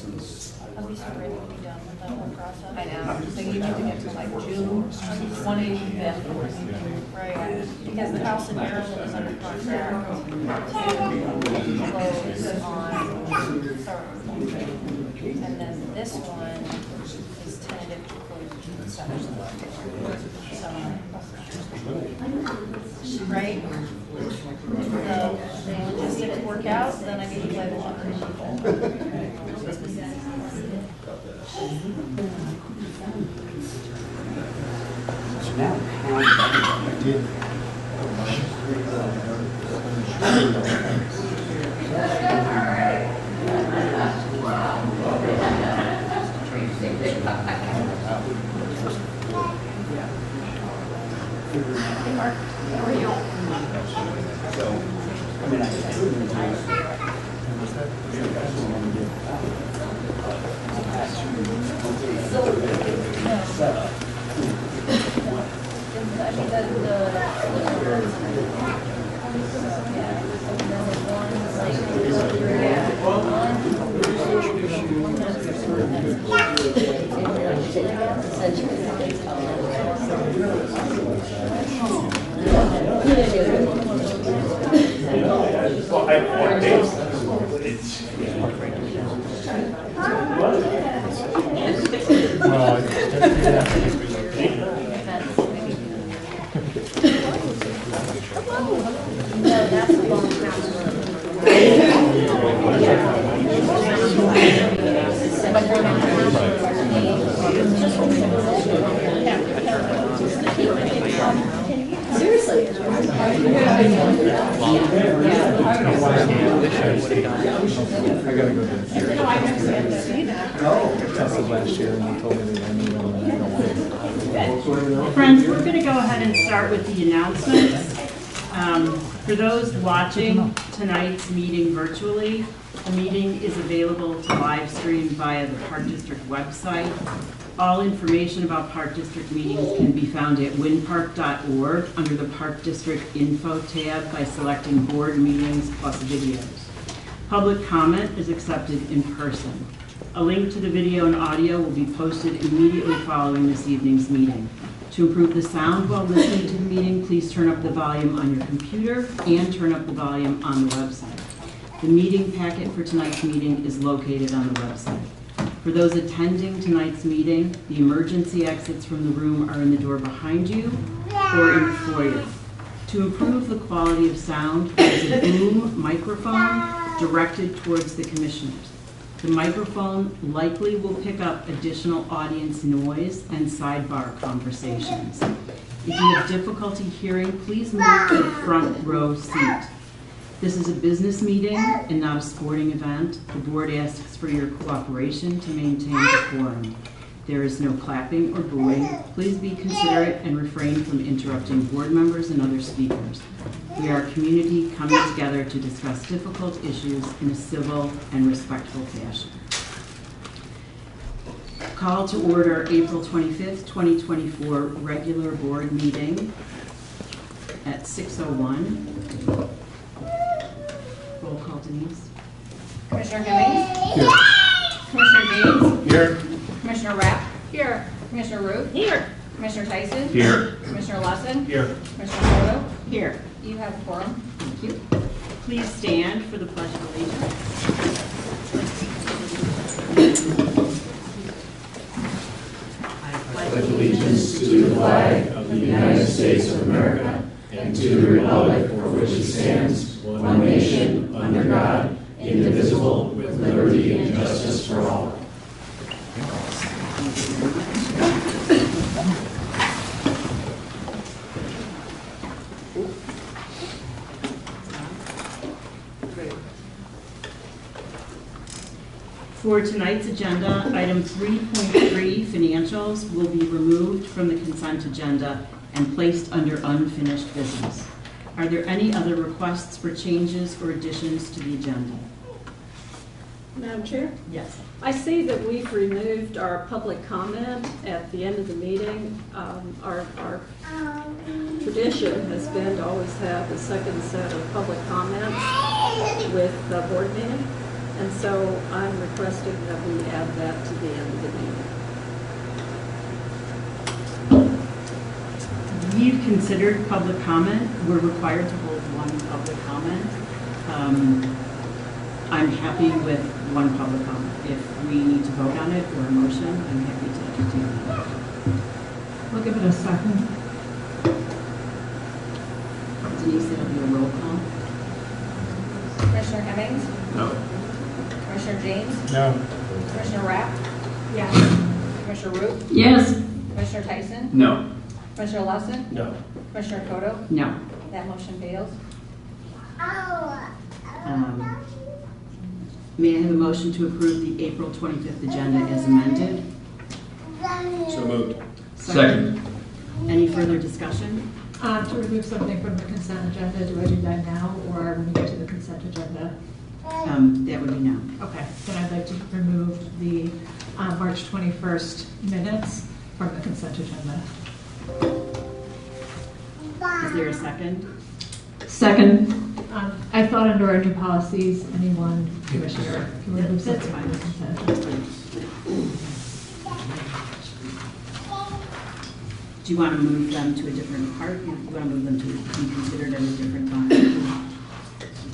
I'll be so ready to be done with that whole process. I know, so you need to get to like June 25th. Right, because the house in Maryland is under contract to close on 3rd. And then this one is tentative to close June 7th. So, right? The logistics work out, then I need to play the lottery. So now, I did. Hey Mark, how are you? So, I mean, Friends, we're going to go ahead and start with the announcements. For those watching tonight's meeting virtually, the meeting is available to live stream via the Park District website. All information about Park District meetings can be found at winpark.org under the Park District Info tab by selecting Board Meetings plus Videos. Public comment is accepted in person. A link to the video and audio will be posted immediately following this evening's meeting. To improve the sound while listening to the meeting, please turn up the volume on your computer and turn up the volume on the website. The meeting packet for tonight's meeting is located on the website. For those attending tonight's meeting, the emergency exits from the room are in the door behind you or in the foyer. To improve the quality of sound, there is a boom microphone directed towards the commissioners. The microphone likely will pick up additional audience noise and sidebar conversations. If you have difficulty hearing, please move to the front row seat. This is a business meeting and not a sporting event. The board asks for your cooperation to maintain decorum. There is no clapping or booing. Please be considerate and refrain from interrupting board members and other speakers. We are a community coming together to discuss difficult issues in a civil and respectful fashion. Call to order April 25th, 2024 regular board meeting at 6:01. Roll call, Denise. Commissioner Hemmings? Here. Commissioner James? Here. Commissioner Rapp? Here. Commissioner Root? Here. Commissioner Tyson? Here. Commissioner Lawson? Here. Commissioner Soto? Here. You have a quorum. Thank you. Please stand for the Pledge of Allegiance. Pledge allegiance to the flag of the United States of America and to the republic for which it stands, one nation, under God, indivisible, with liberty and justice for all. For tonight's agenda, item 3.3, financials, will be removed from the consent agenda and placed under unfinished business. Are there any other requests for changes or additions to the agenda? Madam Chair, Yes. I see that we've removed our public comment at the end of the meeting. Our tradition has been to always have the second set of public comments with the board meeting. And so I'm requesting that we add that to the end of the meeting. We've considered public comment. We're required to hold one public comment. I'm happy with one public comment. If we need to vote on it or a motion, I'm happy to entertain that. We'll give it a second. Denise, it'll be a roll call. Commissioner Hemmings? No. Commissioner James? No. Commissioner Rapp? Yes. Commissioner Root? Yes. Commissioner Tyson? No. Commissioner Lawson? No. Commissioner Koto? No. That motion fails. May I have a motion to approve the April 25th agenda as amended? So moved. Second. Any further discussion? To remove something from the consent agenda, do I do that now or when we get to the consent agenda? That would be no. Okay, then I'd like to remove the March 21st minutes from the consent agenda. Is there a second? Second. I thought under our new policies, anyone, Commissioner, can remove That's something from the fine. consent. Do you want to move them to a different part? You want to move them to be considered at a different time?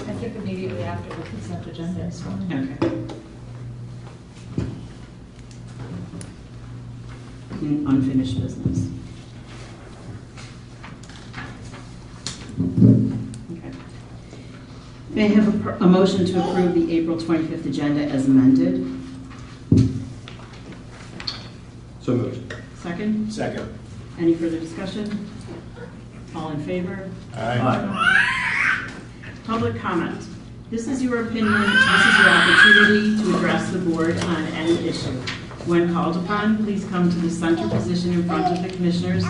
I think immediately after the consent agenda is fine. Okay. Unfinished business. Okay. May I have a motion to approve the April 25th agenda as amended? So moved. Second? Second. Any further discussion? All in favor? Aye. Public comment. This is your opinion, this is your opportunity to address the board on any issue. When called upon, please come to the center position in front of the commissioners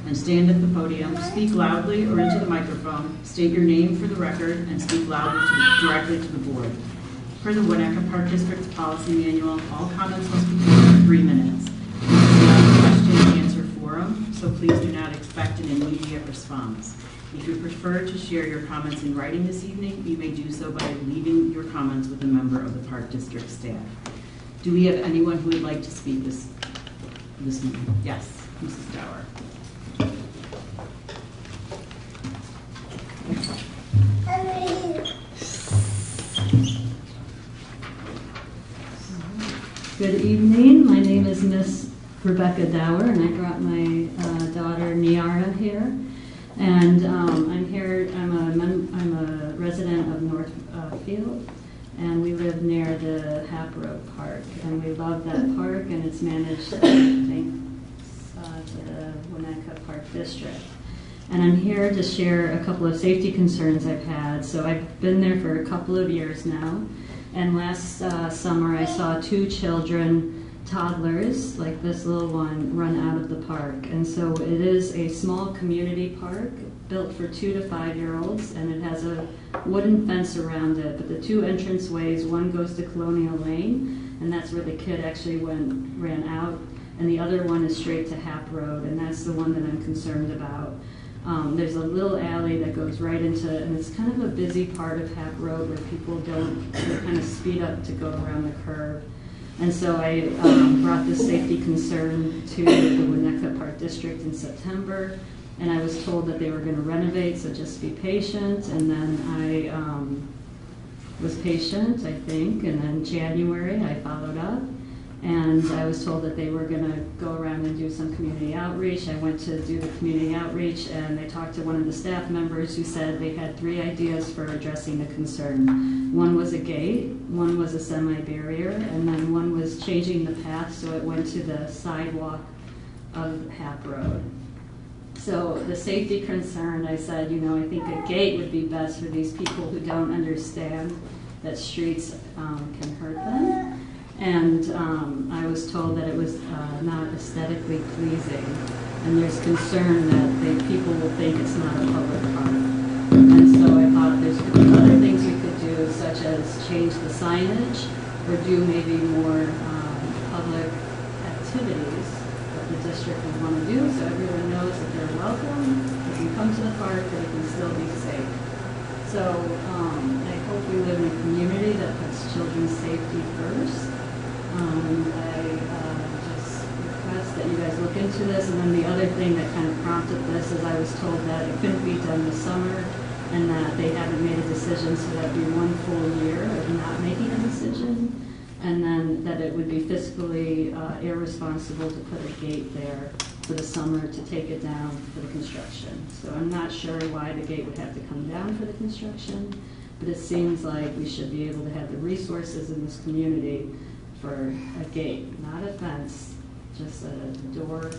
and stand at the podium. Speak loudly or into the microphone. State your name for the record and speak loudly directly to the board. Per the Winnetka Park District's policy manual, all comments must be taken for 3 minutes. This is not a question and answer forum, so please do not expect an immediate response. If you prefer to share your comments in writing this evening, you may do so by leaving your comments with a member of the Park District staff. Do we have anyone who would like to speak this morning? Yes, Mrs. Dower. Good evening. My name is Miss Rebecca Dower, and I brought my daughter Niara here. And I'm here. I'm a resident of Northfield, and we live near the Hap Road Park, and we love that park, and it's managed thanks to the Winnetka Park District. And I'm here to share a couple of safety concerns I've had. So I've been there for a couple of years now. And last summer I saw 2 children, toddlers, like this little one, run out of the park. And so it is a small community park built for 2 to 5-year-olds, and it has a wooden fence around it. But the 2 entranceways, one goes to Colonial Lane, and that's where the kid actually ran out. And the other one is straight to Hap Road, and that's the one that I'm concerned about. There's a little alley that goes right into, and it's kind of a busy part of Hap Road where people they kind of speed up to go around the curve. And so I brought this safety concern to the Winnetka Park District in September, and I was told that they were going to renovate, so just be patient. And then I was patient, I think, and then January I followed up. And I was told that they were going to go around and do some community outreach. I went to do the community outreach, and they talked to one of the staff members who said they had 3 ideas for addressing the concern. One was a gate, one was a semi-barrier, and then one was changing the path so it went to the sidewalk of Hap Road. So the safety concern, I said, I think a gate would be best for these people who don't understand that streets can hurt them. And I was told that it was not aesthetically pleasing, and there's concern that people will think it's not a public park. And so I thought there's other things we could do, such as change the signage or do maybe more public activities that the district would want to do, so everyone knows that they're welcome, they can come to the park, but it can still be safe. So I hope we live in a community that puts children's safety first. I just request that you guys look into this. And then the other thing that kind of prompted this is I was told that it couldn't be done this summer and that they haven't made a decision, so that'd be 1 full year of not making a decision. And then that it would be fiscally irresponsible to put a gate there for the summer to take it down for the construction. So I'm not sure why the gate would have to come down for the construction, but it seems like we should be able to have the resources in this community for a gate, not a fence, just a door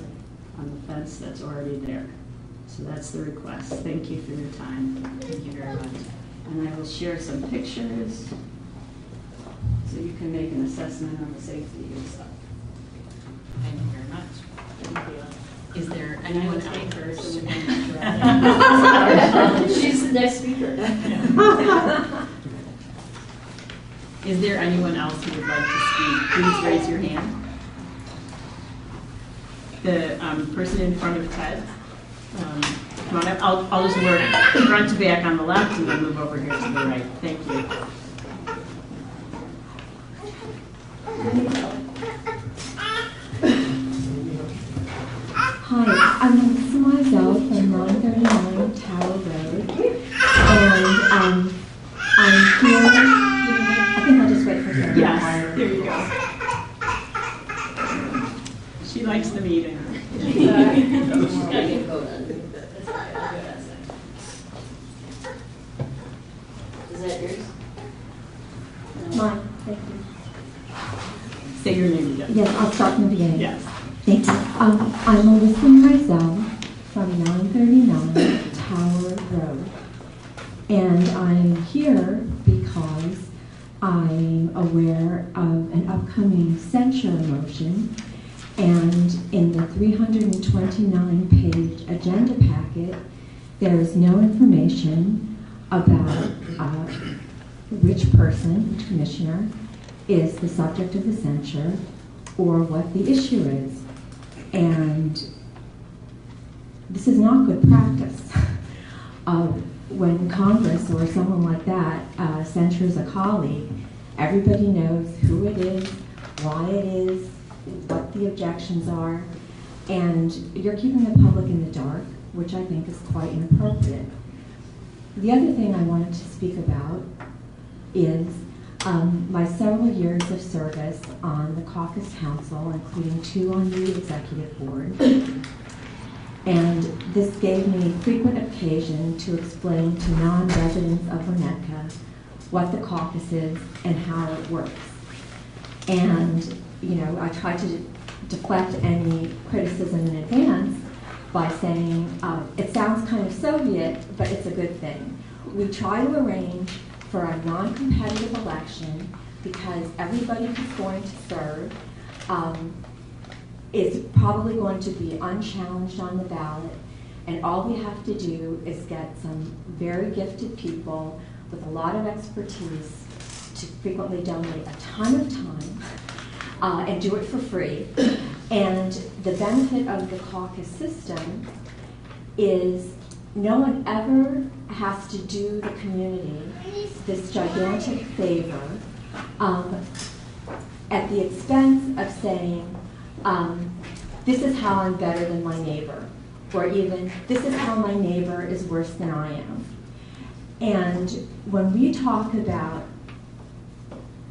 on the fence that's already there. So that's the request. Thank you for your time. Thank you very much. And I will share some pictures so you can make an assessment on the safety yourself. Thank you very much. Thank you. Is there And I anyone will take her so we else? can She's the next speaker. Is there anyone else who would like to speak? Please raise your hand. The person in front of Ted. Come on up. I'll just work front to back on the left and then move over here to the right. Thank you. Hi, I'm Melissa Mizell from 939 Tower Road, and I'm here. I think I'll just wait for her. Yes, there you go. She likes the meeting. Is that yours? Mine, thank you. Say your name again. Yes, I'll start from the beginning. Yes. Thank you. I'm Melissa Mizell from 939 Tower Road, and I'm here because I'm aware of an upcoming censure motion, and in the 329-page agenda packet, there is no information about which person, which commissioner, is the subject of the censure or what the issue is. And this is not good practice. When Congress or someone like that censures a colleague, everybody knows who it is, why it is, what the objections are, and you're keeping the public in the dark, which I think is quite inappropriate. The other thing I wanted to speak about is my several years of service on the Caucus Council, including 2 on the Executive Board. And this gave me frequent occasion to explain to non-residents of Winnetka what the caucus is and how it works. And, you know, I tried to deflect any criticism in advance by saying, it sounds kind of Soviet, but it's a good thing. We try to arrange for a non-competitive election because everybody who's going to serve is probably going to be unchallenged on the ballot, and all we have to do is get some very gifted people with a lot of expertise to frequently donate a ton of time and do it for free. And the benefit of the caucus system is no one ever has to do the community this gigantic favor at the expense of saying, this is how I'm better than my neighbor, or even, this is how my neighbor is worse than I am. And when we talk about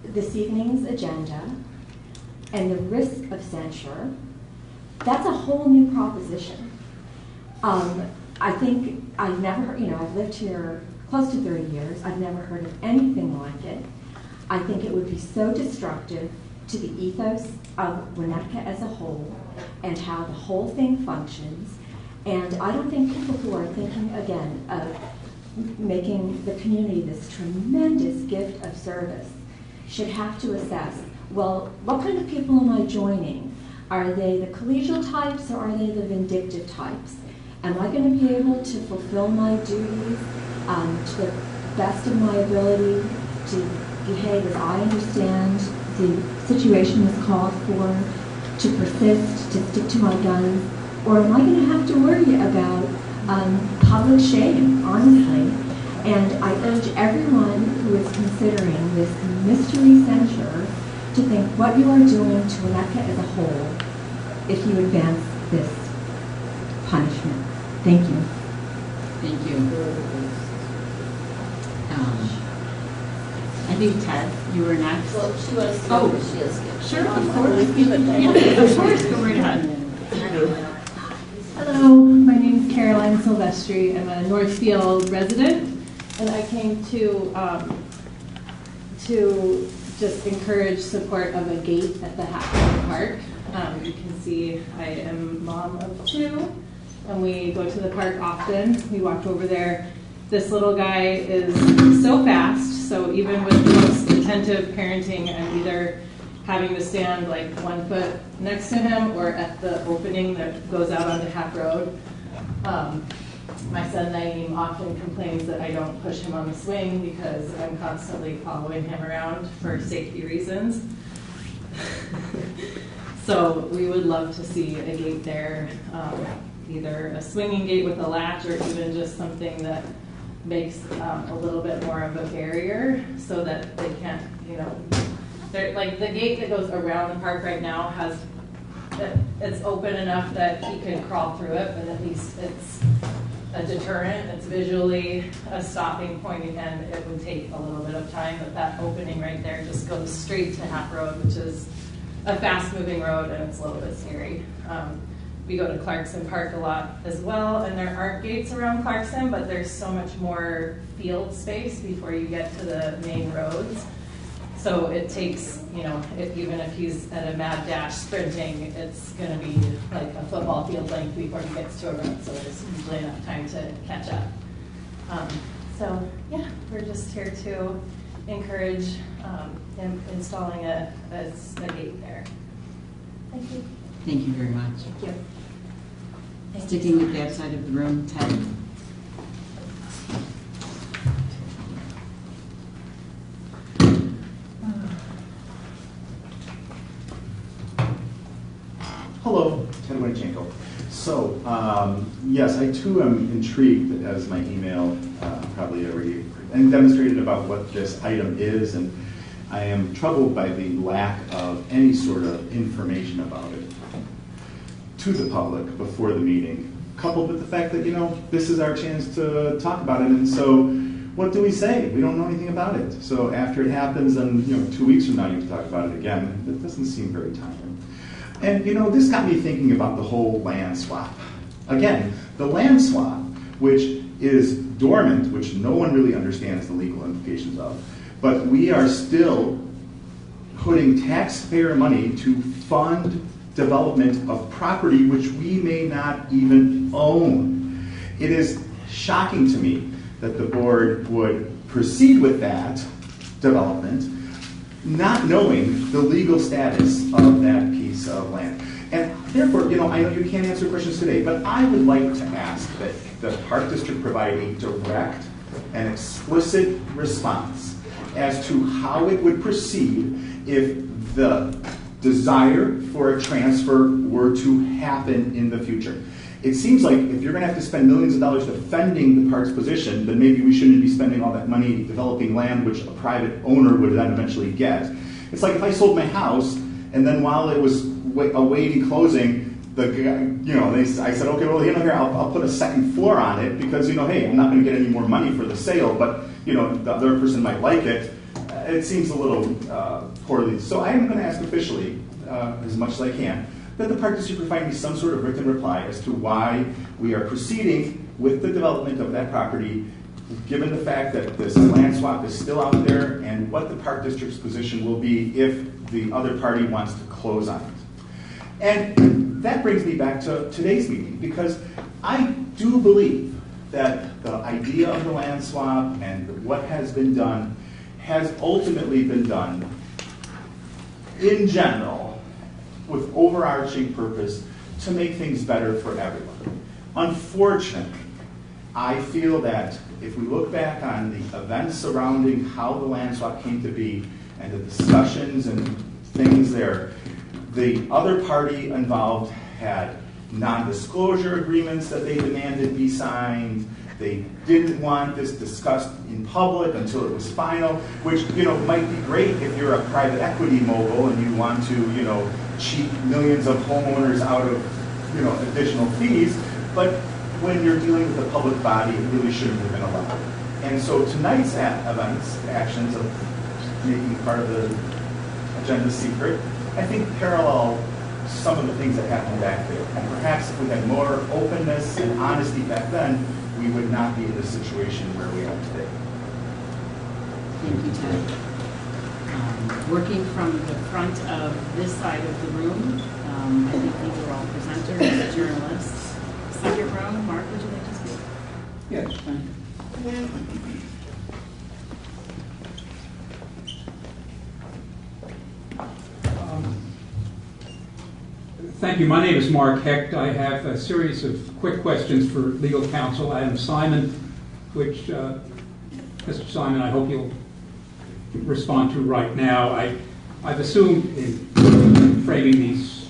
this evening's agenda and the risk of censure, that's a whole new proposition. I think I've never, I've lived here close to 30 years. I've never heard of anything like it. I think it would be so destructive to the ethos of Winnetka as a whole and how the whole thing functions. And I don't think people who are thinking, again, of making the community this tremendous gift of service should have to assess, well, what kind of people am I joining? Are they the collegial types or are they the vindictive types? Am I going to be able to fulfill my duties to the best of my ability to behave as I understand the situation is called for, to persist, to stick to my guns, or am I going to have to worry about public shame, honestly? And I urge everyone who is considering this mystery censure to think what you are doing to Winnetka as a whole if you advance this punishment. Thank you. Thank you. I think Ted, you were next. Well, she wants to Oh. know if she is good. Sure, of course. Yeah, of course, go right ahead. Hello, my name is Caroline Silvestri. I'm a Northfield resident, and I came to just encourage support of a gate at the Hatfield Park. You can see I am mom of 2, and we go to the park often. We walk over there. This little guy is so fast, so even with the most attentive parenting, I'm either having to stand like 1 foot next to him or at the opening that goes out onto Hap Road. My son Naeem often complains that I don't push him on the swing because I'm constantly following him around for safety reasons. So we would love to see a gate there, either a swinging gate with a latch or even just something that makes a little bit more of a barrier so that they can't, like the gate that goes around the park right now it's open enough that he can crawl through it, but at least it's a deterrent. It's visually a stopping point. Again, it would take a little bit of time, but that opening right there just goes straight to Hap Road, which is a fast-moving road, and it's a little bit scary. We go to Clarkson Park a lot as well, and there aren't gates around Clarkson, but there's so much more field space before you get to the main roads. So it takes, even if he's at a mad dash sprinting, it's going to be like a football field length before he gets to a road, so there's usually enough time to catch up. We're just here to encourage him installing a gate there. Thank you. Thank you very much. Thank you. Sticking with that side of the room, Ted. Hello, Ted Winchenko. So, yes, I too am intrigued, as my email probably already and demonstrated about what this item is, and I am troubled by the lack of any sort of information about it to the public before the meeting, coupled with the fact that, this is our chance to talk about it, and so what do we say? We don't know anything about it. So after it happens, and 2 weeks from now you can talk about it again, it doesn't seem very timely. And this got me thinking about the whole land swap. Again, the land swap, which is dormant, which no one really understands the legal implications of, but we are still putting taxpayer money to fund development of property which we may not even own. It is shocking to me that the board would proceed with that development not knowing the legal status of that piece of land. And therefore, I know you can't answer questions today, but I would like to ask that the Park District provide a direct and explicit response as to how it would proceed if the desire for a transfer were to happen in the future. It seems like if you're going to have to spend millions of dollars defending the park's position, then maybe we shouldn't be spending all that money developing land which a private owner would then eventually get. It's like if I sold my house and then while it was awaiting closing, I said, okay, well, here, I'll put a second floor on it because, hey, I'm not going to get any more money for the sale, but, the other person might like it. It seems a little poorly. So I am going to ask officially, as much as I can, that the Park District provide me some sort of written reply as to why we are proceeding with the development of that property, given the fact that this land swap is still out there, and what the Park District's position will be if the other party wants to close on it. And that brings me back to today's meeting, because I do believe that the idea of the land swap and what has been done has ultimately been done in general with overarching purpose to make things better for everyone. Unfortunately, I feel that if we look back on the events surrounding how the land swap came to be and the discussions and things there, the other party involved had non-disclosure agreements that they demanded be signed. They didn't want this discussed in public until it was final, which, might be great if you're a private equity mogul and you want to, cheat millions of homeowners out of, additional fees. But when you're dealing with a public body, it really shouldn't have been allowed. And so tonight's actions of making part of the agenda secret, I think parallel some of the things that happened back there. And perhaps if we had more openness and honesty back then, we would not be in the situation where we are today. Thank you, Ted. Working from the front of this side of the room, I think these are all presenters, journalists. Second row, Mark, would you like to speak? Yes, thank you. Thank you. My name is Mark Hecht. I have a series of quick questions for legal counsel Adam Simon, which, Mr. Simon, I hope you'll respond to right now. I've assumed in framing these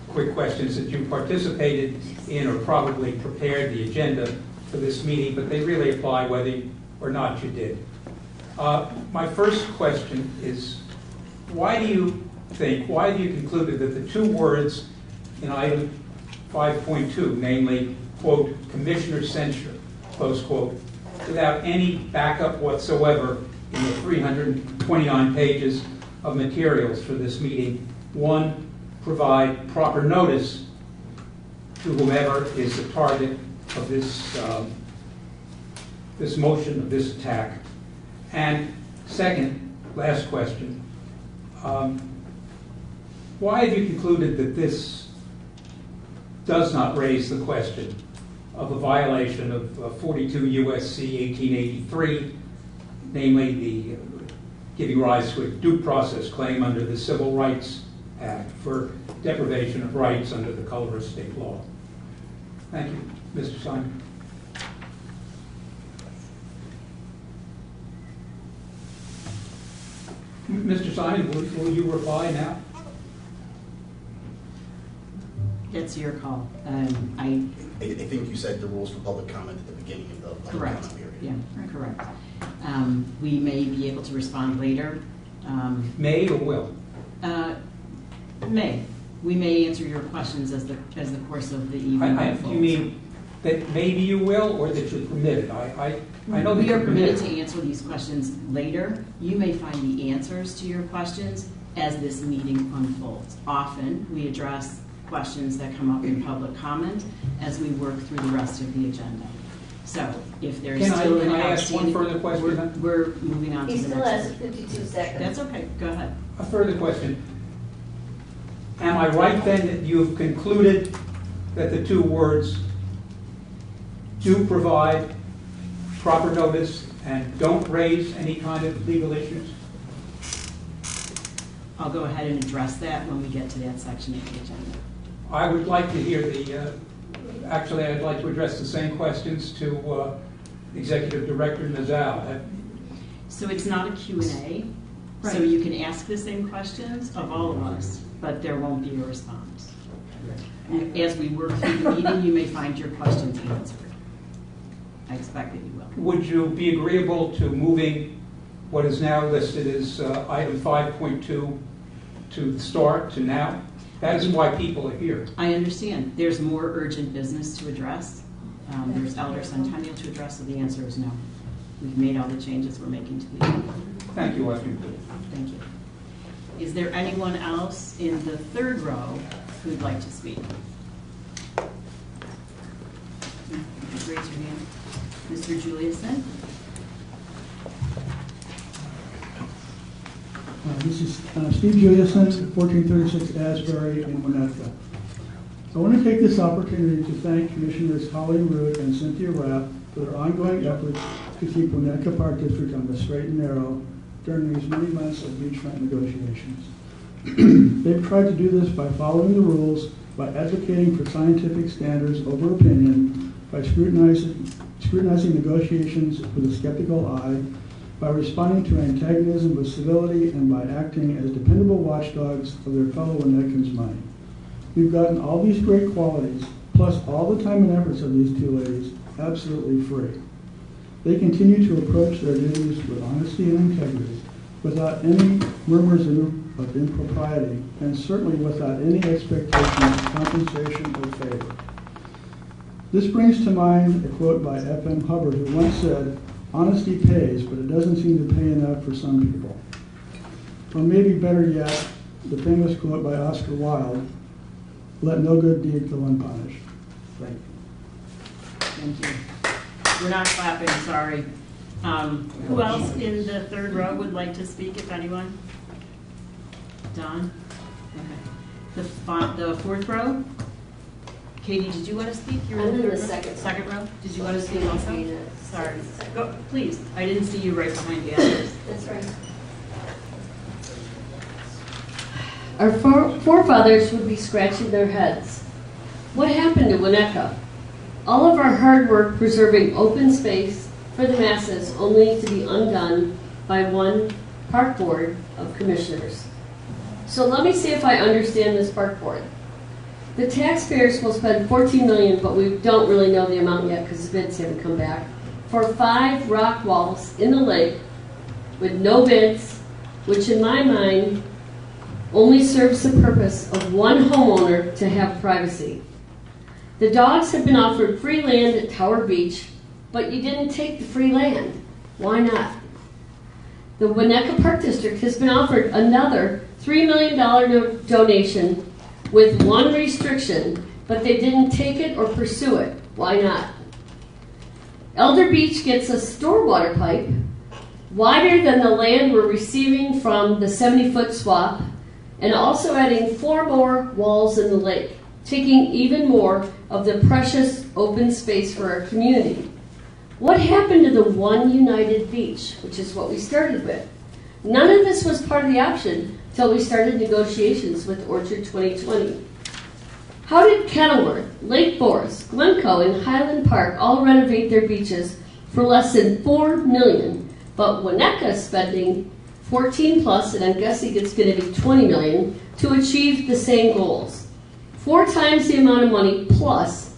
quick questions that you participated in or probably prepared the agenda for this meeting, but they really apply whether or not you did. My first question is, why do you conclude that the two words in item 5.2, namely, quote, commissioner censure, close quote, without any backup whatsoever in the 329 pages of materials for this meeting, one, provide proper notice to whomever is the target of this motion, of this attack, and second, last question, why have you concluded that this does not raise the question of a violation of 42 U.S.C. 1883, namely the giving rise to a due process claim under the Civil Rights Act for deprivation of rights under the color of state law? Thank you. Mr. Simon. Mr. Simon, will you reply now? It's your call. I think you said the rules for public comment at the beginning of the public Correct. comment period. Yeah, correct. We may be able to respond later. May or will? May. We may answer your questions as the course of the evening unfolds. You mean that maybe you will, or that you're permitted? I know we that are you're permitted to answer these questions later. You may find the answers to your questions as this meeting unfolds. Often, we address questions that come up in public comment as we work through the rest of the agenda. So, if there's Can still I ask one further question? We're moving on to He the still next. has 52 seconds. That's okay. Go ahead. A further question. Am I right then that you've concluded that the two words do provide proper notice and don't raise any kind of legal issues? I'll go ahead and address that when we get to that section of the agenda. I would like to hear actually I'd like to address the same questions to Executive Director Nazal. So it's not a Q&A, Right. so you can ask the same questions of all of us, but there won't be a response. As we work through the meeting, you may find your questions answered. I expect that you will. Would you be agreeable to moving what is now listed as item 5.2 to the start, to now? That is why people are here. I understand. There's more urgent business to address. There's Elder Centennial to address, so the answer is no. We've made all the changes we're making to the agenda. Thank you, I think. Thank you. Is there anyone else in the third row who'd like to speak? Raise your hand. Mr. Juliuson? This is Steve Juliuson, 1436 Asbury in Winnetka. I want to take this opportunity to thank Commissioners Holly Root and Cynthia Rapp for their ongoing efforts to keep Winnetka Park District on the straight and narrow during these many months of beachfront negotiations. They've tried to do this by following the rules, by advocating for scientific standards over opinion, by scrutinizing negotiations with a skeptical eye, by responding to antagonism with civility, and by acting as dependable watchdogs of their fellow Winnetkans' money. We've gotten all these great qualities, plus all the time and efforts of these two ladies, absolutely free. They continue to approach their duties with honesty and integrity, without any murmurs of impropriety, and certainly without any expectation of compensation or favor. This brings to mind a quote by F.M. Hubbard, who once said, "Honesty pays, but it doesn't seem to pay enough for some people." Or maybe better yet, the famous quote by Oscar Wilde, "Let no good deed go unpunished." Thank you. Thank you. We're not clapping, sorry. Who else in the third row would like to speak, if anyone? Don? Okay. The fourth row? Katie, did you want to speak? You were I'm in the row? second. Second row? Did you want to speak also? Sorry. Go, please. I didn't see you right behind the others. That's right. Our forefathers would be scratching their heads. What happened to Winnetka? All of our hard work preserving open space for the masses only to be undone by one park board of commissioners. So let me see if I understand this park board. The taxpayers will spend $14 million, but we don't really know the amount yet because the bids haven't come back, for 5 rock walls in the lake with no bids, which in my mind only serves the purpose of one homeowner to have privacy. The dogs have been offered free land at Tower Beach, but you didn't take the free land. Why not? The Winnetka Park District has been offered another $3 million donation with one restriction, but they didn't take it or pursue it. Why not? Elder Beach gets a stormwater pipe wider than the land we're receiving from the 70-foot swap, and also adding 4 more walls in the lake, taking even more of the precious open space for our community. What happened to the one united beach, which is what we started with? None of this was part of the option until we started negotiations with Orchard 2020. How did Kenilworth, Lake Forest, Glencoe, and Highland Park all renovate their beaches for less than $4 million, but Winnetka spending 14 plus, and I'm guessing it's going to be 20 million, to achieve the same goals? 4 times the amount of money plus,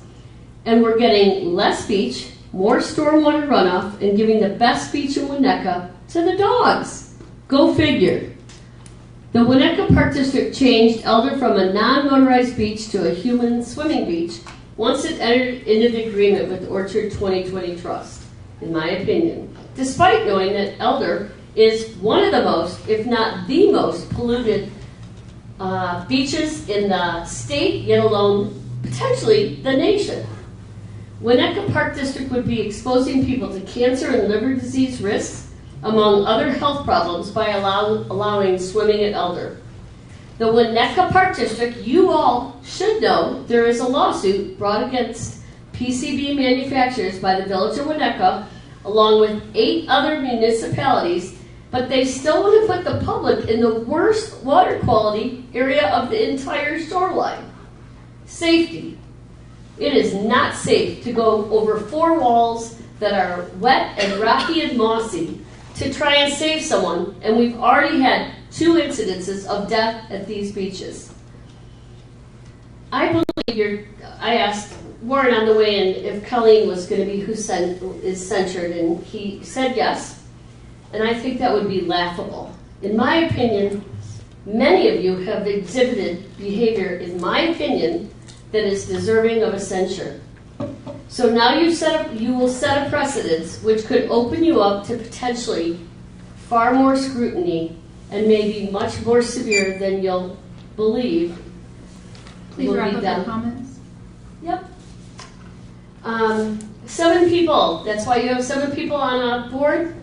and we're getting less beach, more stormwater runoff, and giving the best beach in Winnetka to the dogs. Go figure. The Winnetka Park District changed Elder from a non-motorized beach to a human swimming beach once it entered into the agreement with Orchard 2020 Trust, in my opinion, despite knowing that Elder is one of the most, if not the most, polluted beaches in the state, yet alone potentially the nation. Winnetka Park District would be exposing people to cancer and liver disease risks, among other health problems, by allowing swimming at Elder. The Winnetka Park District, you all should know there is a lawsuit brought against PCB manufacturers by the Village of Winnetka, along with 8 other municipalities, but they still want to put the public in the worst water quality area of the entire shoreline. Safety. It is not safe to go over 4 walls that are wet and rocky and mossy to try and save someone, and we've already had 2 incidences of death at these beaches. I believe I asked Warren on the way in if Colleen was going to be who is censured, and he said yes, and I think that would be laughable. In my opinion, many of you have exhibited behavior, in my opinion, that is deserving of a censure. So now you will set a precedence which could open you up to potentially far more scrutiny and maybe much more severe than you'll believe. Please wrap up your comments. Yep. 7 people. That's why you have 7 people on a board.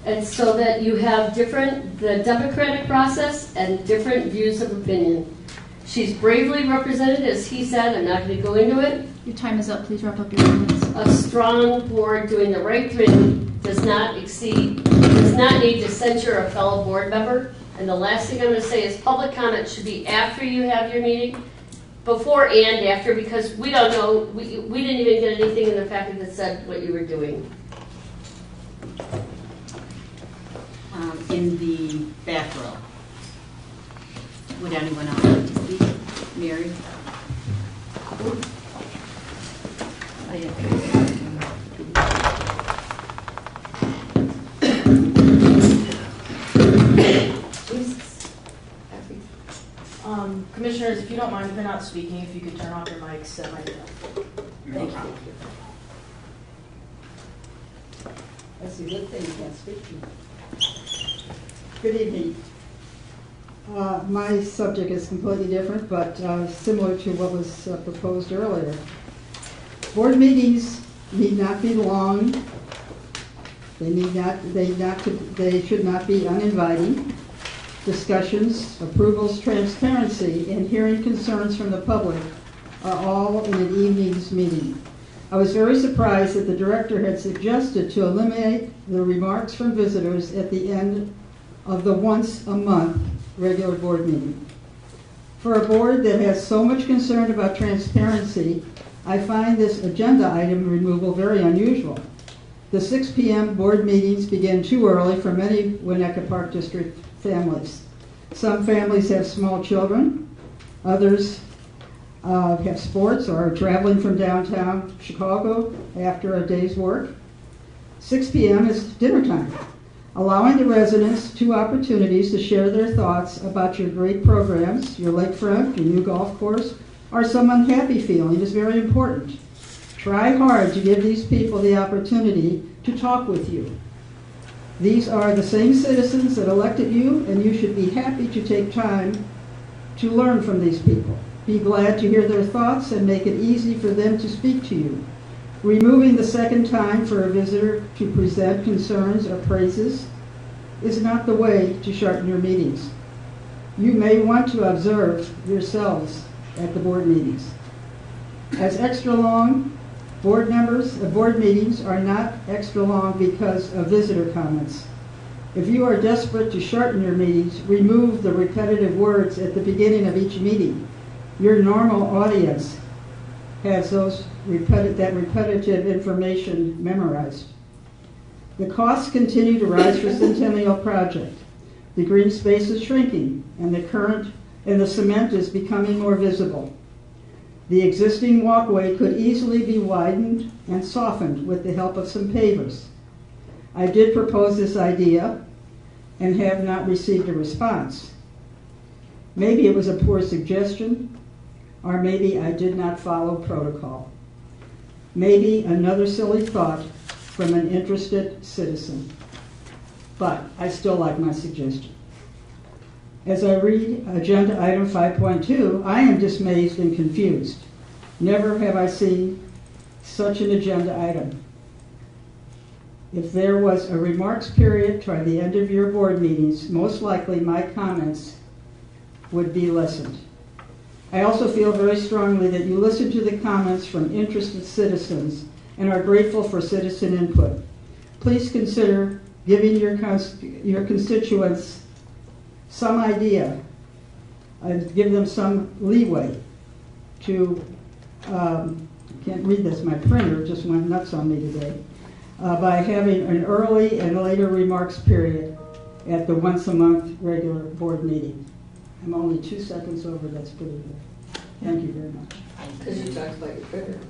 And so that you have the democratic process and different views of opinion. She's bravely represented, as he said. I'm not going to go into it. Your time is up. Please wrap up your comments. A strong board doing the right thing does not need to censure a fellow board member. And the last thing I'm going to say is public comment should be after you have your meeting, before and after, because we don't know, we didn't even get anything in the packet that said what you were doing. In the back row. Would anyone else like to speak? Mary? I've been out speaking. If you could turn off your mics, that might help. Thank you. That's a good thing you can't speak to. Good evening. My subject is completely different, but similar to what was proposed earlier. Board meetings need not be long. They should not be uninviting. Discussions, approvals, transparency, and hearing concerns from the public are all in an evening's meeting. I was very surprised that the director had suggested to eliminate the remarks from visitors at the end of the once-a-month regular board meeting. For a board that has so much concern about transparency, I find this agenda item removal very unusual. The 6 p.m. board meetings begin too early for many Winnetka Park District families. Some families have small children, others have sports or are traveling from downtown Chicago after a day's work. 6 p.m. is dinner time, allowing the residents 2 opportunities to share their thoughts about your great programs, your lakefront, your new golf course, or some unhappy feeling is very important. Try hard to give these people the opportunity to talk with you. These are the same citizens that elected you, and you should be happy to take time to learn from these people. Be glad to hear their thoughts and make it easy for them to speak to you. Removing the second time for a visitor to present concerns or praises is not the way to shorten your meetings. You may want to observe yourselves at the board meetings. As extra long, board meetings are not extra long because of visitor comments. If you are desperate to shorten your meetings, remove the repetitive words at the beginning of each meeting. Your normal audience has that repetitive information memorized. The costs continue to rise for Centennial Project. The green space is shrinking, and the cement is becoming more visible. The existing walkway could easily be widened and softened with the help of some pavers. I did propose this idea and have not received a response. Maybe it was a poor suggestion, or maybe I did not follow protocol. Maybe another silly thought from an interested citizen. But I still like my suggestion. As I read agenda item 5.2, I am dismayed and confused. Never have I seen such an agenda item. If there was a remarks period toward the end of your board meetings, most likely my comments would be lessened. I also feel very strongly that you listen to the comments from interested citizens and are grateful for citizen input. Please consider giving your constituents some idea and give them some leeway to, I can't read this, my printer just went nuts on me today, by having an early and later remarks period at the once-a-month regular board meeting. I'm only 2 seconds over, that's pretty good. Thank you very much. Because you talked about your printer.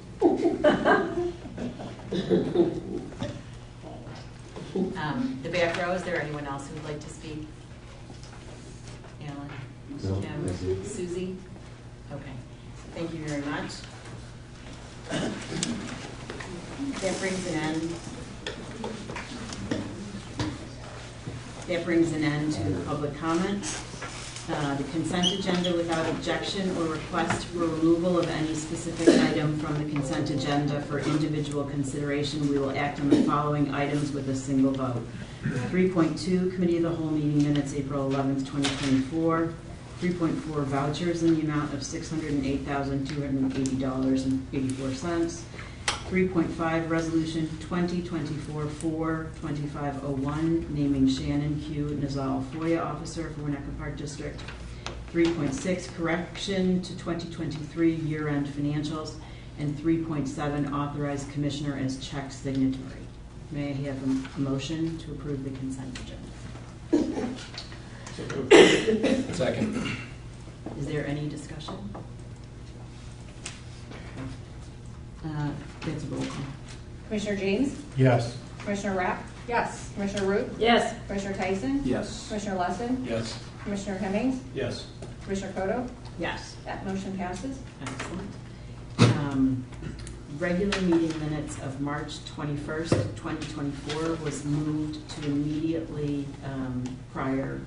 The back row, is there anyone else who would like to speak? Alan? No, Kim? thank you. Susie? Okay. Thank you very much. That brings an end to public comment. The consent agenda without objection or request for removal of any specific item from the consent agenda for individual consideration, we will act on the following items with a single vote. 3.2, Committee of the Whole meeting minutes, April 11th, 2024. 3.4, vouchers in the amount of $608,280.84. 3.5, Resolution 2024-4-2501, naming Shannon Q. Nazal FOIA Officer for Winnetka Park District. 3.6, correction to 2023 year-end financials. And 3.7, authorize Commissioner as check signatory. May I have a motion to approve the consent agenda? Second. Is there any discussion? That's a roll call. Commissioner James? Yes. Commissioner Rapp? Yes. Commissioner Root? Yes. Commissioner Tyson? Yes. Commissioner Lesson? Yes. Commissioner Hemmings? Yes. Commissioner Cotto? Yes. That motion passes. Excellent. Regular meeting minutes of March 21st, 2024 was moved to immediately prior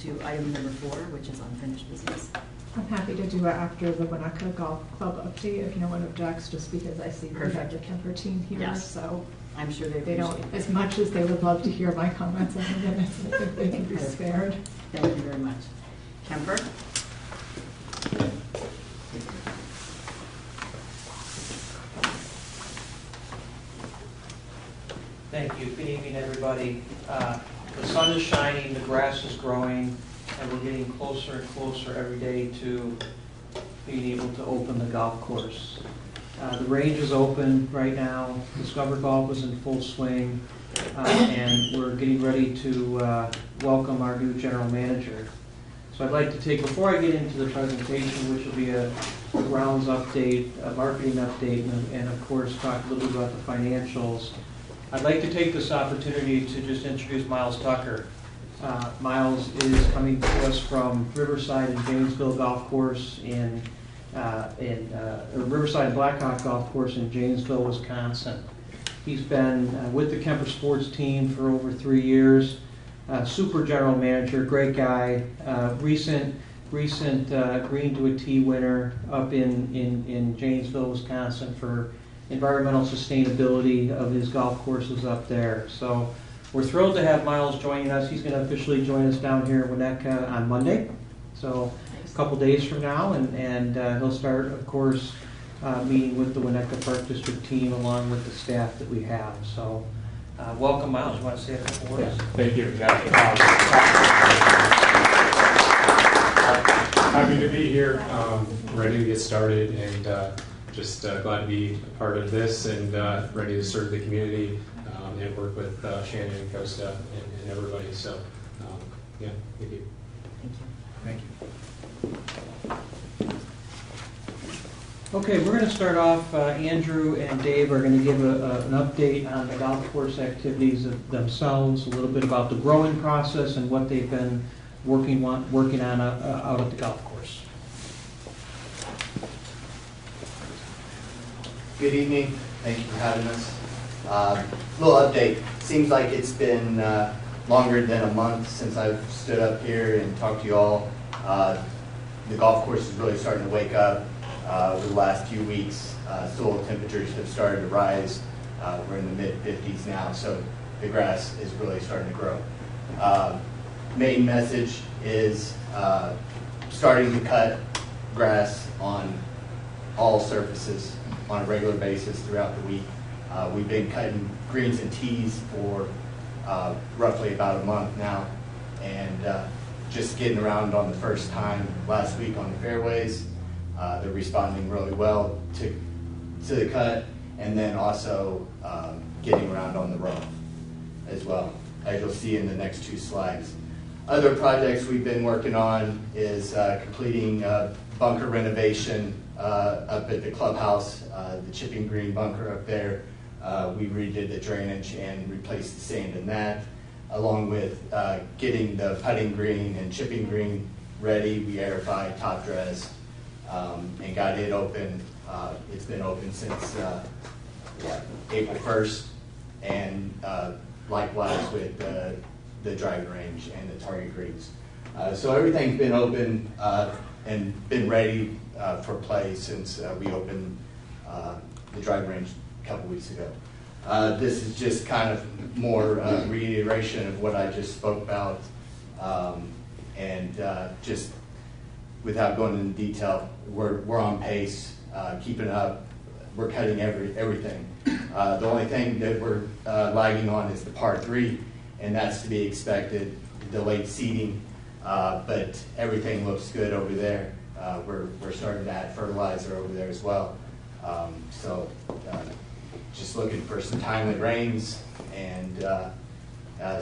to item number 4, which is unfinished business. I'm happy to do it after the Winnetka Golf Club update, if no one objects, just because I see we have Perfect. the Kemper team here, Yes. so. I'm sure they They don't, appreciate as that. much as they would love to hear my comments on the minutes, I think they can be Perfect. spared. Thank you very much. Kemper? Thank you. Good evening, everybody. The sun is shining, the grass is growing, and we're getting closer and closer every day to being able to open the golf course. The range is open right now. Discover Golf is in full swing, and we're getting ready to welcome our new general manager. So I'd like to take, before I get into the presentation, which will be a grounds update, a marketing update, and of course talk a little bit about the financials, I'd like to take this opportunity to just introduce Miles Tucker. Miles is coming to us from Riverside and Janesville Golf Course Riverside and Blackhawk Golf Course in Janesville, Wisconsin. He's been with the Kemper Sports team for over 3 years. Super general manager, great guy. Recent Green to a Tee winner up in Janesville, Wisconsin for environmental sustainability of his golf courses up there. So we're thrilled to have Miles joining us. He's going to officially join us down here in Winnetka on Monday, so a couple days from now, and he'll start, of course, meeting with the Winnetka Park District team along with the staff that we have. So welcome, Miles. You want to say a couple words? Thank you. Happy to be here, ready to get started, and just glad to be a part of this and ready to serve the community and work with Shannon and Costa and everybody. So, yeah, thank you. Thank you. Okay, we're going to start off. Andrew and Dave are going to give an update on the golf course activities themselves, a little bit about the growing process and what they've been working on out at the golf course. Good evening. Thank you for having us. Little update. Seems like it's been longer than a month since I've stood up here and talked to you all. The golf course is really starting to wake up over the last few weeks. Soil temperatures have started to rise. We're in the mid-50s now, so the grass is really starting to grow. Main message is starting to cut grass on all surfaces on a regular basis throughout the week. We've been cutting greens and tees for roughly about a month now, and just getting around on the first time last week on the fairways. They're responding really well to the cut, and then also getting around on the rough as well, as you'll see in the next 2 slides. Other projects we've been working on is completing bunker renovation up at the clubhouse, the chipping green bunker up there. We redid the drainage and replaced the sand in that, along with getting the putting green and chipping green ready. We aerified, top dressed, and got it open. It's been open since April 1st, and likewise with the driving range and the target greens. So everything's been open and been ready for play since we opened the driving range a couple weeks ago. This is just kind of more reiteration of what I just spoke about, and just without going into detail, we're on pace, keeping up. We're cutting everything. The only thing that we're lagging on is the par 3, and that's to be expected, the late seeding, but everything looks good over there. We're starting to add fertilizer over there as well. So just looking for some timely rains and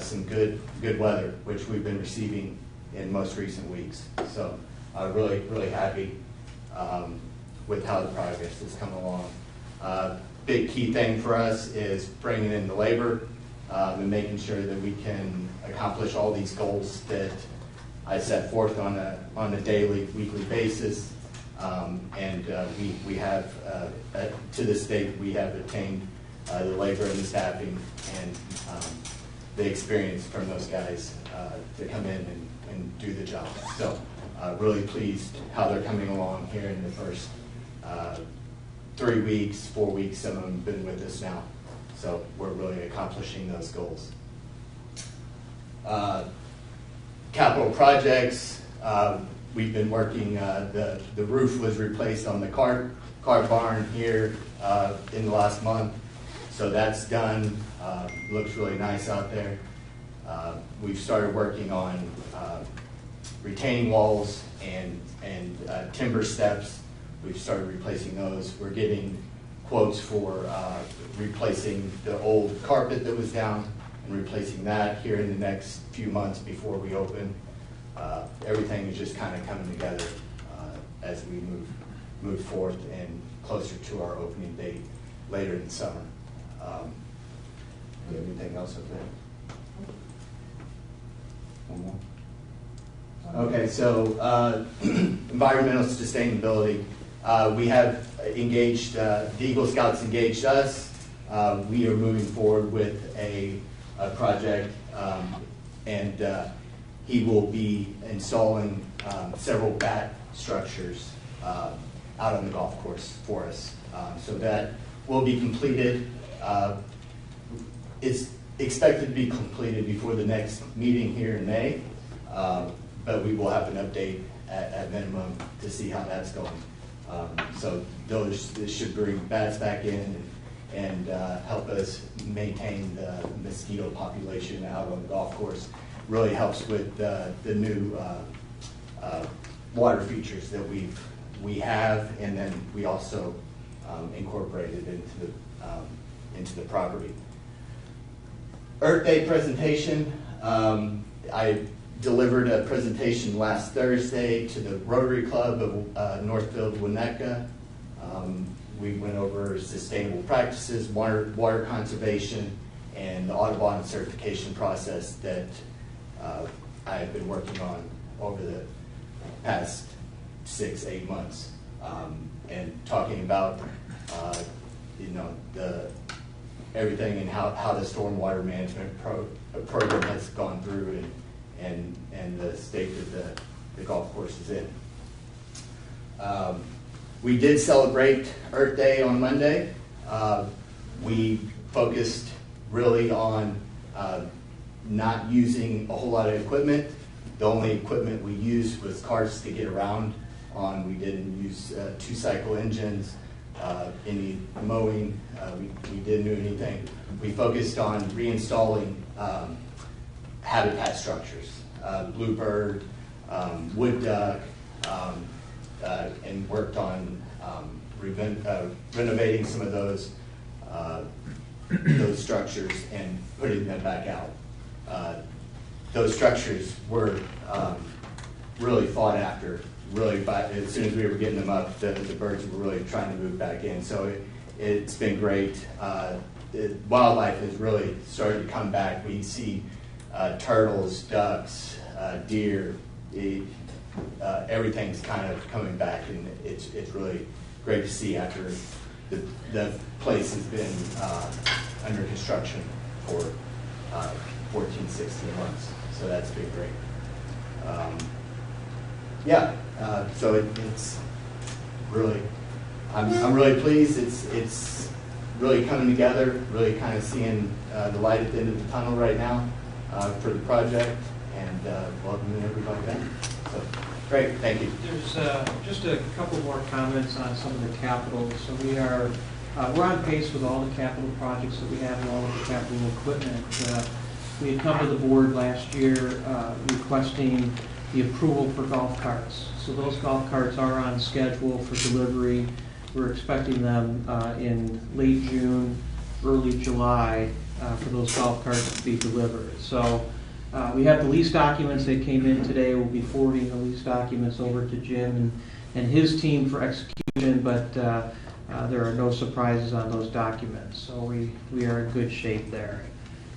some good weather, which we've been receiving in most recent weeks. So really happy with how the progress has come along. Big key thing for us is bringing in the labor and making sure that we can accomplish all these goals that I set forth on a daily, weekly basis. And we have, to this date, we have attained the labor and the staffing and the experience from those guys to come in and do the job. So really pleased how they're coming along here in the first 3 weeks, 4 weeks. Some of them have been with us now. So we're really accomplishing those goals. Capital projects, we've been working, the roof was replaced on the car barn here in the last month. So that's done, looks really nice out there. We've started working on retaining walls and timber steps. We've started replacing those. We're getting quotes for replacing the old carpet that was down and replacing that here in the next few months before we open. Everything is just kind of coming together as we move forth and closer to our opening date later in the summer. Anything else up there? One more. Okay, so environmental sustainability. We have engaged, the Eagle Scouts engaged us. We are moving forward with a project, and he will be installing several bat structures out on the golf course for us. So that will be completed. It's expected to be completed before the next meeting here in May, but we will have an update at minimum to see how that's going. So this should bring bats back in and help us maintain the mosquito population out on the golf course. Really helps with the new water features that we have, and then we also incorporated into the property. Earth Day presentation. I delivered a presentation last Thursday to the Rotary Club of Northfield, Winnetka. We went over sustainable practices, water conservation, and the Audubon certification process that I have been working on over the past 6-8 months, and talking about everything and how the stormwater management program has gone through and the state that the golf course is in. We did celebrate Earth Day on Monday. We focused really on not using a whole lot of equipment. The only equipment we used was carts to get around on. We didn't use 2-cycle engines, any mowing. We didn't do anything. We focused on reinstalling habitat structures, bluebird, wood duck, and worked on renovating some of those structures and putting them back out. Those structures were really fought after. Really, as soon as we were getting them up, the birds were really trying to move back in. So it's been great. Wildlife has really started to come back. We see turtles, ducks, deer. Everything's kind of coming back, and it's really great to see after the place has been under construction for 14, 16 months. So that's been great. So it's really, I'm really pleased. It's really coming together, really kind of seeing the light at the end of the tunnel right now for the project, and welcoming everybody back. So great, thank you. There's just a couple more comments on some of the capital. So we're on pace with all the capital projects that we have and all of the capital equipment. We had come to the board last year requesting the approval for golf carts. So those golf carts are on schedule for delivery. We're expecting them in late June, early July for those golf carts to be delivered. So we have the lease documents that came in today. We'll be forwarding the lease documents over to Jim and his team for execution, but there are no surprises on those documents. So we are in good shape there.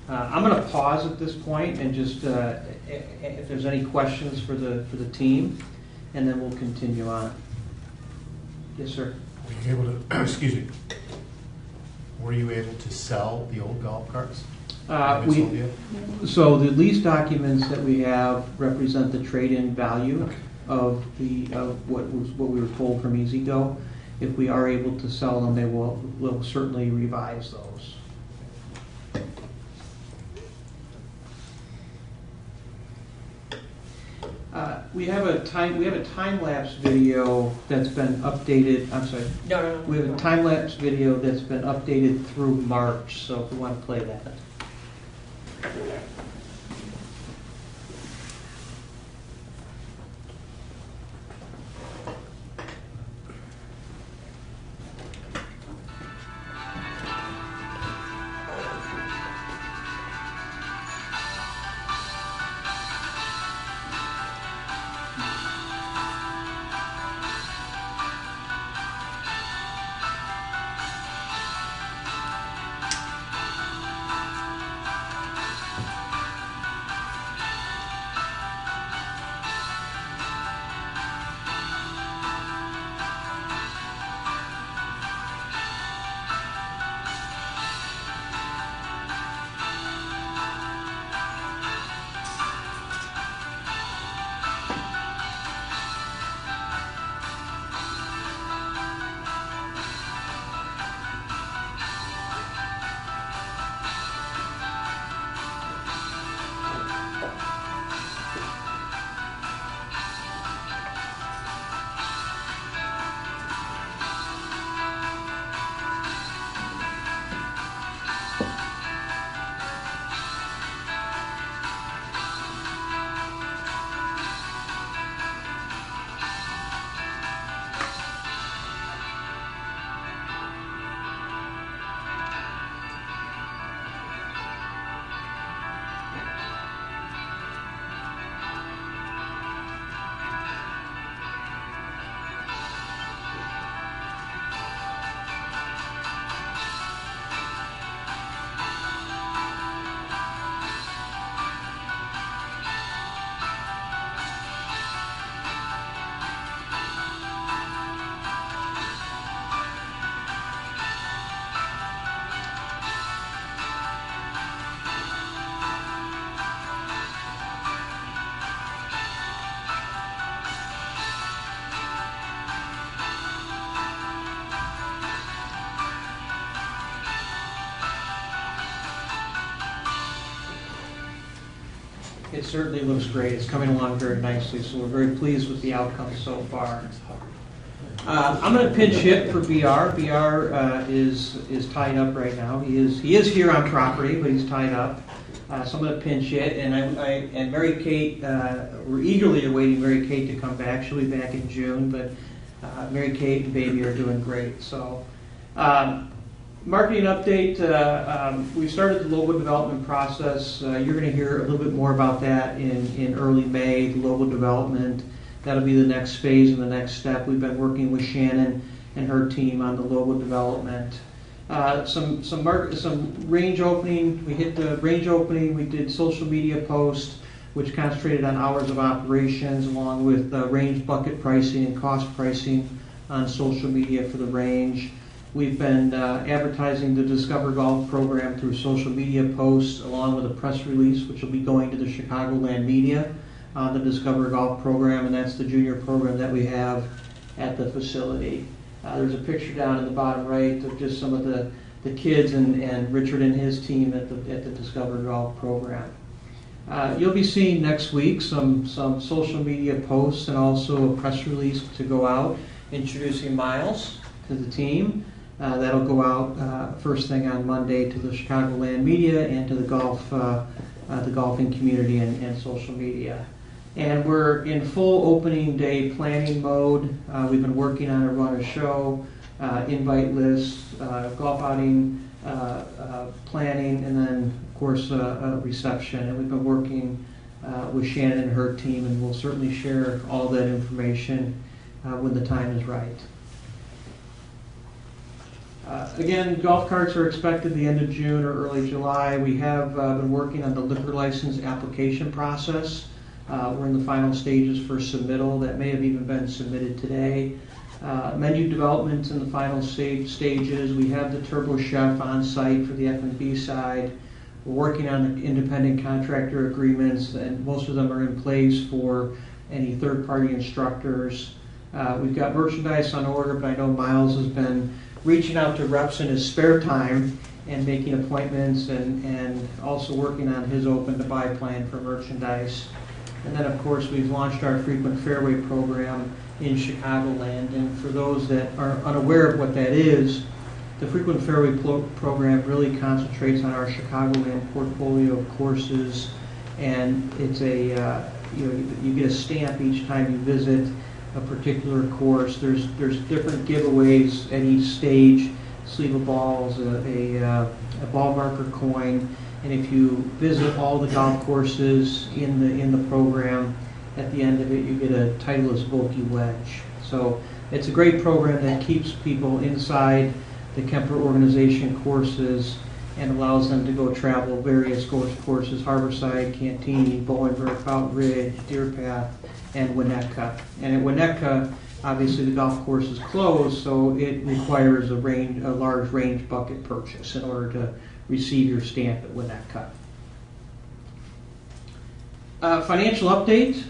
I'm going to pause at this point and just if there's any questions for the team, and then we'll continue on. Yes, sir. Were you able to, excuse me, were you able to sell the old golf carts? So the lease documents that we have represent the trade-in value of what we were told from EasyGo. If we are able to sell them, we'll certainly revise those. We have a time-lapse video that's been updated. I'm sorry. No. We have a time-lapse video that's been updated through March. So if we want to play that. It certainly looks great. It's coming along very nicely, so we're very pleased with the outcome so far. I'm going to pinch hit for BR. BR is tied up right now. He is here on property, but he's tied up. So I'm going to pinch hit, and Mary Kate. We're eagerly awaiting Mary Kate to come back. She'll be back in June, but Mary Kate and baby are doing great. So. Marketing update, we've started the logo development process. You're going to hear a little bit more about that in early May, the logo development. That'll be the next phase and the next step. We've been working with Shannon and her team on the logo development. Some range opening. We hit the range opening. We did social media posts, which concentrated on hours of operations, along with range bucket pricing and cost pricing on social media for the range. We've been advertising the Discover Golf program through social media posts, along with a press release, which will be going to the Chicagoland media on the Discover Golf program, and that's the junior program that we have at the facility. There's a picture down in the bottom right of just some of the kids and Richard and his team at the Discover Golf program. You'll be seeing next week some social media posts and also a press release to go out introducing Miles to the team. That'll go out first thing on Monday to the Chicagoland media and to the golfing community and social media. And we're in full opening day planning mode. We've been working on a run of show, invite list, golf outing planning, and then of course a reception. And we've been working with Shannon and her team, and we'll certainly share all that information when the time is right. Again, golf carts are expected the end of June or early July. We have been working on the liquor license application process. We're in the final stages for submittal. That may have even been submitted today. Menu development's in the final stages. We have the Turbo Chef on site for the F&B side. We're working on independent contractor agreements, and most of them are in place for any third-party instructors. We've got merchandise on order, but I know Miles has been reaching out to reps in his spare time and making appointments, and also working on his open-to-buy plan for merchandise. And then, of course, we've launched our Frequent Fairway program in Chicagoland. And for those that are unaware of what that is, the Frequent Fairway program really concentrates on our Chicagoland portfolio of courses, and it's a you get a stamp each time you visit a particular course. There's different giveaways at each stage: sleeve of balls, a ball marker coin, and if you visit all the golf courses in the program, at the end of it you get a Titleist Vokey wedge. So it's a great program that keeps people inside the Kemper organization courses and allows them to go travel various courses: Harborside, Cantigny, Bolingbrook, Fountain Ridge, Deer Path, and Winnetka. And at Winnetka, obviously the golf course is closed, so it requires a large range bucket purchase in order to receive your stamp at Winnetka. Financial update.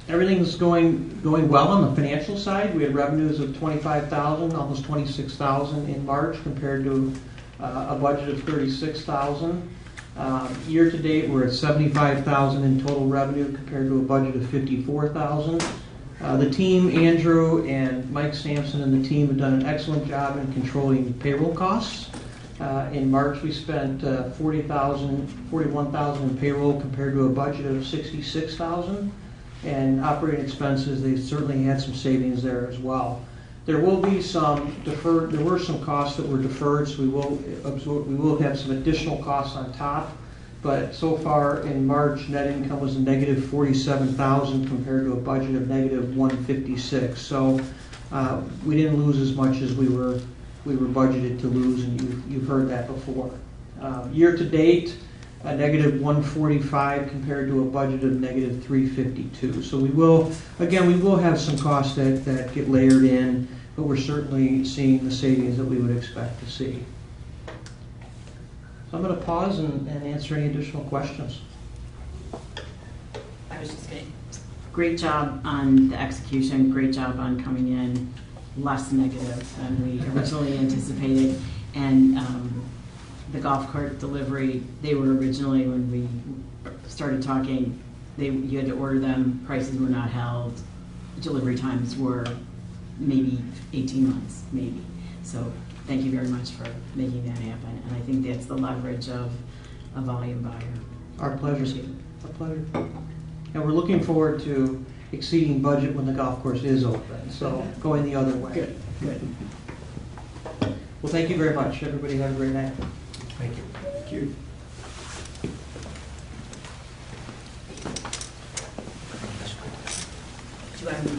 Everything's going well on the financial side. We had revenues of $25,000, almost $26,000 in March, compared to a budget of $36,000. Year to date, we're at $75,000 in total revenue compared to a budget of $54,000. The team, Andrew and Mike Sampson and the team, have done an excellent job in controlling payroll costs. In March, we spent $41,000 in payroll compared to a budget of $66,000. And operating expenses, they certainly had some savings there as well. There will be some deferred. There were some costs that were deferred, so we will have some additional costs on top. But so far in March, net income was a negative $47,000 compared to a budget of negative $156,000. So we didn't lose as much as we were budgeted to lose, and you've heard that before. Year to date, a negative $145,000 compared to a budget of negative $352,000. So we will have some costs that get layered in, but we're certainly seeing the savings that we would expect to see. So I'm going to pause and answer any additional questions. I was just saying, great job on the execution, great job on coming in less negative than we originally anticipated. And the golf cart delivery, they were originally, when we started talking, you had to order them, prices were not held, delivery times were maybe 18 months, maybe. So thank you very much for making that happen. And I think that's the leverage of a volume buyer. Our pleasure. Our pleasure. And we're looking forward to exceeding budget when the golf course is open. So going the other way. Good. Well, thank you very much. Everybody have a great night. Thank you. Thank you. Do I move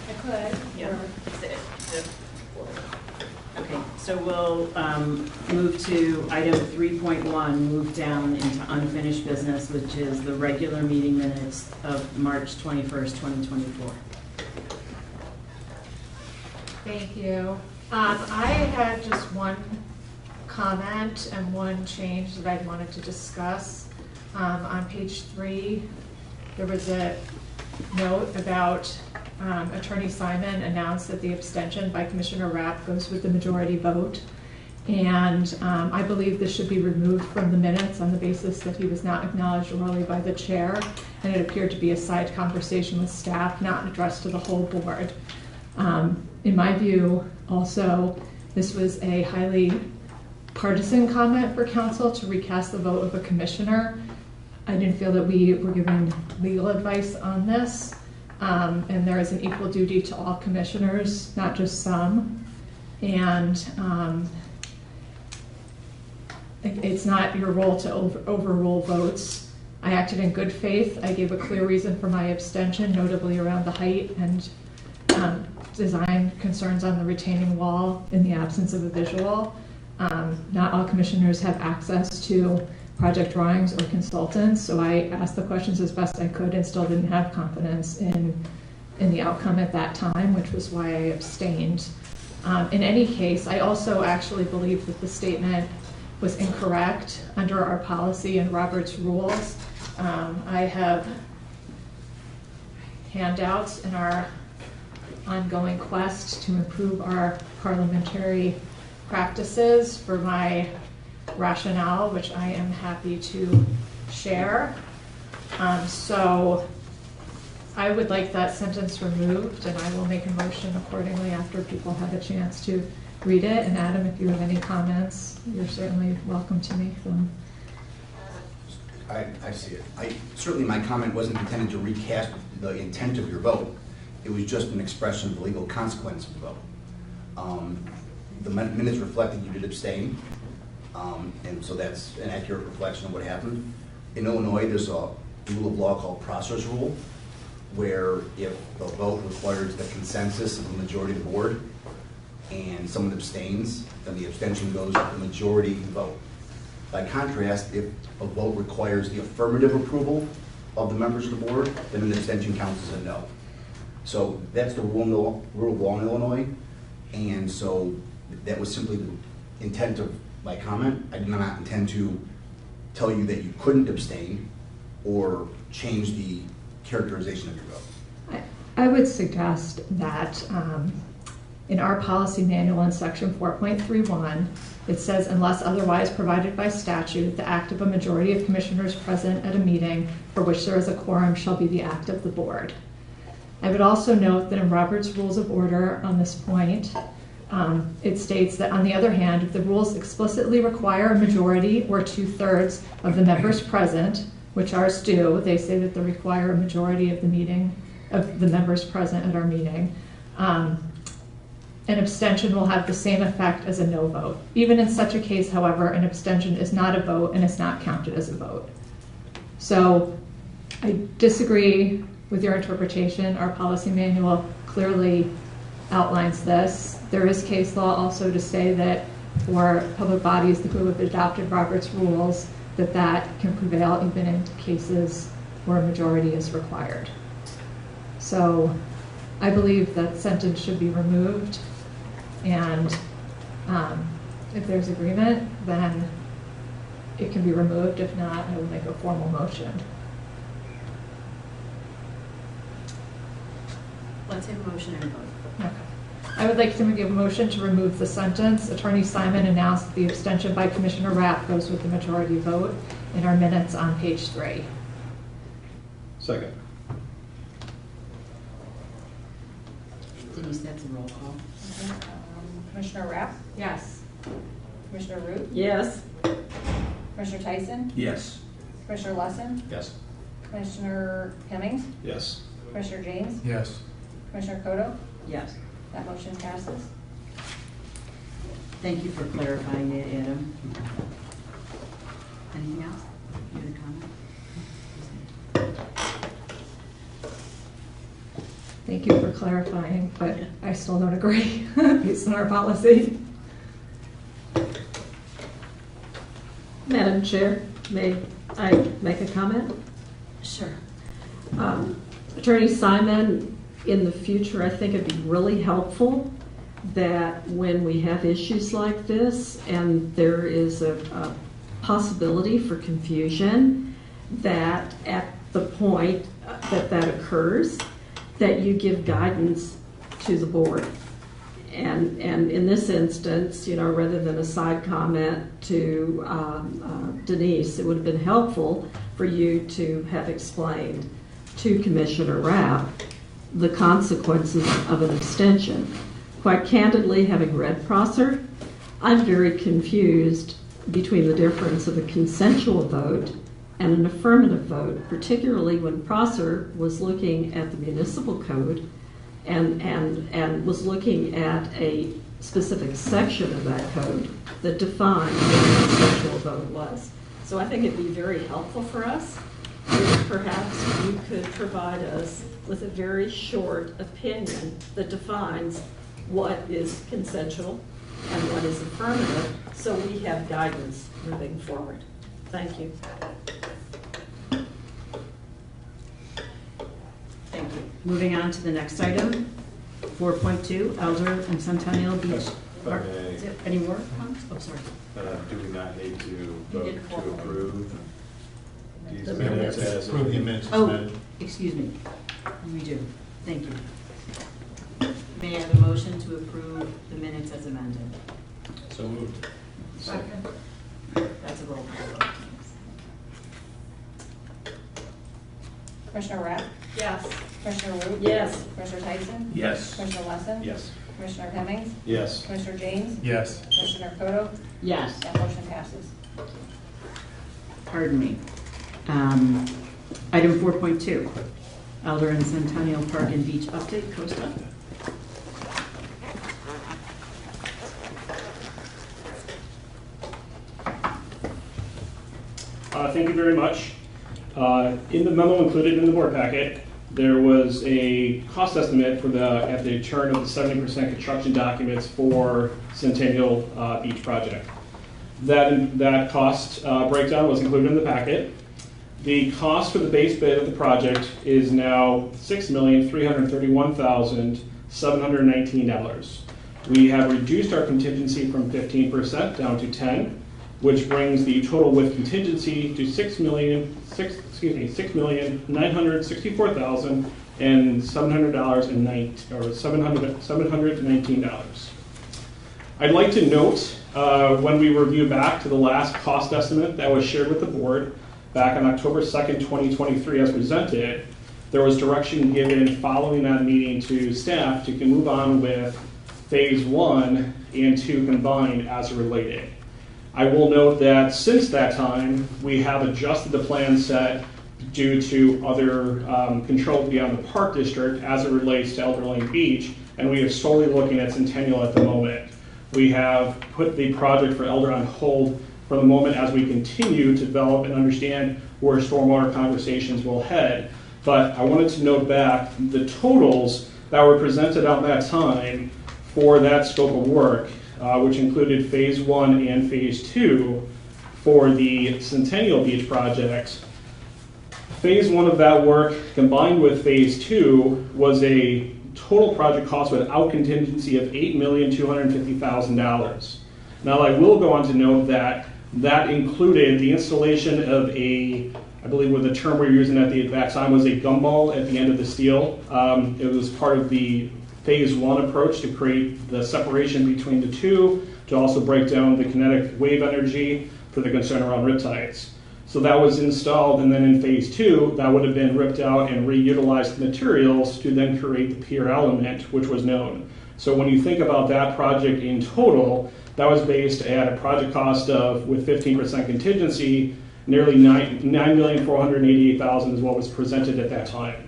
I could. Yeah. Okay, so we'll move to item 3.1, move down into unfinished business, which is the regular meeting minutes of March 21st, 2024. Thank you. I had just one comment and one change that I wanted to discuss. On page 3, there was a note about Attorney Simon announced that the abstention by Commissioner Rapp goes with the majority vote. And I believe this should be removed from the minutes on the basis that he was not acknowledged orally by the chair, and it appeared to be a side conversation with staff, not addressed to the whole board. In my view, also, this was a highly partisan comment for council to recast the vote of a commissioner. I didn't feel that we were given legal advice on this, and there is an equal duty to all commissioners, not just some. And it's not your role to overrule votes. I acted in good faith. I gave a clear reason for my abstention, notably around the height and design concerns on the retaining wall in the absence of a visual. Not all commissioners have access to project drawings or consultants, so I asked the questions as best I could and still didn't have confidence in the outcome at that time, which was why I abstained. In any case, I also actually believe that the statement was incorrect under our policy and Robert's rules. I have handouts in our ongoing quest to improve our parliamentary practices for my rationale, which I am happy to share. So I would like that sentence removed, and I will make a motion accordingly after people have a chance to read it. And Adam, if you have any comments, you're certainly welcome to make them. I see it. Certainly my comment wasn't intended to recast the intent of your vote. It was just an expression of the legal consequence of the vote. The minutes reflect that you did abstain, and so that's an accurate reflection of what happened. In Illinois, there's a rule of law called Prosser's Rule, where if the vote requires the consensus of the majority of the board and someone abstains, then the abstention goes with the majority vote. By contrast, if a vote requires the affirmative approval of the members of the board, then an abstention counts as a no. So that's the rule of law in Illinois, and so that was simply the intent of my comment. I did not intend to tell you that you couldn't abstain or change the characterization of your vote. I would suggest that in our policy manual in section 4.31, it says, unless otherwise provided by statute, the act of a majority of commissioners present at a meeting for which there is a quorum shall be the act of the board. I would also note that in Robert's Rules of Order on this point, it states that, on the other hand, if the rules explicitly require a majority or 2/3 of the members present, which ours do, they say that they require a majority of the members present at our meeting, an abstention will have the same effect as a no vote. Even in such a case, however, an abstention is not a vote and is not counted as a vote. So I disagree with your interpretation. Our policy manual clearly outlines this. There is case law also to say that for public bodies who have adopted Robert's rules, that can prevail even in cases where a majority is required. So I believe that sentence should be removed, and if there's agreement, then it can be removed. If not, I will make a formal motion. Let's have a motion and a vote. Okay. I would like to make a motion to remove the sentence, Attorney Simon announced that the abstention by Commissioner Rapp goes with the majority vote, in our minutes on page 3. Second. Denise, that's a roll call. Commissioner Rapp? Yes. Commissioner Root? Yes. Commissioner Tyson? Yes. Commissioner Lesson? Yes. Commissioner Hemmings? Yes. Commissioner James? Yes. Commissioner Kodo? Yes. That motion passes. Thank you for clarifying that, Adam. Anything else? You have a comment? Thank you for clarifying, but I still don't agree based on our policy. Madam Chair, may I make a comment? Sure. Attorney Simon, in the future, I think it'd be really helpful that when we have issues like this and there is a possibility for confusion, that at the point that occurs, that you give guidance to the board. And in this instance, rather than a side comment to Denise, it would have been helpful for you to have explained to Commissioner Rapp the consequences of an abstention. Quite candidly, having read Prosser, I'm very confused between the difference of a consensual vote and an affirmative vote, particularly when Prosser was looking at the municipal code and was looking at a specific section of that code that defined what a consensual vote was. So I think it'd be very helpful for us if perhaps you could provide us with a very short opinion that defines what is consensual and what is affirmative, so we have guidance moving forward. Thank you. Thank you. Moving on to the next item, 4.2, Elder and Centennial Beach. Park. Any more comments? Oh, sorry. Do we not need to You vote did to formally. approve these The amendments minutes. as Approve the amendments as Oh, amended. excuse me. We do. Thank you. May I have a motion to approve the minutes as amended? So moved. Second. That's a roll call vote. Commissioner Rapp? Yes. Commissioner Root? Yes. Commissioner Tyson? Yes. Commissioner Wesson? Yes. Commissioner Hemmings? Yes. Commissioner James? Yes. Commissioner Kodo? Yes. That motion passes. Pardon me. Item 4.2, Elder and Centennial Park and Beach update, Costa. Thank you very much. In the memo included in the board packet, there was a cost estimate for at the turn of the 70% construction documents for Centennial Beach project. That cost breakdown was included in the packet. The cost for the base bid of the project is now $6,331,719. We have reduced our contingency from 15% down to 10%, which brings the total with contingency to $6,964,719. I'd like to note when we review back to the last cost estimate that was shared with the board back on October 2nd, 2023 as presented, there was direction given following that meeting to staff to move on with phase 1 and 2 combined as related. I will note that since that time, we have adjusted the plan set due to other controls beyond the park district as it relates to Elder Lane Beach, and we are solely looking at Centennial at the moment. We have put the project for Elder on hold for the moment as we continue to develop and understand where stormwater conversations will head. But I wanted to note back the totals that were presented at that time for that scope of work, which included phase 1 and phase 2 for the Centennial Beach project. Phase 1 of that work combined with phase 2 was a total project cost without contingency of $8,250,000. Now I will go on to note that that included the installation of I believe what the term we were using at the exact time was a gumball at the end of the steel. It was part of the phase 1 approach to create the separation between the two, to also break down the kinetic wave energy for the concern around riptides. So that was installed, and then in phase 2, that would have been ripped out and reutilized the materials to then create the pier element, which was known. So when you think about that project in total, that was based at a project cost of, with 15% contingency, nearly $9,488,000 is what was presented at that time.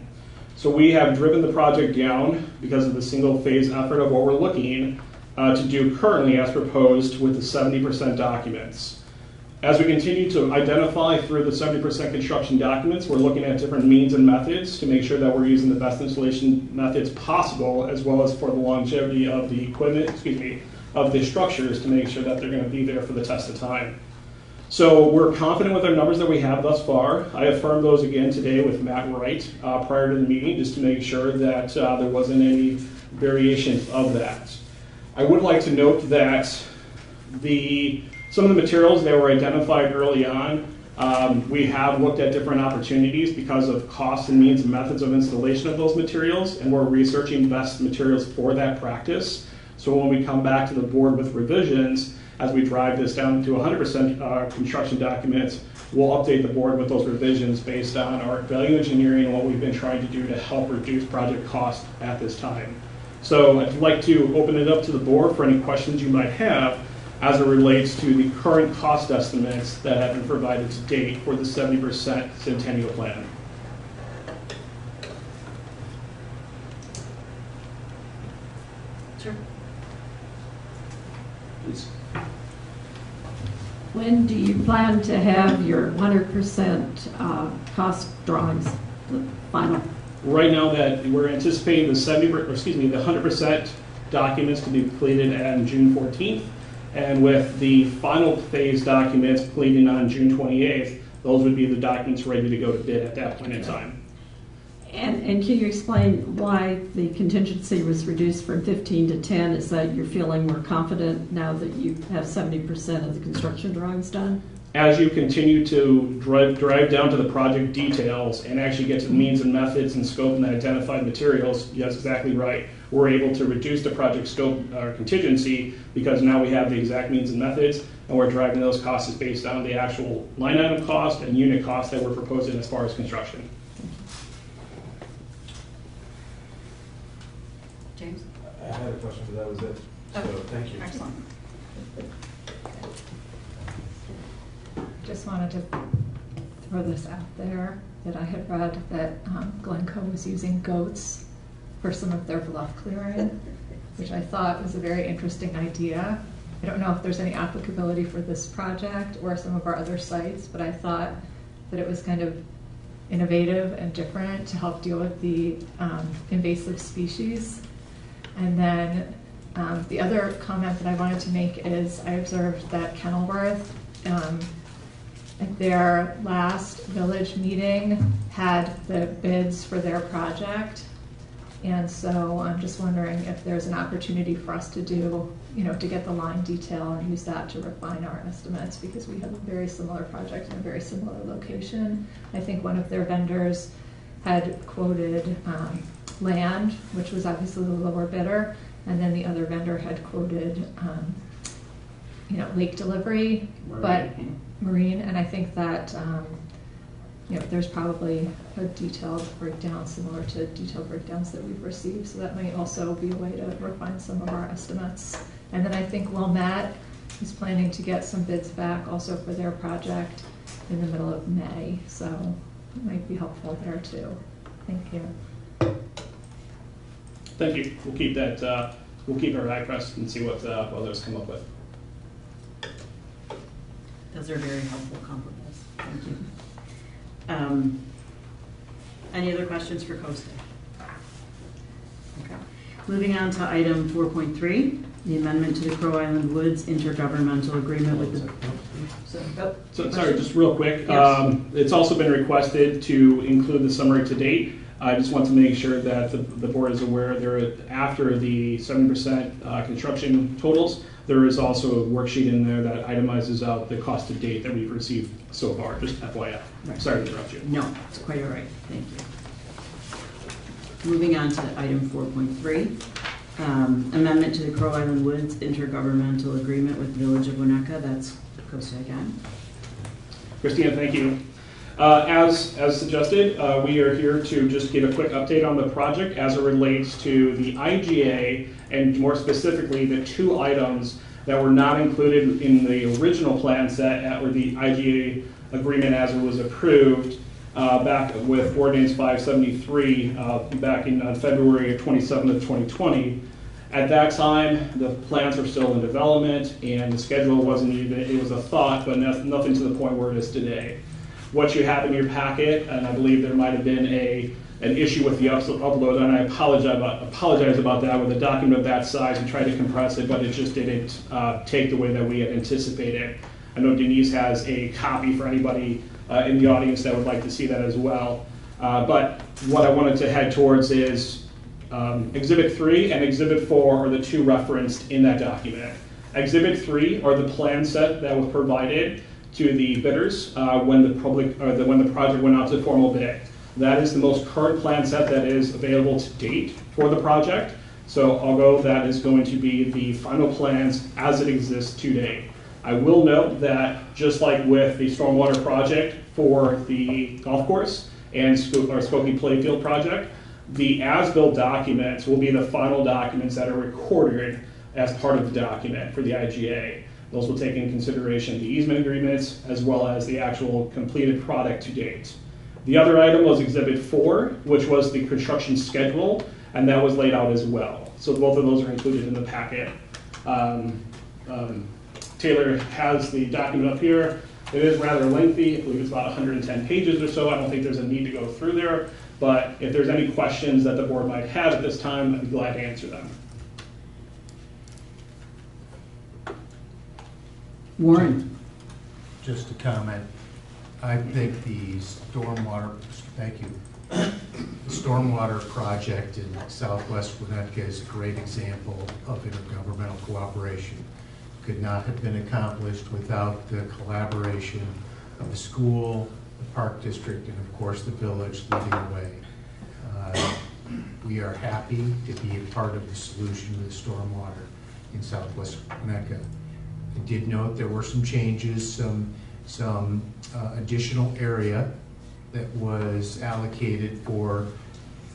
So we have driven the project down because of the single phase effort of what we're looking to do currently as proposed with the 70% documents. As we continue to identify through the 70% construction documents, we're looking at different means and methods to make sure that we're using the best installation methods possible, as well as for the longevity of the equipment, of the structures, to make sure that they're going to be there for the test of time. So we're confident with our numbers that we have thus far. I affirmed those again today with Matt Wright prior to the meeting, just to make sure that there wasn't any variation of that. I would like to note that some of the materials that were identified early on, we have looked at different opportunities because of costs and means and methods of installation of those materials, and we're researching best materials for that practice. So when we come back to the board with revisions, as we drive this down to 100% construction documents, we'll update the board with those revisions based on our value engineering and what we've been trying to do to help reduce project costs at this time. So I'd like to open it up to the board for any questions you might have as it relates to the current cost estimates that have been provided to date for the 70% Centennial plan. Sure. Please. When do you plan to have your 100% cost drawings, the final? Right now that we're anticipating the 100% documents to be completed on June 14th, and with the final phase documents completing on June 28th, those would be the documents ready to go to bid at that point in time. And can you explain why the contingency was reduced from 15 to 10? Is that you're feeling more confident now that you have 70% of the construction drawings done? As you continue to drive down to the project details and actually get to the means and methods and scope and the identified materials, yes, exactly right. We're able to reduce the project scope or contingency because now we have the exact means and methods, and we're driving those costs based on the actual line item cost and unit cost that we're proposing as far as construction. James? I had a question, but that was it. So, thank you. Excellent. Just wanted to throw this out there, that I had read that Glencoe was using goats for some of their bluff clearing, which I thought was a very interesting idea. I don't know if there's any applicability for this project or some of our other sites, but I thought that it was kind of innovative and different to help deal with the invasive species. And then the other comment that I wanted to make is I observed that Kenilworth, at their last village meeting, had the bids for their project. And so I'm just wondering if there's an opportunity for us to do, to get the line detail and use that to refine our estimates, because we have a very similar project in a very similar location. I think one of their vendors had quoted land, which was obviously the lower bidder, and then the other vendor had quoted, lake delivery, but marine, and I think that there's probably a detailed breakdown similar to detailed breakdowns that we've received, so that might also be a way to refine some of our estimates. And then I think Wilmette is planning to get some bids back also for their project in the middle of May, so it might be helpful there too. Thank you. Thank you. We'll keep that. We'll keep our eye pressed and see what others come up with. Those are very helpful compliments. Thank you. Any other questions for Costa? Okay. Moving on to item 4.3, the amendment to the Crow Island Woods intergovernmental agreement with the. So sorry, just real quick. Yes. It's also been requested to include the summary to date. I just want to make sure that the board is aware after the 7% construction totals, there is also a worksheet in there that itemizes out the cost to date that we've received so far, just FYI. Right. Sorry to interrupt you. No, it's quite all right. Thank you. Moving on to item 4.3, amendment to the Crow Island Woods intergovernmental agreement with the Village of Winnetka. That's Costa again. Christina, thank you. As suggested, we are here to just give a quick update on the project as it relates to the IGA, and more specifically the two items that were not included in the original plan set or the IGA agreement as it was approved back with Ordinance 573 back in February of 27th of 2020. At that time, the plans were still in development and the schedule wasn't even, it was a thought, but nothing to the point where it is today. What you have in your packet, and I believe there might have been an issue with the upload, and I apologize about that. With a document of that size, we tried to compress it, but it just didn't take the way that we had anticipated. I know Denise has a copy for anybody in the audience that would like to see that as well. But what I wanted to head towards is Exhibit 3 and Exhibit 4 are the two referenced in that document. Exhibit 3 are the plan set that was provided to the bidders when the project went out to formal bid. That is the most current plan set that is available to date for the project. So although that is going to be the final plans as it exists today. I will note that just like with the stormwater project for the golf course and our Skokie Playfield project, the as-built documents will be the final documents that are recorded as part of the document for the IGA. Those will take into consideration the easement agreements as well as the actual completed product to date. The other item was Exhibit 4, which was the construction schedule, and that was laid out as well. So both of those are included in the packet. Taylor has the document up here. It is rather lengthy. I believe it's about 110 pages or so. I don't think there's a need to go through there. But if there's any questions that the board might have at this time, I'd be glad to answer them. Warren. Just a comment. I think the stormwater, thank you. The stormwater project in Southwest Winnetka is a great example of intergovernmental cooperation. Could not have been accomplished without the collaboration of the school, the park district, and of course the village leading the way. We are happy to be a part of the solution to the stormwater in Southwest Winnetka. I did note there were some changes, some additional area that was allocated for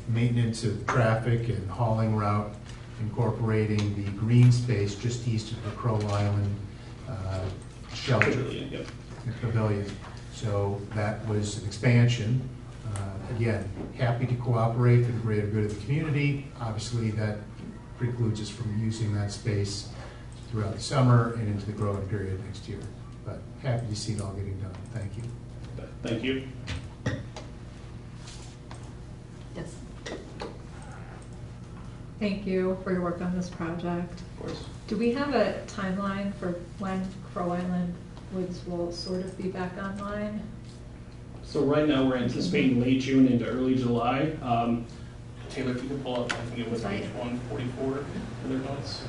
maintenance of traffic and hauling route, incorporating the green space just east of the Crow Island shelter pavilion. So that was an expansion. Again, happy to cooperate for the greater good of the community. Obviously, that precludes us from using that space throughout the summer and into the growing period next year. But happy to see it all getting done. Thank you. Thank you. Yes. Thank you for your work on this project. Of course. Do we have a timeline for when Crow Island Woods will sort of be back online? So right now we're anticipating late June into early July. Taylor, if you could pull up, I think it was page 144 for their notes.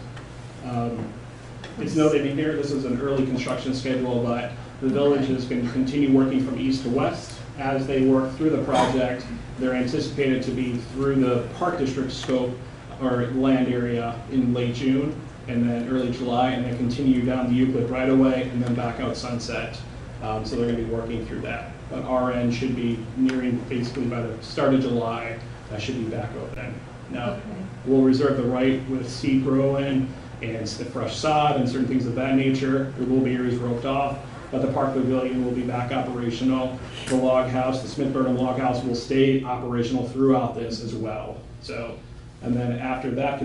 It's noted in here, this is an early construction schedule, but the village is going to continue working from east to west. As they work through the project, they're anticipated to be through the park district scope or land area in late June and then early July, and then continue down the Euclid right away and then back out Sunset. So they're going to be working through that. But our end should be nearing basically by the start of July, that should be back open. Now, we'll reserve the right with seed growing and the fresh sod and certain things of that nature. There will be areas roped off, but the park pavilion will be back operational. The log house, the Smith Burnham log house, will stay operational throughout this as well. So, and then after that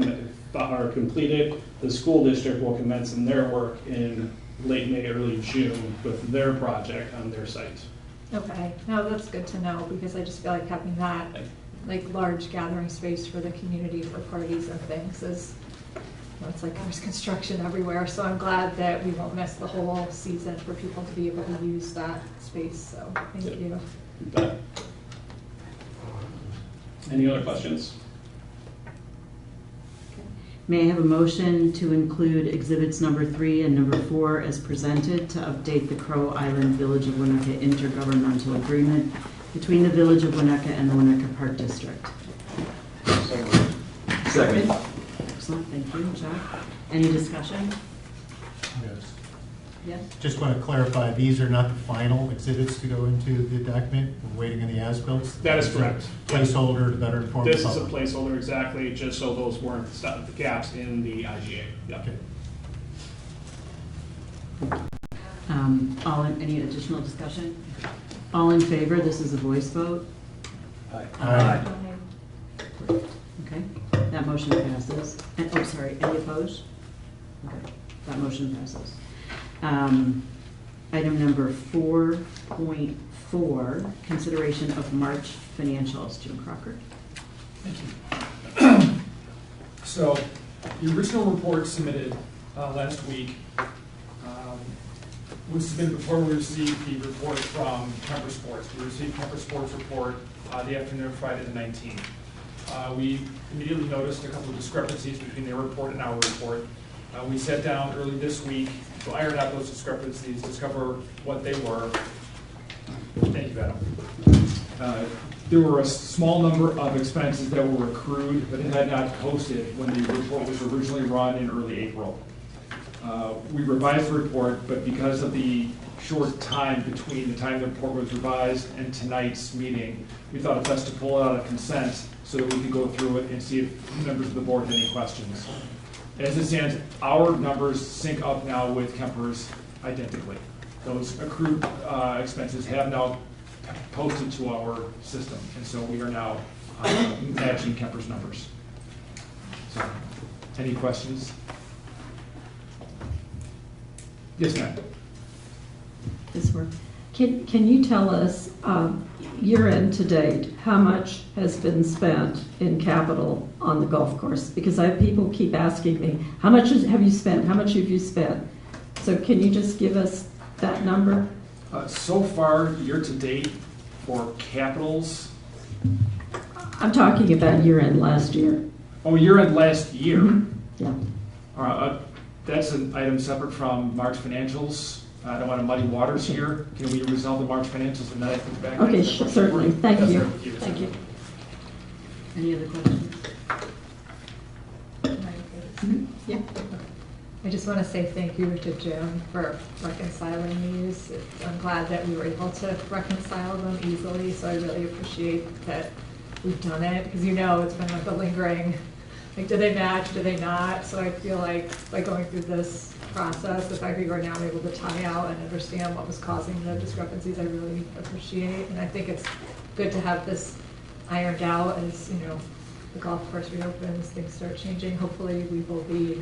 are completed, the school district will commence in their work in late May, early June with their project on their site. Okay, no, that's good to know because I just feel like having that like large gathering space for the community for parties and things is, it's like there's construction everywhere. So I'm glad that we won't miss the whole season for people to be able to use that space. So thank you. Any other questions? May I have a motion to include exhibits number 3 and number 4 as presented to update the Crow Island Village of Winnetka intergovernmental agreement between the Village of Winnetka and the Winnetka Park District? Second. Excellent, thank you. Chuck? Any discussion? Yes. Yes? Just want to clarify, these are not the final exhibits to go into the document. We're waiting on the as-built. That is correct. Placeholder to better inform the This is a public. placeholder exactly, just so those weren't the gaps in the IGA. Yep. Okay. Any additional discussion? All in favor? This is a voice vote. Aye. Okay, that motion passes. And, oh, sorry, any opposed? Okay, that motion passes. Item number 4.4, consideration of March financials. Jim Crocker. Thank you. So, the original report submitted last week was submitted before we received the report from Kemper Sports. We received Kemper Sports report the afternoon of Friday the 19th. We immediately noticed a couple of discrepancies between their report and our report. We sat down early this week to iron out those discrepancies, discover what they were. Thank you, Adam. There were a small number of expenses that were accrued but had not posted when the report was originally run in early April. We revised the report, but because of the short time between the time the report was revised and tonight's meeting, we thought it best to pull it out of consent so that we could go through it and see if members of the board had any questions. As it stands, our numbers sync up now with Kemper's identically. Those accrued expenses have now posted to our system, and so we are now matching Kemper's numbers. So, any questions? Yes, ma'am. This work. Can you tell us, year-end to date, how much has been spent in capital on the golf course? Because people keep asking me, how much have you spent? How much have you spent? So can you just give us that number? So far, year-to-date, for capitals, I'm talking about year-end last year. oh, year-end last year. Yeah. That's an item separate from March financials. I don't want to muddy waters here. Can we resolve the March financials and then I think back? Okay, certainly. Thank Yes, you. sir. Thank you. Any other questions? Yeah. I just want to say thank you to Jim for reconciling these. I'm glad that we were able to reconcile them easily, so I really appreciate that we've done it, because it's been like a lingering, like, do they match, do they not? So I feel like by going through this process, the fact that you are now able to tie out and understand what was causing the discrepancies, I really appreciate. And I think it's good to have this ironed out as, the golf course reopens, things start changing. Hopefully we will be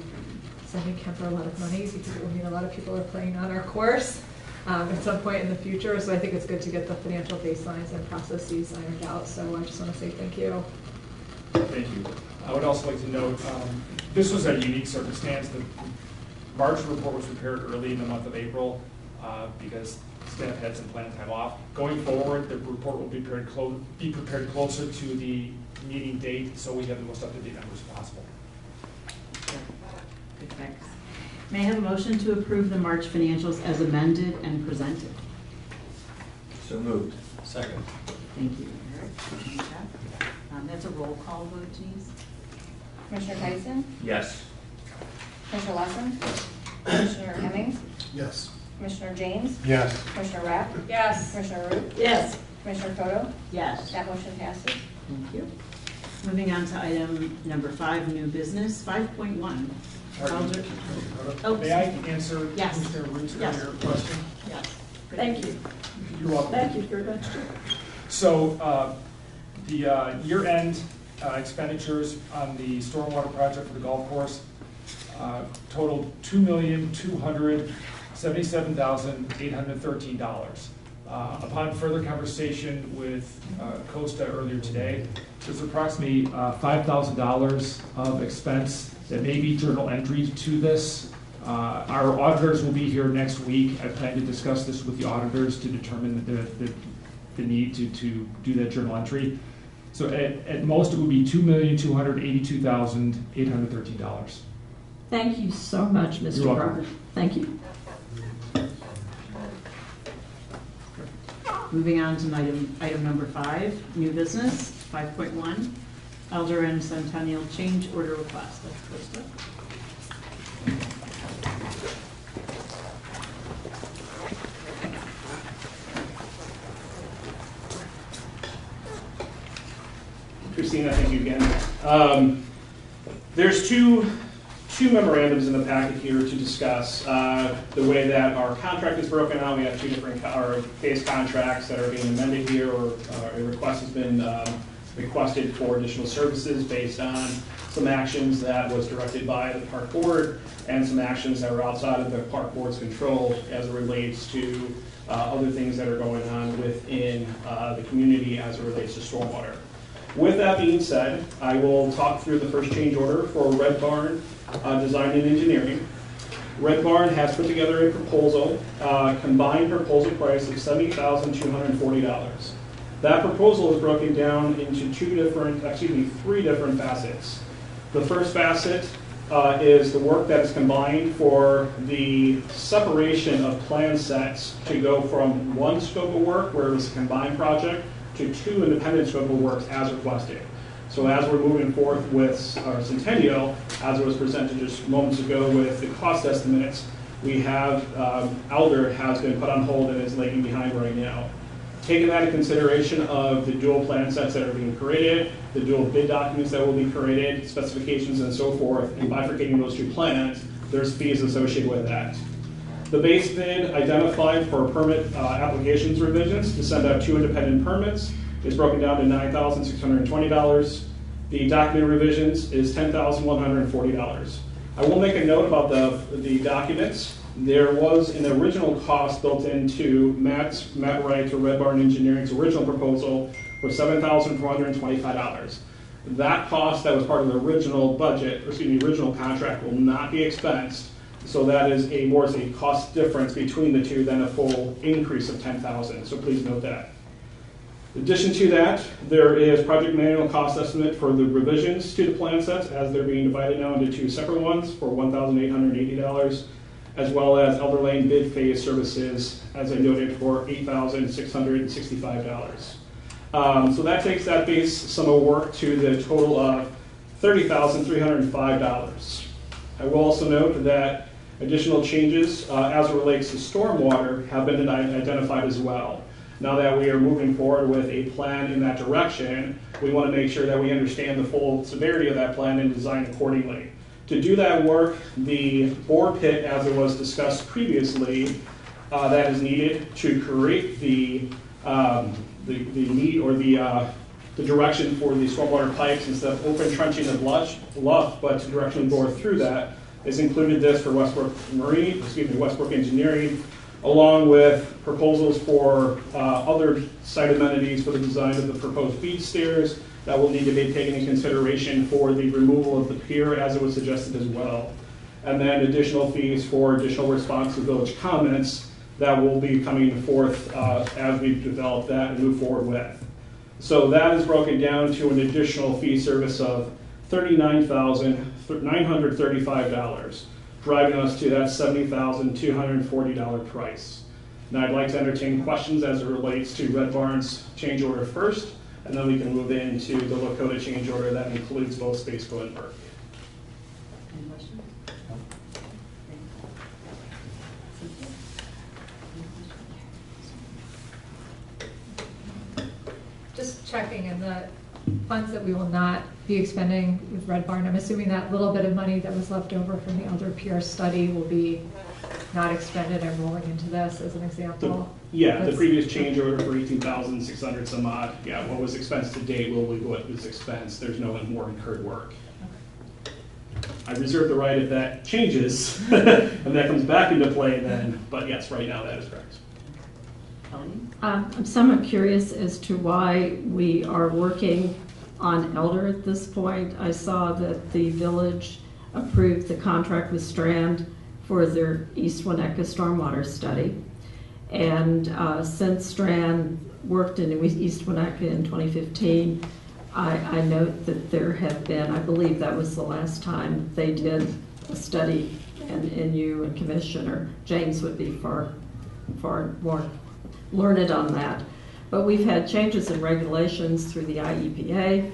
sending Kemper a lot of money, because it will mean a lot of people are playing on our course at some point in the future. So I think it's good to get the financial baselines and processes ironed out. So I just want to say thank you. Thank you. I would also like to note, this was a unique circumstance. The March report was prepared early in the month of April because staff had some planned time off. Going forward, the report will be prepared closer to the meeting date, so we have the most up-to-date numbers possible. Good, thanks. May I have a motion to approve the March financials as amended and presented? So moved. Second. Thank you, Eric. That's a roll call vote, Denise. Commissioner Tyson? Yes. Commissioner Lesson? Commissioner Hemmings? Yes. Commissioner James? Yes. Commissioner Rapp? Yes. Commissioner Root? Yes. Commissioner Toto? Yes. That motion passes. Thank you. Moving on to item number 5, new business, 5.1. May I answer Yes. Commissioner Root's Yes. earlier question? Yes. Thank you. You're welcome. Thank you very much. So the year-end expenditures on the stormwater project for the golf course totaled $2,277,813. Upon further conversation with Costa earlier today, there's approximately $5,000 of expense that may be journal entry to this. Our auditors will be here next week. I plan to discuss this with the auditors to determine the need to do that journal entry. So at most, it would be $2,282,813. Thank you so much, Mr. You're welcome. Brown. Thank you. Moving on to item number 5, new business, 5.1, Elder and Centennial change order request. That's first up. Christina, thank you again. There's two memorandums in the packet here to discuss. The way that our contract is broken out, we have 2 different base contracts that are being amended here, or a request has been requested for additional services based on some actions that was directed by the park board and some actions that were outside of the park board's control as it relates to other things that are going on within the community as it relates to stormwater. With that being said, I will talk through the first change order for Red Barn Design and Engineering. Red Barn has put together a proposal, combined proposal price of $70,240. That proposal is broken down into 3 different facets. The first facet is the work that is combined for the separation of plan sets to go from one scope of work, where it was a combined project, to 2 independent scope of works as requested. So as we're moving forth with our Centennial, as it was presented just moments ago with the cost estimates, we have Elder has been put on hold and is lagging behind right now. Taking that into consideration of the dual plan sets that are being created, the dual bid documents that will be created, specifications and so forth, and bifurcating those 2 plans, there's fees associated with that. The base bid identified for permit applications revisions to send out 2 independent permits is broken down to $9,620. The document revisions is $10,140. I will make a note about the documents. There was an original cost built into Matt Wright or Red Barn Engineering's original proposal for $7,425. That cost that was part of the original budget, or excuse me, original contract will not be expensed. So that is more as a cost difference between the two than a full increase of $10,000. So please note that. In addition to that, there is project manual cost estimate for the revisions to the plan sets as they're being divided now into two separate ones for $1,880, as well as Elder Lane bid phase services, as I noted, for $8,665. So that takes that base sum of work to the total of $30,305. I will also note that additional changes as it relates to stormwater have been identified as well. Now that we are moving forward with a plan in that direction, we want to make sure that we understand the full severity of that plan and design accordingly. To do that work, the bore pit, as it was discussed previously, that is needed to create the need or the direction for the stormwater pipes instead of open trenching of luff, but to directionally bore through that, is included this for Westbrook Engineering, along with proposals for other site amenities for the design of the proposed feed stairs that will need to be taken into consideration for the removal of the pier as it was suggested as well. And then additional fees for additional response to village comments that will be coming forth as we develop that and move forward with. So that is broken down to an additional fee service of $39,935, driving us to that $70,240 price. Now I'd like to entertain questions as it relates to Red Barn's change order first, and then we can move into the Lakota change order that includes both Spaceco and Burke. Any questions? Just checking in the funds that we will not be expending with Red Barn. I'm assuming that little bit of money that was left over from the Elder Pier study will be not expended and rolling into this as an example. The previous change order for $18,600 some odd. Yeah, what was expensed to date will be what was expensed. There's no more incurred work. Okay. I reserve the right if that changes and that comes back into play then, but yes, right now that is correct. I'm somewhat curious as to why we are working on Elder at this point. I saw that the village approved the contract with Strand for their East Winnetka stormwater study. And since Strand worked in East Winnetka in 2015, I note that there have been, I believe that was the last time they did a study, and you and Commissioner James would be far more learned on that. But we've had changes in regulations through the IEPA,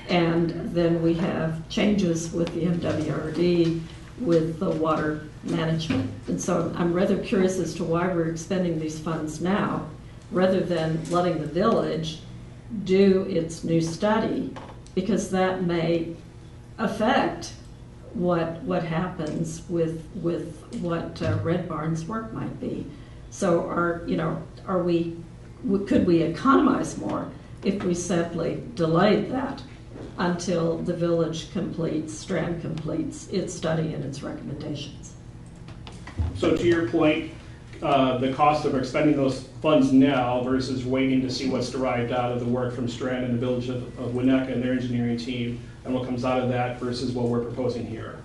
and then we have changes with the MWRD with the water management. And so I'm rather curious as to why we're expending these funds now, rather than letting the village do its new study, because that may affect what happens with what Red Barn's work might be. So could we economize more if we simply delayed that until the village Strand completes its study and its recommendations? So to your point, the cost of expending those funds now versus waiting to see what's derived out of the work from Strand and the village of Winnetka and their engineering team and what comes out of that versus what we're proposing here.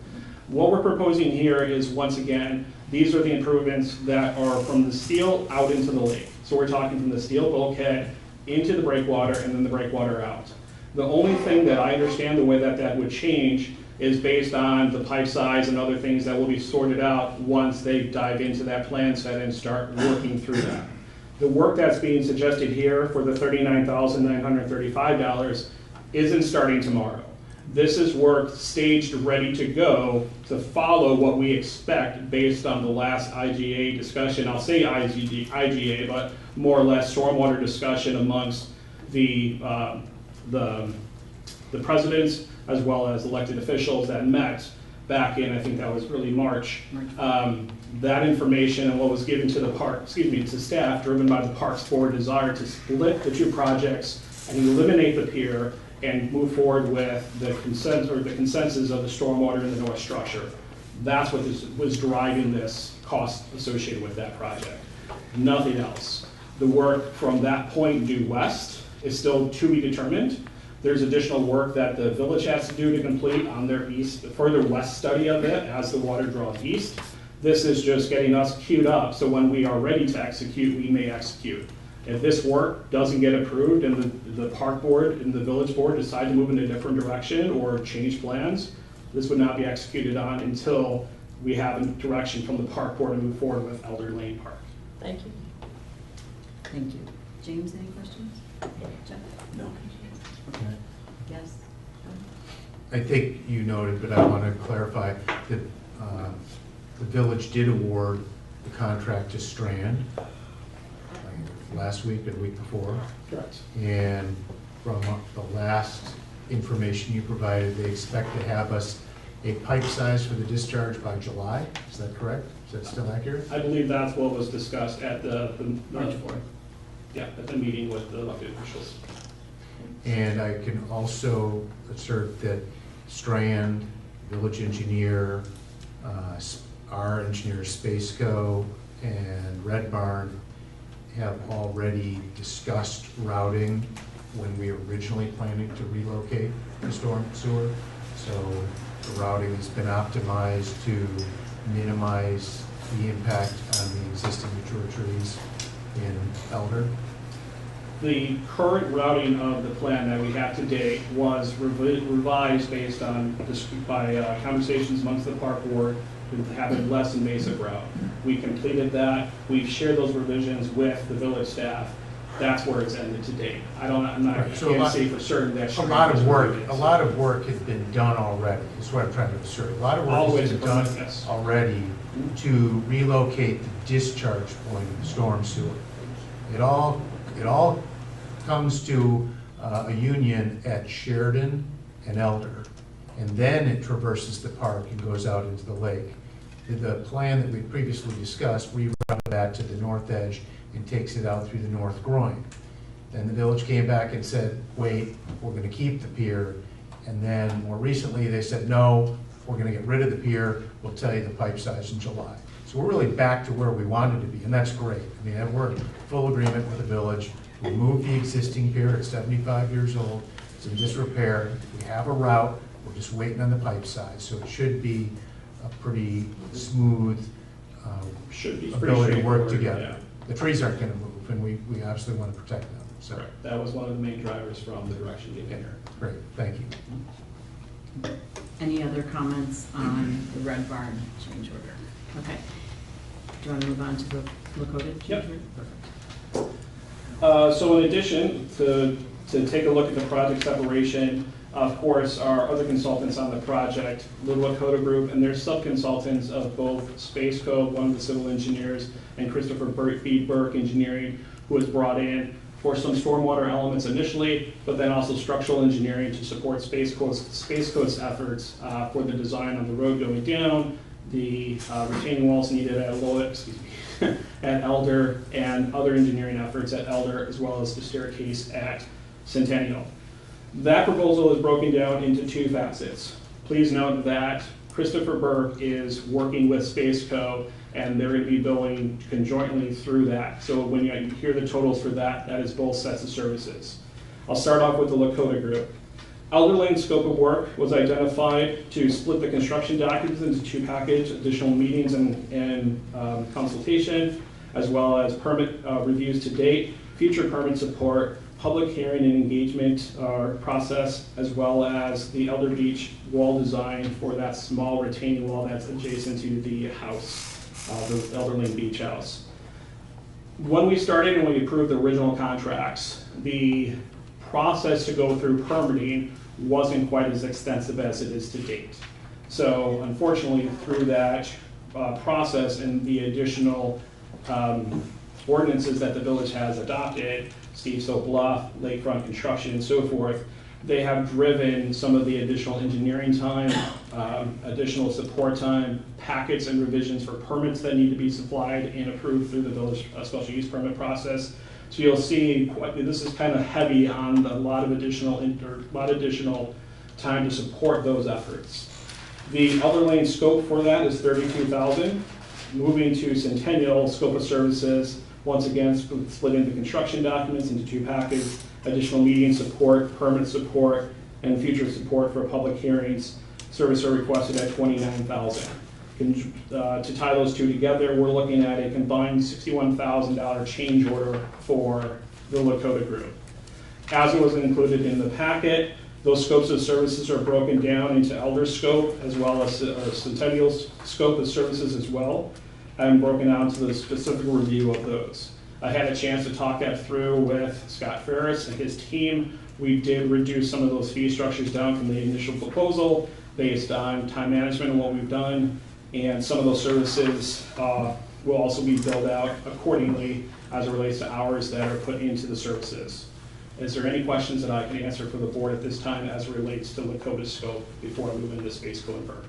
What we're proposing here is, once again, these are the improvements that are from the steel out into the lake. So we're talking from the steel bulkhead into the breakwater and then the breakwater out. The only thing that I understand the way that would change is based on the pipe size and other things that will be sorted out once they dive into that plan set and start working through that. The work that's being suggested here for the $39,935 isn't starting tomorrow. This is work staged, ready to go to follow what we expect based on the last IGA discussion. I'll say IGA, but more or less stormwater discussion amongst the presidents as well as elected officials that met back in, I think that was really March. That information and what was given to to staff, driven by the Parks Board desire to split the two projects and eliminate the pier, and move forward with the consensus of the stormwater in the north structure. That's what was driving this cost associated with that project. Nothing else. The work from that point due west is still to be determined. There's additional work that the village has to do to complete on their further west study of it as the water draws east. This is just getting us queued up, so when we are ready to execute, we may execute. If this work doesn't get approved and the park board and the village board decide to move in a different direction or change plans, this would not be executed on until we have a direction from the park board to move forward with Elder Lane Park. Thank you. Thank you. James, any questions? Jeff? No. Okay. Yes? I think you noted, but I want to clarify that the village did award the contract to Strand last week or the week before. Correct. And from the last information you provided, they expect to have us a pipe size for the discharge by July. Is that correct? Is that still accurate? I believe that's what was discussed at the meeting with the elected officials. And I can also assert that Strand, village engineer, our engineer Spaceco, and Red Barn have already discussed routing when we were originally planning to relocate the storm sewer. So the routing has been optimized to minimize the impact on the existing mature trees in Elder. The current routing of the plan that we have to date was revised based on by conversations amongst the park board to have a less invasive route. We completed that. We've shared those revisions with the village staff. That's where it's ended to date. I can't say for certain that a lot of work has been done already. Is what I'm trying to assert. A lot of work has been done already to relocate the discharge point of the storm sewer. It all comes to a union at Sheridan and Elder, and then it traverses the park and goes out into the lake. The plan that we previously discussed rerouted that to the north edge and takes it out through the North Groin. Then the village came back and said, wait, we're going to keep the pier. And then more recently they said, no, we're going to get rid of the pier. We'll tell you the pipe size in July. So we're really back to where we wanted to be, and that's great. I mean, we're in full agreement with the village. We moved the existing pier at 75 years old. It's in disrepair. We have a route. We're just waiting on the pipe size. So it should be a pretty smooth ability to work together. Yeah. The trees aren't going to move, and we obviously want to protect them. So that was one of the main drivers from the direction given here. Great, thank you. Any other comments on the Red Barn change order? Okay. Do you want to move on to the Lakota change order? Perfect. So in addition to take a look at the project separation, of course, our other consultants on the project, the Lakota Group, and their sub-consultants of both Spaceco, one of the civil engineers, and Christopher B. Burke Engineering, who was brought in for some stormwater elements initially, but then also structural engineering to support Spaceco's efforts for the design on the road going down, the retaining walls needed at Elder, and other engineering efforts at Elder, as well as the staircase at Centennial. That proposal is broken down into two facets. Please note that Christopher Burke is working with Spaceco, and they're going to be billing conjointly through that. So when you hear the totals for that, that is both sets of services. I'll start off with the Lakota Group. Elder Lane's scope of work was identified to split the construction documents into two packages, additional meetings and consultation, as well as permit reviews to date, future permit support, public hearing and engagement process, as well as the Elder Beach wall design for that small retaining wall that's adjacent to the house, the Elder Lane Beach House. When we started and we approved the original contracts, the process to go through permitting wasn't quite as extensive as it is to date. So unfortunately, through that process and the additional ordinances that the village has adopted, Steve So Bluff, Lakefront Construction, and so forth, they have driven some of the additional engineering time, additional support time, packets and revisions for permits that need to be supplied and approved through the village special use permit process. So you'll see this is kind of heavy on a lot of additional time to support those efforts. The Elder Lane scope for that is $32,000. Moving to Centennial, scope of services, once again, split into construction documents into 2 packages, additional meeting support, permit support, and future support for public hearings. Services are requested at $29,000. To tie those 2 together, we're looking at a combined $61,000 change order for the Lakota group. As it was included in the packet, those scopes of services are broken down into Elder scope as well as Centennial's scope of services as well, and broken down to the specific review of those. I had a chance to talk that through with Scott Ferris and his team. We did reduce some of those fee structures down from the initial proposal based on time management and what we've done, and some of those services will also be billed out accordingly as it relates to hours that are put into the services. Is there any questions that I can answer for the board at this time as it relates to Lakota's scope before I move into Space Co-Invert?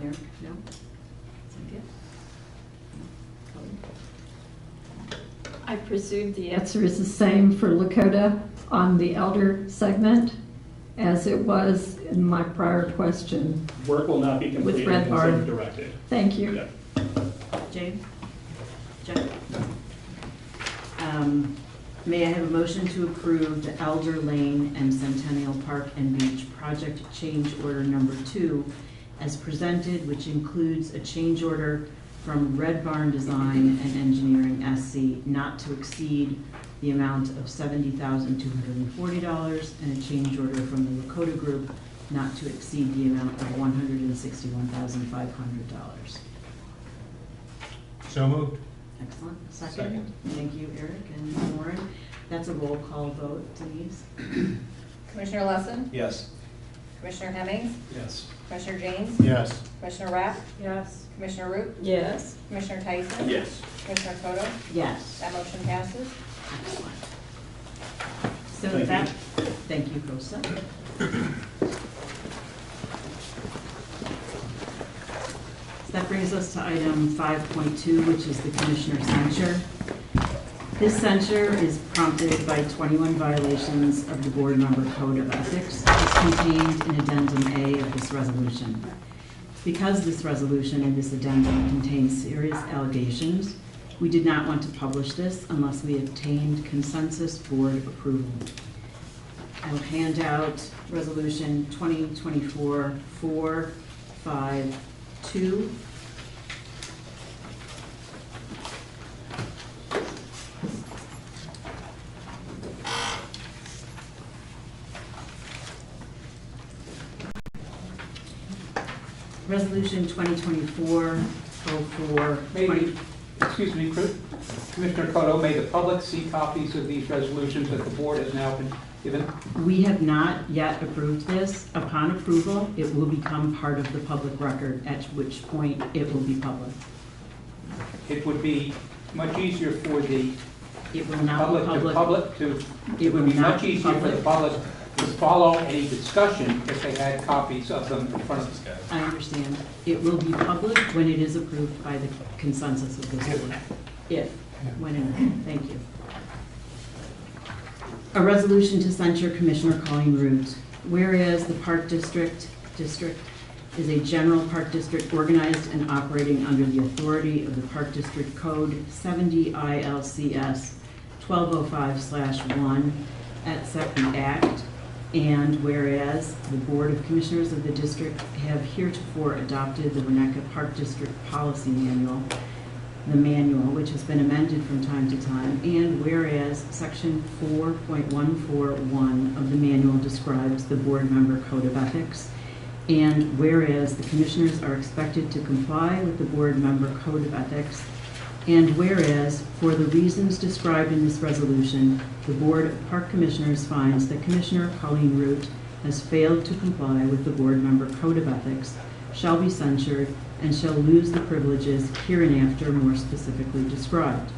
Eric, no? Cynthia? I presume the answer is the same for Lakota on the Elder segment as it was in my prior question. Work will not be completed with Red until Barn. directed. Thank you. Yeah. Jane? Jeff? May I have a motion to approve the Elder Lane and Centennial Park and Beach project change order number 2 as presented, which includes a change order from Red Barn Design and Engineering SC not to exceed the amount of $70,240 and a change order from the Lakota Group not to exceed the amount of $161,500. So moved. Excellent. Second. Thank you, Eric and Warren. That's a roll call vote. Denise? Commissioner Lesson? Yes. Commissioner Hemmings? Yes. Commissioner James? Yes. Commissioner Rapp? Yes. Commissioner Root? Yes. Commissioner Tyson? Yes. Commissioner Toto? Yes. That motion passes. Excellent. So Thank that, thank you, Kosa. So that brings us to item 5.2, which is the Commissioner censure. This censure is prompted by 21 violations of the Board Member Code of Ethics as contained in Addendum A of this resolution. Because this resolution and this addendum contains serious allegations, we did not want to publish this unless we obtained consensus board approval. I will hand out Resolution 2024-452. Resolution 2024-04. Excuse me, Commissioner Cotto, may the public see copies of these resolutions that the board has now been given? We have not yet approved this. Upon approval, it will become part of the public record, at which point it will be public. It would be much easier for the It will not be public. It would be much easier for the public to follow any discussion if they had copies of them in front of us. I understand. It will be public when it is approved by the consensus of this board. When and thank you. A resolution to censure Commissioner Colleen Root. Whereas the Park District is a general park district organized and operating under the authority of the Park District Code 70 ILCS 1205/1 at Second Act. And whereas the Board of Commissioners of the district have heretofore adopted the Winnetka Park District Policy Manual, the manual, which has been amended from time to time, and whereas Section 4.141 of the manual describes the board member code of ethics, and whereas the commissioners are expected to comply with the board member code of ethics, and whereas, for the reasons described in this resolution, the Board of Park Commissioners finds that Commissioner Colleen Root has failed to comply with the board member code of ethics, shall be censured, and shall lose the privileges hereinafter more specifically described.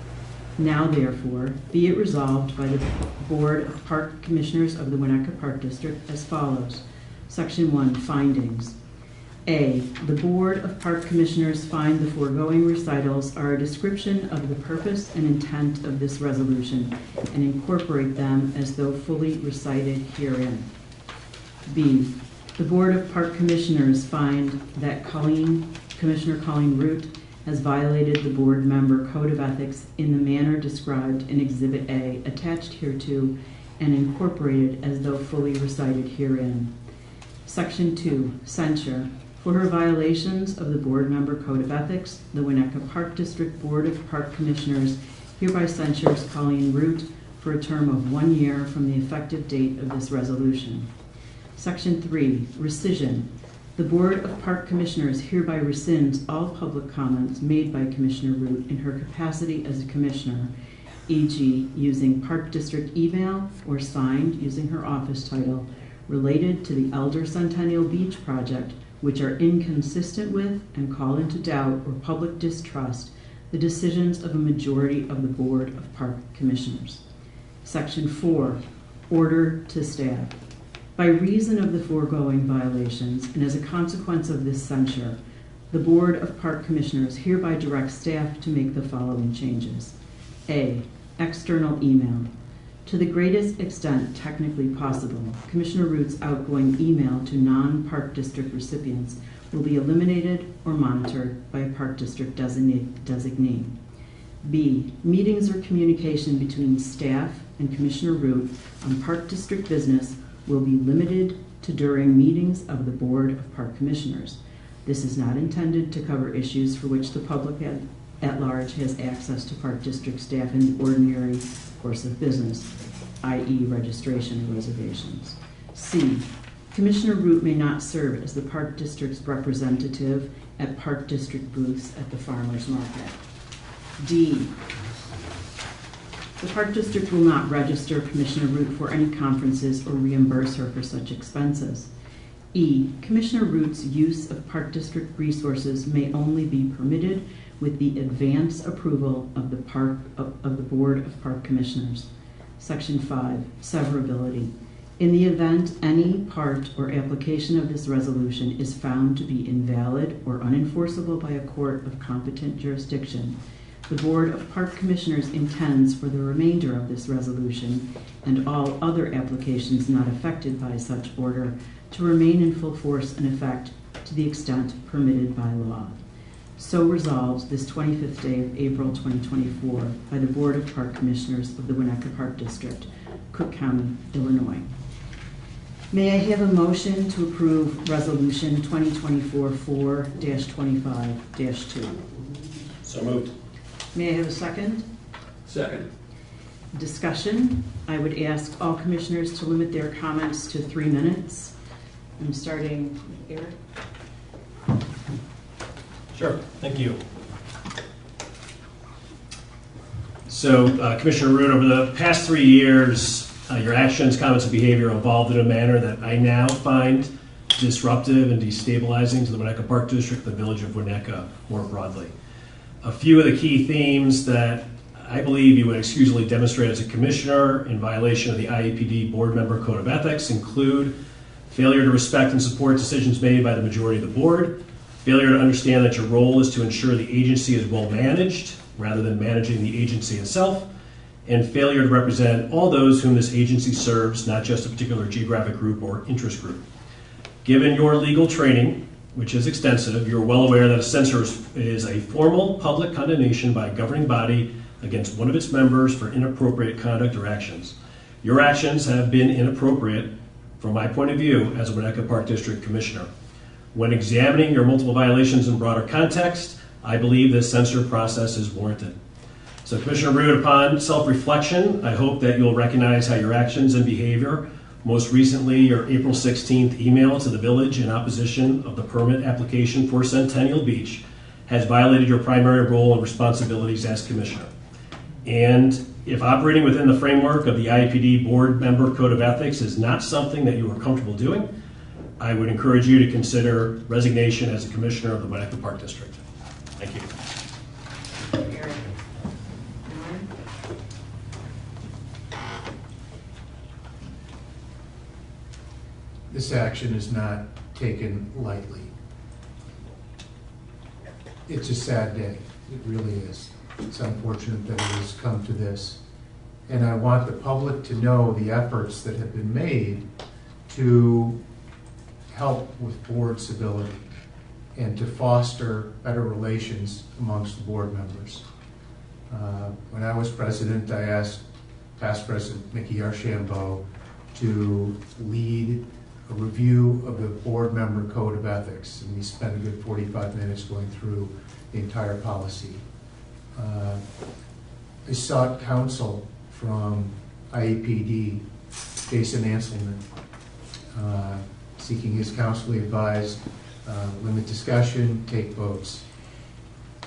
Now, therefore, be it resolved by the Board of Park Commissioners of the Winnetka Park District as follows. Section 1, Findings. A, the Board of Park Commissioners find the foregoing recitals are a description of the purpose and intent of this resolution and incorporate them as though fully recited herein. B, the Board of Park Commissioners find that Commissioner Colleen Root has violated the board member code of ethics in the manner described in Exhibit A attached hereto and incorporated as though fully recited herein. Section 2, censure. For her violations of the board member code of ethics, the Winnetka Park District Board of Park Commissioners hereby censures Colleen Root for a term of 1 year from the effective date of this resolution. Section 3, rescission. The Board of Park Commissioners hereby rescinds all public comments made by Commissioner Root in her capacity as a commissioner, e.g. using Park District email or signed using her office title, related to the Elder Centennial Beach project, which are inconsistent with and call into doubt or public distrust the decisions of a majority of the Board of Park Commissioners. Section 4, order to staff. By reason of the foregoing violations and as a consequence of this censure, the Board of Park Commissioners hereby directs staff to make the following changes. A, external email. To the greatest extent technically possible, Commissioner Root's outgoing email to non-Park District recipients will be eliminated or monitored by a Park District designee. B, meetings or communication between staff and Commissioner Root on Park District business will be limited to during meetings of the Board of Park Commissioners. This is not intended to cover issues for which the public at large has access to Park District staff in the ordinary course of business, i.e. registration and reservations. C, Commissioner Root may not serve as the Park District's representative at Park District booths at the farmers market. D, the Park District will not register Commissioner Root for any conferences or reimburse her for such expenses. E, Commissioner Root's use of Park District resources may only be permitted with the advance approval of the Board of Park Commissioners. Section 5, severability. In the event any part or application of this resolution is found to be invalid or unenforceable by a court of competent jurisdiction, the Board of Park Commissioners intends for the remainder of this resolution and all other applications not affected by such order to remain in full force and effect to the extent permitted by law. So resolves this 25th day of April 2024 by the Board of Park Commissioners of the Winnetka Park District, Cook County, Illinois. May I have a motion to approve Resolution 2024-4-25-2? So moved. May I have a second? Second. Discussion. I would ask all commissioners to limit their comments to 3 minutes. I'm starting with Eric. Sure, thank you. So, Commissioner Root, over the past 3 years, your actions, comments, and behavior evolved in a manner that I now find disruptive and destabilizing to the Winnetka Park District, the village of Winnetka more broadly. A few of the key themes that I believe you would excusably demonstrate as a commissioner in violation of the IAPD board member code of ethics include failure to respect and support decisions made by the majority of the board, failure to understand that your role is to ensure the agency is well managed rather than managing the agency itself, and failure to represent all those whom this agency serves, not just a particular geographic group or interest group. Given your legal training, which is extensive, you're well aware that a censure is a formal public condemnation by a governing body against one of its members for inappropriate conduct or actions. Your actions have been inappropriate from my point of view as a Winnetka Park District Commissioner. When examining your multiple violations in broader context, I believe this censure process is warranted. So Commissioner Root, upon self-reflection, I hope that you'll recognize how your actions and behavior, most recently your April 16th email to the village in opposition of the permit application for Centennial Beach, has violated your primary role and responsibilities as Commissioner. And if operating within the framework of the IAPD board member code of ethics is not something that you are comfortable doing, I would encourage you to consider resignation as a Commissioner of the Winnetka Park District. Thank you. This action is not taken lightly. it's a sad day. It really is. It's unfortunate that it has come to this. And I want the public to know the efforts that have been made to help with board civility and to foster better relations amongst the board members. When I was president, I asked past President Mickey Archambault to lead a review of the board member code of ethics, and we spent a good 45 minutes going through the entire policy. I sought counsel from IAPD, Jason Anselman, seeking his counsel. He advised limit discussion, take votes.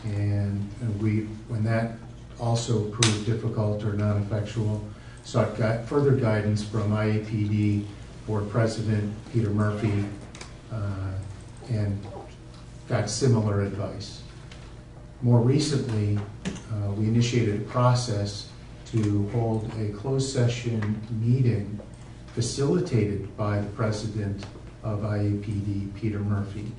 And when that also proved difficult or non-effectual, sought further guidance from IAPD Board President Peter Murphy and got similar advice. More recently, we initiated a process to hold a closed session meeting facilitated by the president of IAPD, Peter Murphy.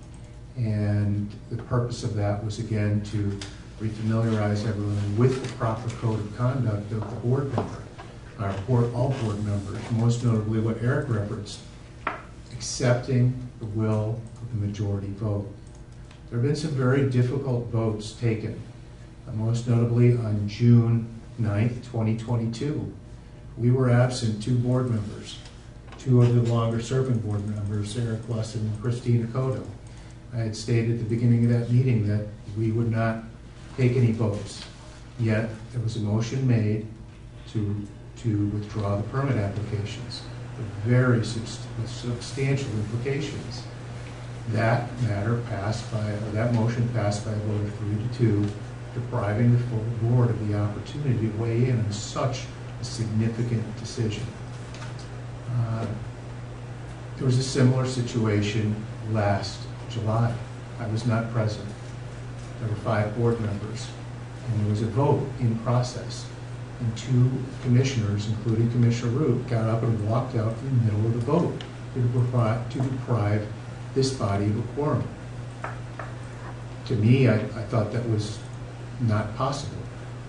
And the purpose of that was, again, to refamiliarize everyone with the proper code of conduct of the board member, all board members, most notably what Eric referenced, accepting the will of the majority vote. There have been some very difficult votes taken, most notably on June 9th, 2022. We were absent 2 board members, 2 of the longer-serving board members, Eric Lesson and Christina Cotto. I had stated at the beginning of that meeting that we would not take any votes. Yet there was a motion made to withdraw the permit applications with very substantial implications. That motion passed by a vote of 3-2, depriving the full board of the opportunity to weigh in on such a significant decision. There was a similar situation last July. I was not present. There were 5 board members, and there was a vote in process. And 2 commissioners, including Commissioner Root, got up and walked out in the middle of the vote to deprive this body of a quorum. To me, I thought that was not possible.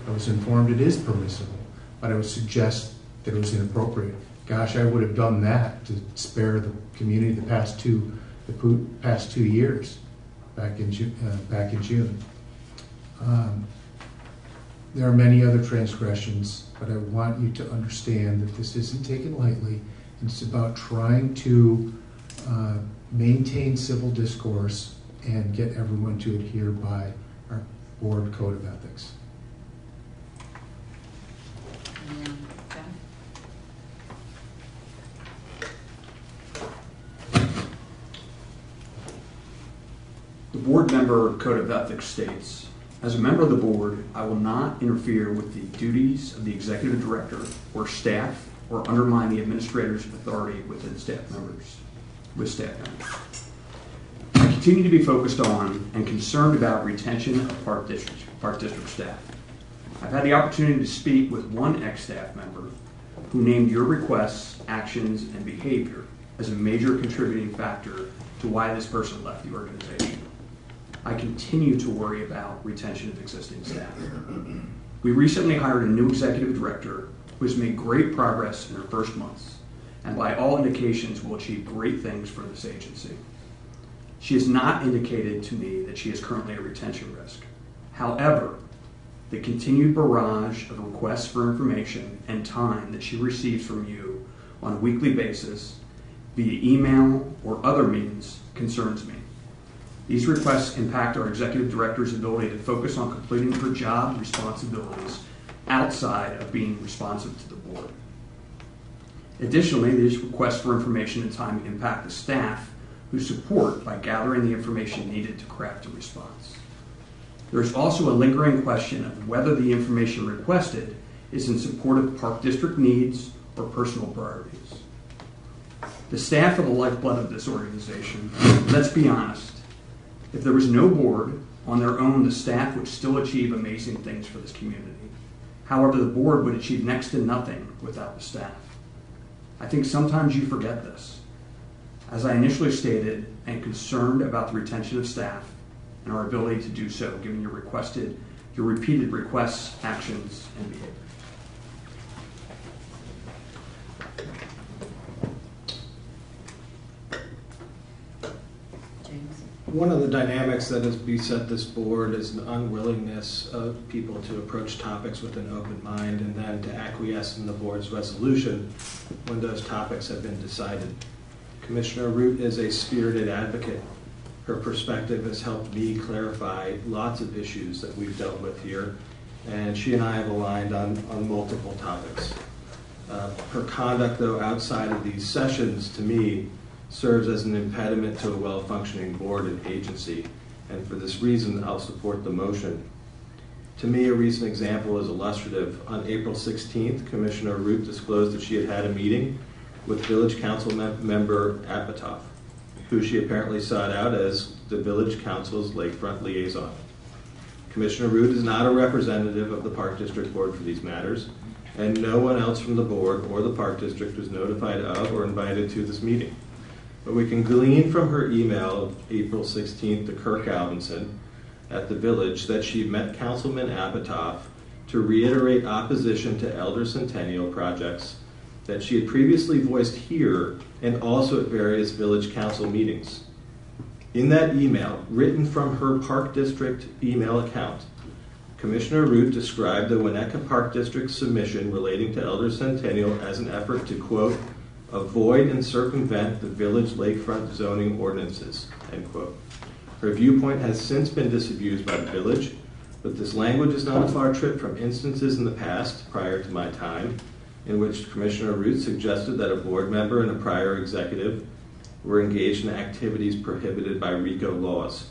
I was informed it is permissible, but I would suggest that it was inappropriate. Gosh, I would have done that to spare the community the past two years, back in June. There are many other transgressions, but I want you to understand that this isn't taken lightly. It's about trying to maintain civil discourse and get everyone to adhere by our board code of ethics. The board member code of ethics states, as a member of the board, I will not interfere with the duties of the executive director or staff or undermine the administrator's authority with staff members. I continue to be focused on and concerned about retention of Park District staff. I've had the opportunity to speak with one ex-staff member who named your requests, actions, and behavior as a major contributing factor to why this person left the organization. I continue to worry about retention of existing staff. We recently hired a new executive director who has made great progress in her first months, and by all indications will achieve great things for this agency. She has not indicated to me that she is currently a retention risk. However, the continued barrage of requests for information and time that she receives from you on a weekly basis, via email or other means, concerns me. These requests impact our executive director's ability to focus on completing her job responsibilities outside of being responsive to the board. Additionally, these requests for information and time impact the staff who support by gathering the information needed to craft a response. There is also a lingering question of whether the information requested is in support of Park District needs or personal priorities. The staff are the lifeblood of this organization. Let's be honest. If there was no board, on their own, the staff would still achieve amazing things for this community. However, the board would achieve next to nothing without the staff. I think sometimes you forget this. As I initially stated, I am concerned about the retention of staff and our ability to do so, given your repeated requests, actions, and behavior. One of the dynamics that has beset this board is an unwillingness of people to approach topics with an open mind and then to acquiesce in the board's resolution when those topics have been decided. Commissioner Root is a spirited advocate. Her perspective has helped me clarify lots of issues that we've dealt with here, and she and I have aligned on multiple topics. Her conduct, though, outside of these sessions, to me, serves as an impediment to a well-functioning board and agency, and for this reason, I'll support the motion. To me, a recent example is illustrative. On April 16th, Commissioner Root disclosed that she had had a meeting with Village Council member Apatow, who she apparently sought out as the Village Council's lakefront liaison. Commissioner Root is not a representative of the Park District Board for these matters, and no one else from the board or the Park District was notified of or invited to this meeting. But we can glean from her email of April 16th to Kirk Alvinson at the Village that she met Councilman Apatow to reiterate opposition to Elder Centennial projects that she had previously voiced here and also at various Village Council meetings. In that email, written from her Park District email account, Commissioner Root described the Winnetka Park District submission relating to Elder Centennial as an effort to, quote, avoid and circumvent the village lakefront zoning ordinances, end quote. Her viewpoint has since been disabused by the village, but this language is not a far trip from instances in the past, prior to my time, in which Commissioner Root suggested that a board member and a prior executive were engaged in activities prohibited by RICO laws.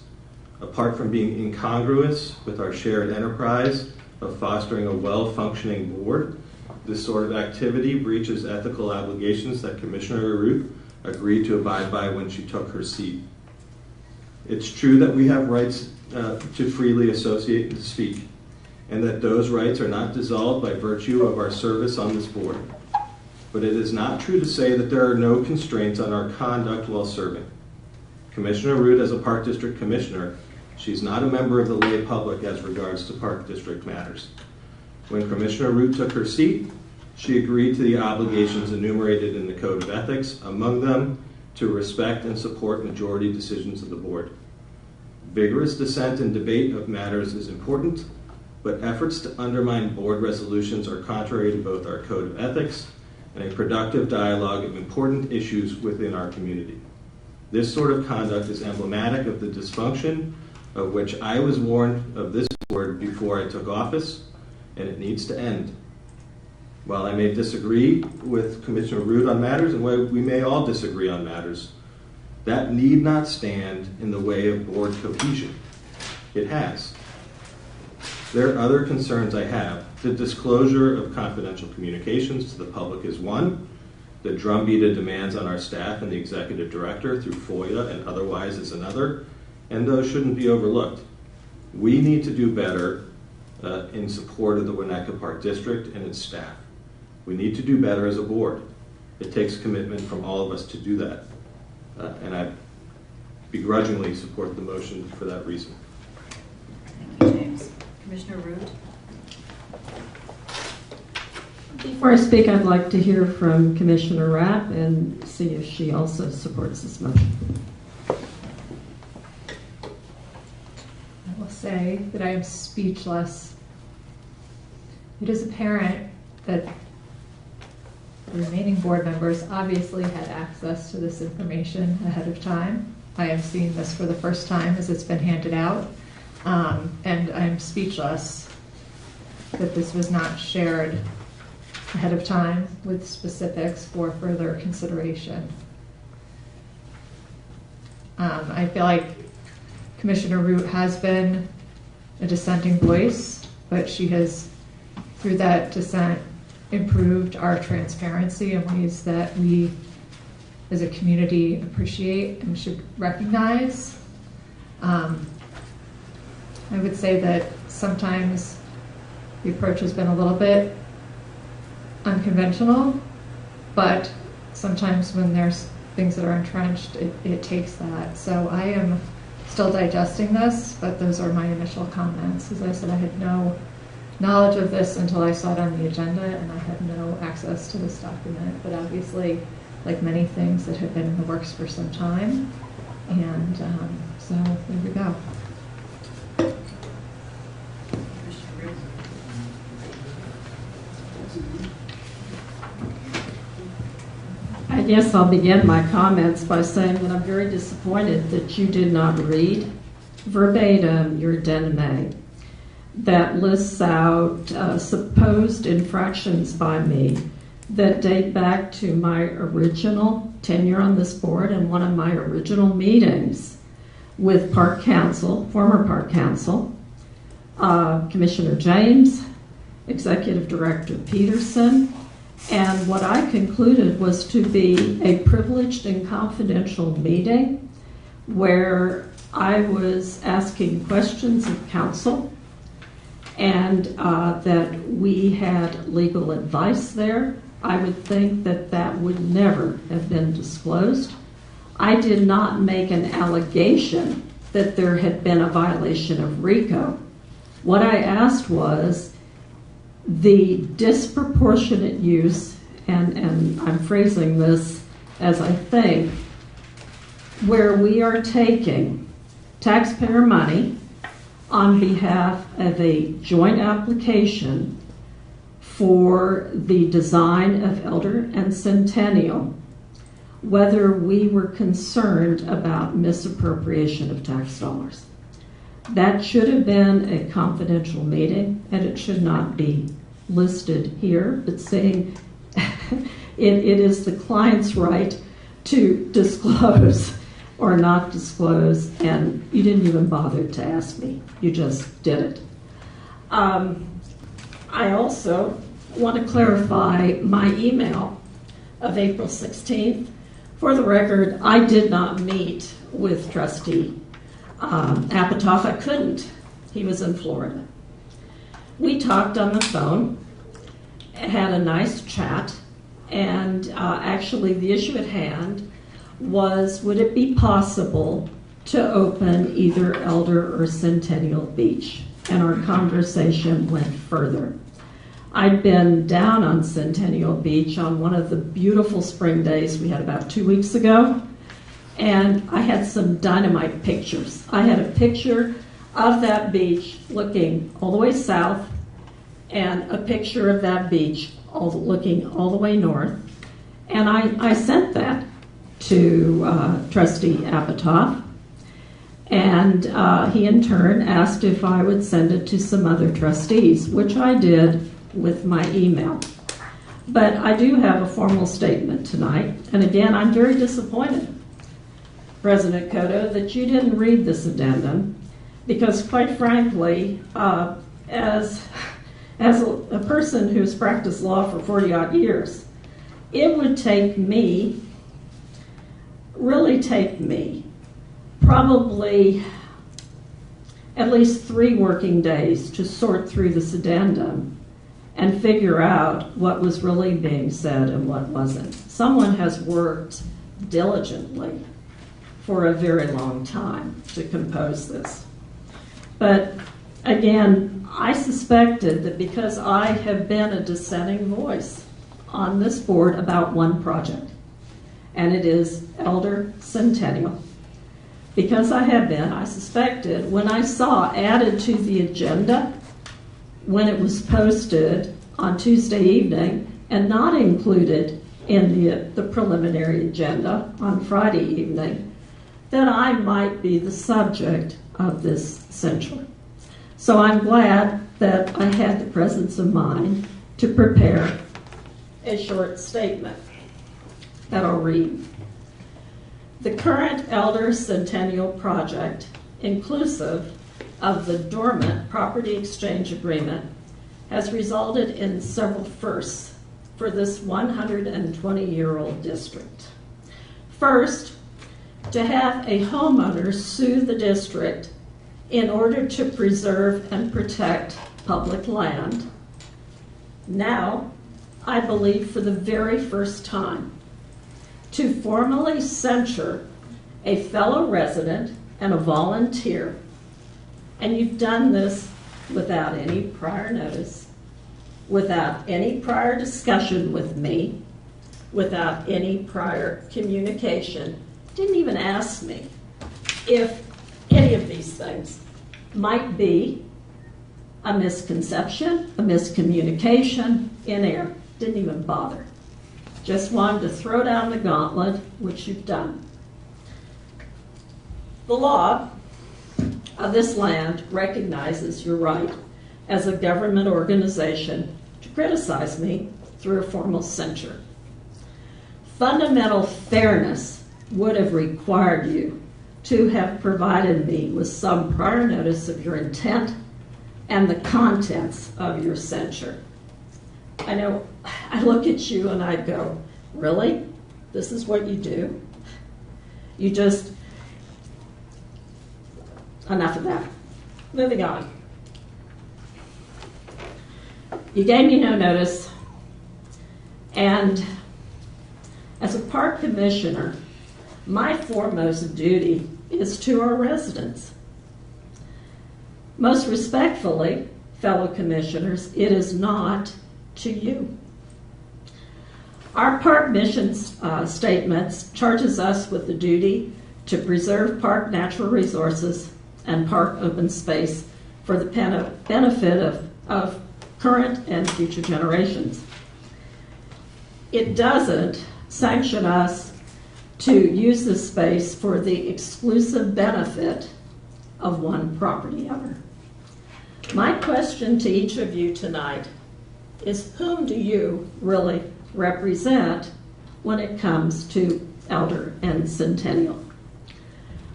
Apart from being incongruous with our shared enterprise of fostering a well-functioning board, this sort of activity breaches ethical obligations that Commissioner Root agreed to abide by when she took her seat. It's true that we have rights to freely associate and speak, and that those rights are not dissolved by virtue of our service on this board. But it is not true to say that there are no constraints on our conduct while serving. Commissioner Root, as a Park District Commissioner, she's not a member of the lay public as regards to Park District matters. When Commissioner Root took her seat, she agreed to the obligations enumerated in the Code of Ethics, among them to respect and support majority decisions of the board. Vigorous dissent and debate of matters is important, but efforts to undermine board resolutions are contrary to both our Code of Ethics and a productive dialogue of important issues within our community. This sort of conduct is emblematic of the dysfunction of which I was warned of this board before I took office, and it needs to end. While I may disagree with Commissioner Root on matters, and we may all disagree on matters, that need not stand in the way of board cohesion. It has. There are other concerns I have. The disclosure of confidential communications to the public is one. The drumbeat of demands on our staff and the executive director through FOIA and otherwise is another, and those shouldn't be overlooked. We need to do better in support of the Winnetka Park District and its staff. We need to do better as a board. It takes commitment from all of us to do that. And I begrudgingly support the motion for that reason. Thank you, James. Commissioner Root? Before I speak, I'd like to hear from Commissioner Rapp and see if she also supports this motion. I will say that I am speechless. It is apparent that the remaining board members obviously had access to this information ahead of time. I have seen this for the first time as it's been handed out, and I'm speechless that this was not shared ahead of time with specifics for further consideration. I feel like Commissioner Root has been a dissenting voice, but she has, through that dissent, improved our transparency in ways that we as a community appreciate and should recognize. I would say that sometimes the approach has been a little bit unconventional, but sometimes when there's things that are entrenched, it takes that. So I am still digesting this, but those are my initial comments. As I said, I had no knowledge of this until I saw it on the agenda, and I had no access to this document. But obviously, like many things that have been in the works for some time, and so there we go. I guess I'll begin my comments by saying that I'm very disappointed that you did not read verbatim your addendum that lists out supposed infractions by me that date back to my original tenure on this board and one of my original meetings with Park Council, former Park Council, Commissioner James, Executive Director Peterson, and what I concluded was to be a privileged and confidential meeting where I was asking questions of counsel, and that we had legal advice there. I would think that that would never have been disclosed. I did not make an allegation that there had been a violation of RICO. What I asked was the disproportionate use, and I'm phrasing this as I think, where we are taking taxpayer money on behalf of a joint application for the design of Elder and Centennial, whether we were concerned about misappropriation of tax dollars. That should have been a confidential meeting, and it should not be listed here, but saying it is the client's right to disclose or not disclose, and you didn't even bother to ask me. You just did it. I also want to clarify my email of April 16th. For the record, I did not meet with Trustee Apatow. I couldn't. He was in Florida. We talked on the phone, had a nice chat, and actually the issue at hand was, would it be possible to open either Elder or Centennial Beach? And our conversation went further. I'd been down on Centennial Beach on one of the beautiful spring days we had about 2 weeks ago, and I had some dynamite pictures. I had a picture of that beach looking all the way south, and a picture of that beach looking all the way north. And I sent that to Trustee Apatow, and he in turn asked if I would send it to some other trustees, which I did with my email. But I do have a formal statement tonight, and again, I'm very disappointed, President Cotto, that you didn't read this addendum, because quite frankly, as a person who's practiced law for 40-odd years, it would really take me, probably at least 3 working days to sort through this addendum and figure out what was really being said and what wasn't. Someone has worked diligently for a very long time to compose this. But again, I suspected that because I have been a dissenting voice on this board about one project, and it is Elder Centennial. Because I have been, I suspected when I saw added to the agenda when it was posted on Tuesday evening and not included in the preliminary agenda on Friday evening, that I might be the subject of this censure. So I'm glad that I had the presence of mind to prepare a short statement that I'll read. The current Elder Centennial project, inclusive of the dormant property exchange agreement, has resulted in several firsts for this 120-year-old district. First, to have a homeowner sue the district in order to preserve and protect public land. Now, I believe for the very first time, to formally censure a fellow resident and a volunteer, and you've done this without any prior notice, without any prior discussion with me, without any prior communication, didn't even ask me if any of these things might be a misconception, a miscommunication, in error. Didn't even bother. Just wanted to throw down the gauntlet, which you've done. The law of this land recognizes your right as a government organization to criticize me through a formal censure. Fundamental fairness would have required you to have provided me with some prior notice of your intent and the contents of your censure. I know, I look at you and I go, really? This is what you do? You just, enough of that. Moving on. You gave me no notice, and as a park commissioner, my foremost duty is to our residents. Most respectfully, fellow commissioners, it is not to you. Our park mission statements charges us with the duty to preserve park natural resources and park open space for the benefit of current and future generations. It doesn't sanction us to use this space for the exclusive benefit of one property owner. My question to each of you tonight is, whom do you really represent when it comes to Elder and Centennial?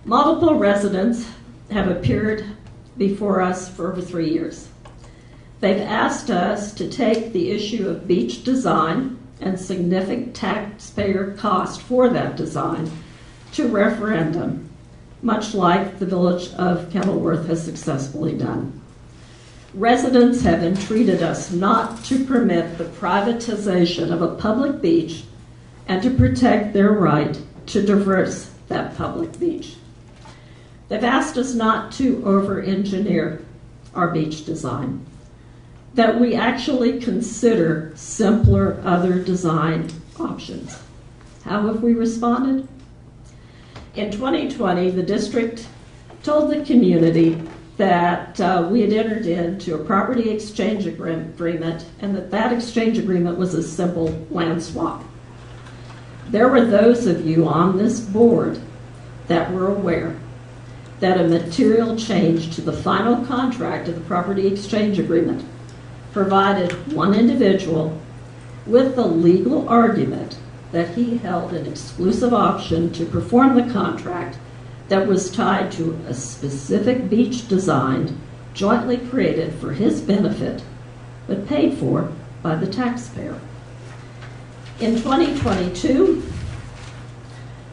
Multiple residents have appeared before us for over 3 years. They've asked us to take the issue of beach design and significant taxpayer cost for that design to referendum, much like the village of Kenilworth has successfully done. Residents have entreated us not to permit the privatization of a public beach and to protect their right to traverse that public beach. They've asked us not to over-engineer our beach design, that we actually consider simpler other design options. How have we responded? In 2020, the district told the community that we had entered into a property exchange agreement and that exchange agreement was a simple land swap. There were those of you on this board that were aware that a material change to the final contract of the property exchange agreement provided one individual with the legal argument that he held an exclusive option to perform the contract that was tied to a specific beach design jointly created for his benefit but paid for by the taxpayer. In 2022,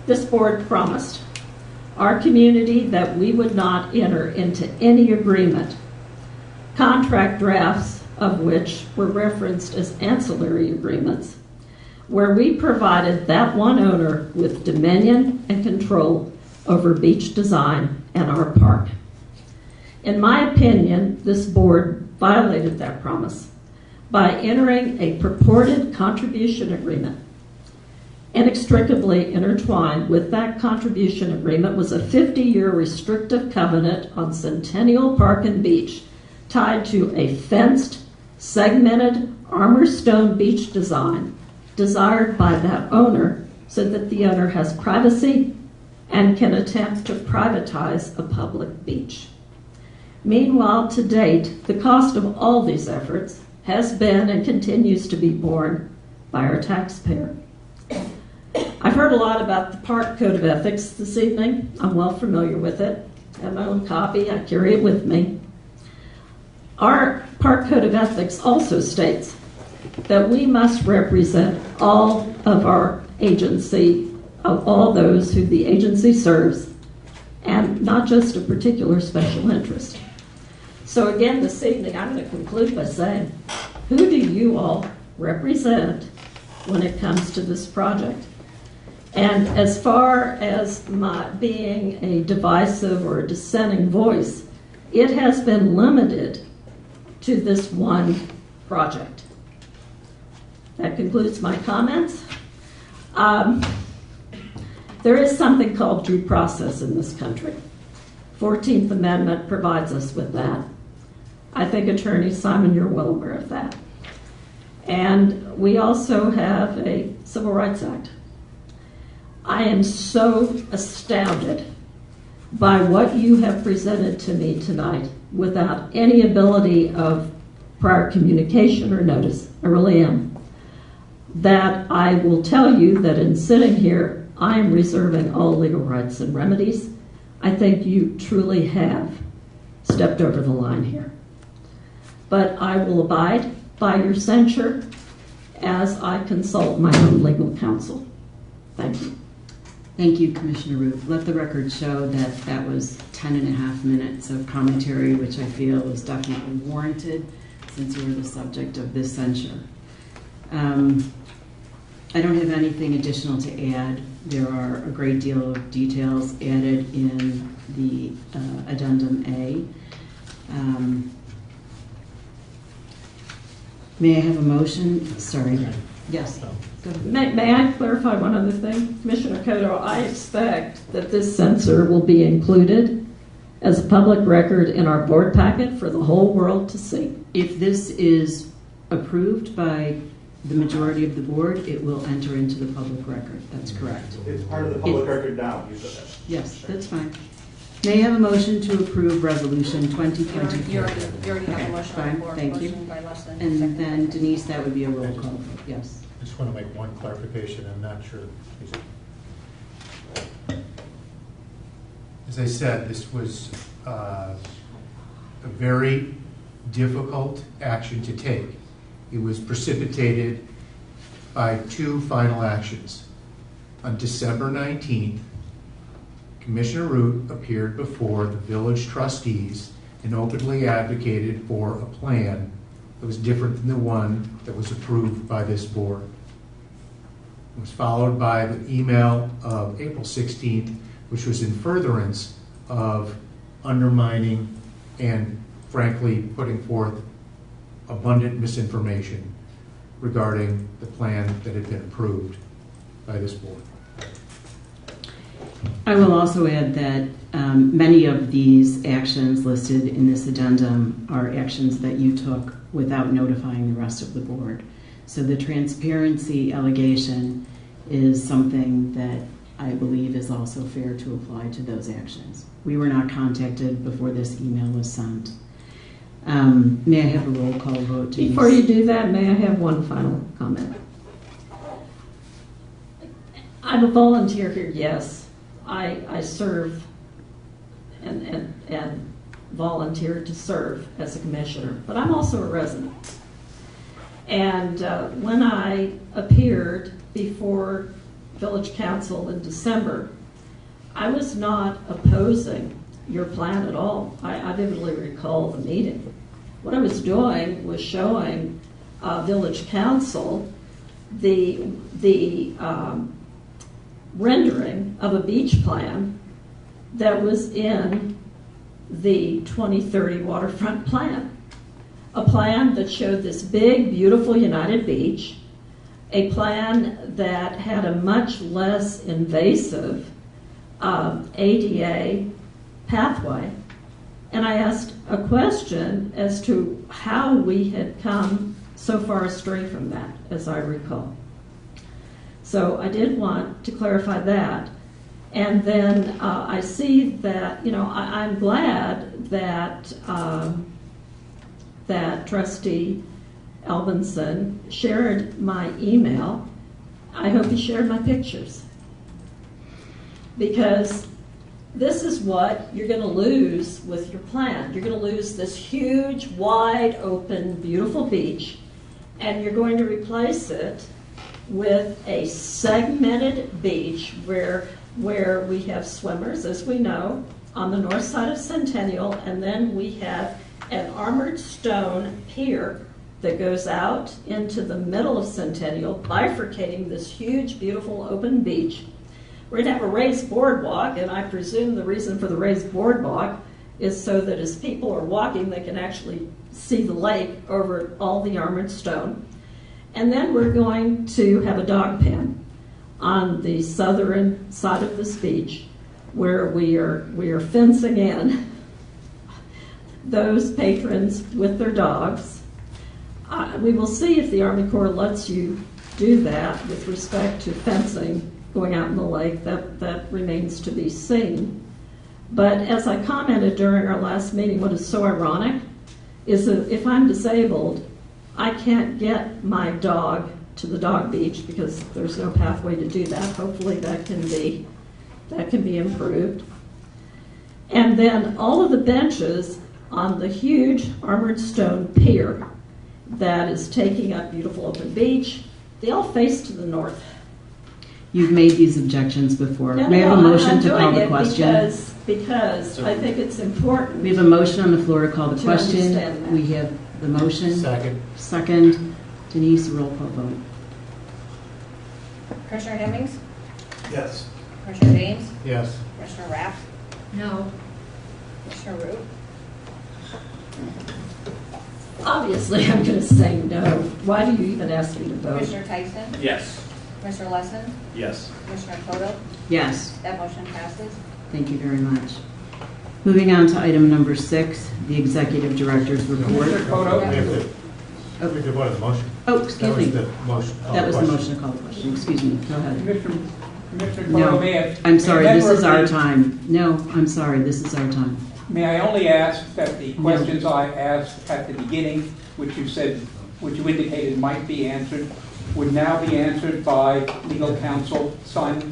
this board promised our community that we would not enter into any agreement, contract drafts of which were referenced as ancillary agreements, where we provided that one owner with dominion and control over beach design and our park. In my opinion, this board violated that promise by entering a purported contribution agreement. Inextricably intertwined with that contribution agreement was a 50-year restrictive covenant on Centennial Park and Beach tied to a fenced, segmented, armor stone beach design desired by that owner so that the owner has privacy and can attempt to privatize a public beach. Meanwhile, to date, the cost of all these efforts has been and continues to be borne by our taxpayer. I've heard a lot about the Park Code of Ethics this evening. I'm well familiar with it. I have my own copy. I carry it with me. Our Park Code of Ethics also states that we must represent all of our agency, of all those who the agency serves, and not just a particular special interest. So again, this evening, I'm going to conclude by saying, who do you all represent when it comes to this project? And as far as my being a divisive or a dissenting voice, it has been limited to this one project. That concludes my comments. There is something called due process in this country. 14th Amendment provides us with that. I think, Attorney Simon, you're well aware of that. And we also have a Civil Rights Act. I am so astounded by what you have presented to me tonight without any ability of prior communication or notice. I really am. That I will tell you that in sitting here, I am reserving all legal rights and remedies. I think you truly have stepped over the line here. But I will abide by your censure as I consult my own legal counsel. Thank you. Thank you, Commissioner Root. Let the record show that that was 10.5 minutes of commentary, which I feel is definitely warranted since you were the subject of this censure. I don't have anything additional to add. There are a great deal of details added in the Addendum A. May I have a motion? Sorry. Yes. Go ahead. May I clarify one other thing? Commissioner Cotto, I expect that this censor will be included as a public record in our board packet for the whole world to see. If this is approved by the majority of the board, it will enter into the public record. That's correct. It's part of the public record now. You said that. Yes, that's fine. May I have a motion to approve Resolution 2024? You already have a motion on the Fine, floor. thank you. Motion by Leslie, And second. then Denise, that would be a roll call vote, yes. I just want to make one clarification. I'm not sure. As I said, this was a very difficult action to take. It was precipitated by two final actions. On December 19th, Commissioner Root appeared before the village trustees and openly advocated for a plan that was different than the one that was approved by this board. It was followed by the email of April 16th, which was in furtherance of undermining and frankly putting forth abundant misinformation regarding the plan that had been approved by this board. I will also add that many of these actions listed in this addendum are actions that you took without notifying the rest of the board. So the transparency allegation is something that I believe is also fair to apply to those actions. We were not contacted before this email was sent. May I have a roll call vote, Denise? Before you do that, may I have one final comment? I'm a volunteer here, yes. I serve and volunteer to serve as a commissioner, but I'm also a resident. And when I appeared before Village Council in December, I was not opposing your plan at all. I vividly recall the meeting. What I was doing was showing Village Council the rendering of a beach plan that was in the 2030 waterfront plan. A plan that showed this big, beautiful United Beach, a plan that had a much less invasive ADA pathway. And I asked a question as to how we had come so far astray from that, as I recall. So I did want to clarify that. And then I see that, I'm glad that that Trustee Elvinson shared my email. I hope he shared my pictures. Because this is what you're going to lose with your plan. You're going to lose this huge, wide open, beautiful beach, and you're going to replace it with a segmented beach where we have swimmers, as we know, on the north side of Centennial, and then we have an armored stone pier that goes out into the middle of Centennial, bifurcating this huge, beautiful open beach we're going to have a raised boardwalk, and I presume the reason for the raised boardwalk is so that as people are walking, they can actually see the lake over all the armored stone. And then we're going to have a dog pen on the southern side of this beach, where we are fencing in those patrons with their dogs. We will see if the Army Corps lets you do that with respect to fencing going out in the lake. That remains to be seen. But as I commented during our last meeting, what is so ironic is that if I'm disabled, I can't get my dog to the dog beach because there's no pathway to do that. Hopefully that can be improved. And then all of the benches on the huge armored stone pier that is taking up beautiful open beach, they all face to the north. You've made these objections before. No, May I have a motion I'm to call doing the it question? Because I think it's important. We have a motion on the floor to call the To question. understand that. We have the motion. Second. Second. Denise, roll call vote. Commissioner Hemmings? Yes. Commissioner James? Yes. Commissioner Rapp? No. Commissioner Root? Obviously, I'm going to say no. Why do you even ask me to vote? Commissioner Tyson? Yes. Commissioner Lesson? Yes. Commissioner Kodo? Yes. That motion passes. Thank you very much. Moving on to item number 6, the Executive Director's Report. Mr. Kodo, we have to vote on the motion. Oh, excuse me. That was the motion. That was the motion to call the question. Excuse me. Go ahead. Commissioner No, Kodo, may I- I'm sorry. may a This member is of our the- time. No, I'm sorry. This is our time. May I only ask that the questions I asked at the beginning, which you indicated might be answered, would now be answered by legal counsel Simon?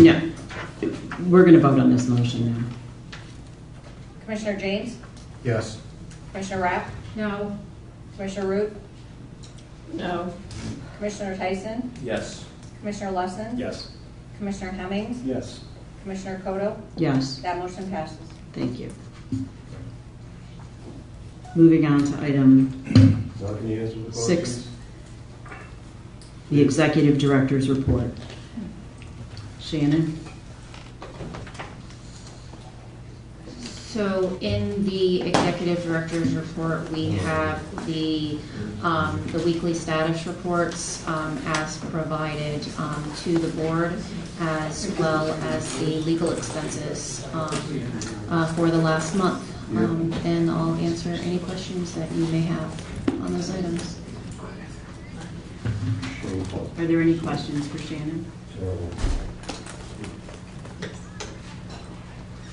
No. We're going to vote on this motion now. Commissioner James? Yes. Commissioner Rapp? No. Commissioner Root? No. Commissioner Tyson? Yes. Commissioner Lesson? Yes. Commissioner Hemmings? Yes. Commissioner Kodo? Yes. That motion passes. Thank you. Moving on to item 6, the Executive Director's Report. Shannon? So in the Executive Director's Report, we have the weekly status reports as provided to the board, as well as the legal expenses for the last month. And I'll answer any questions that you may have on those items. Are there any questions for Shannon?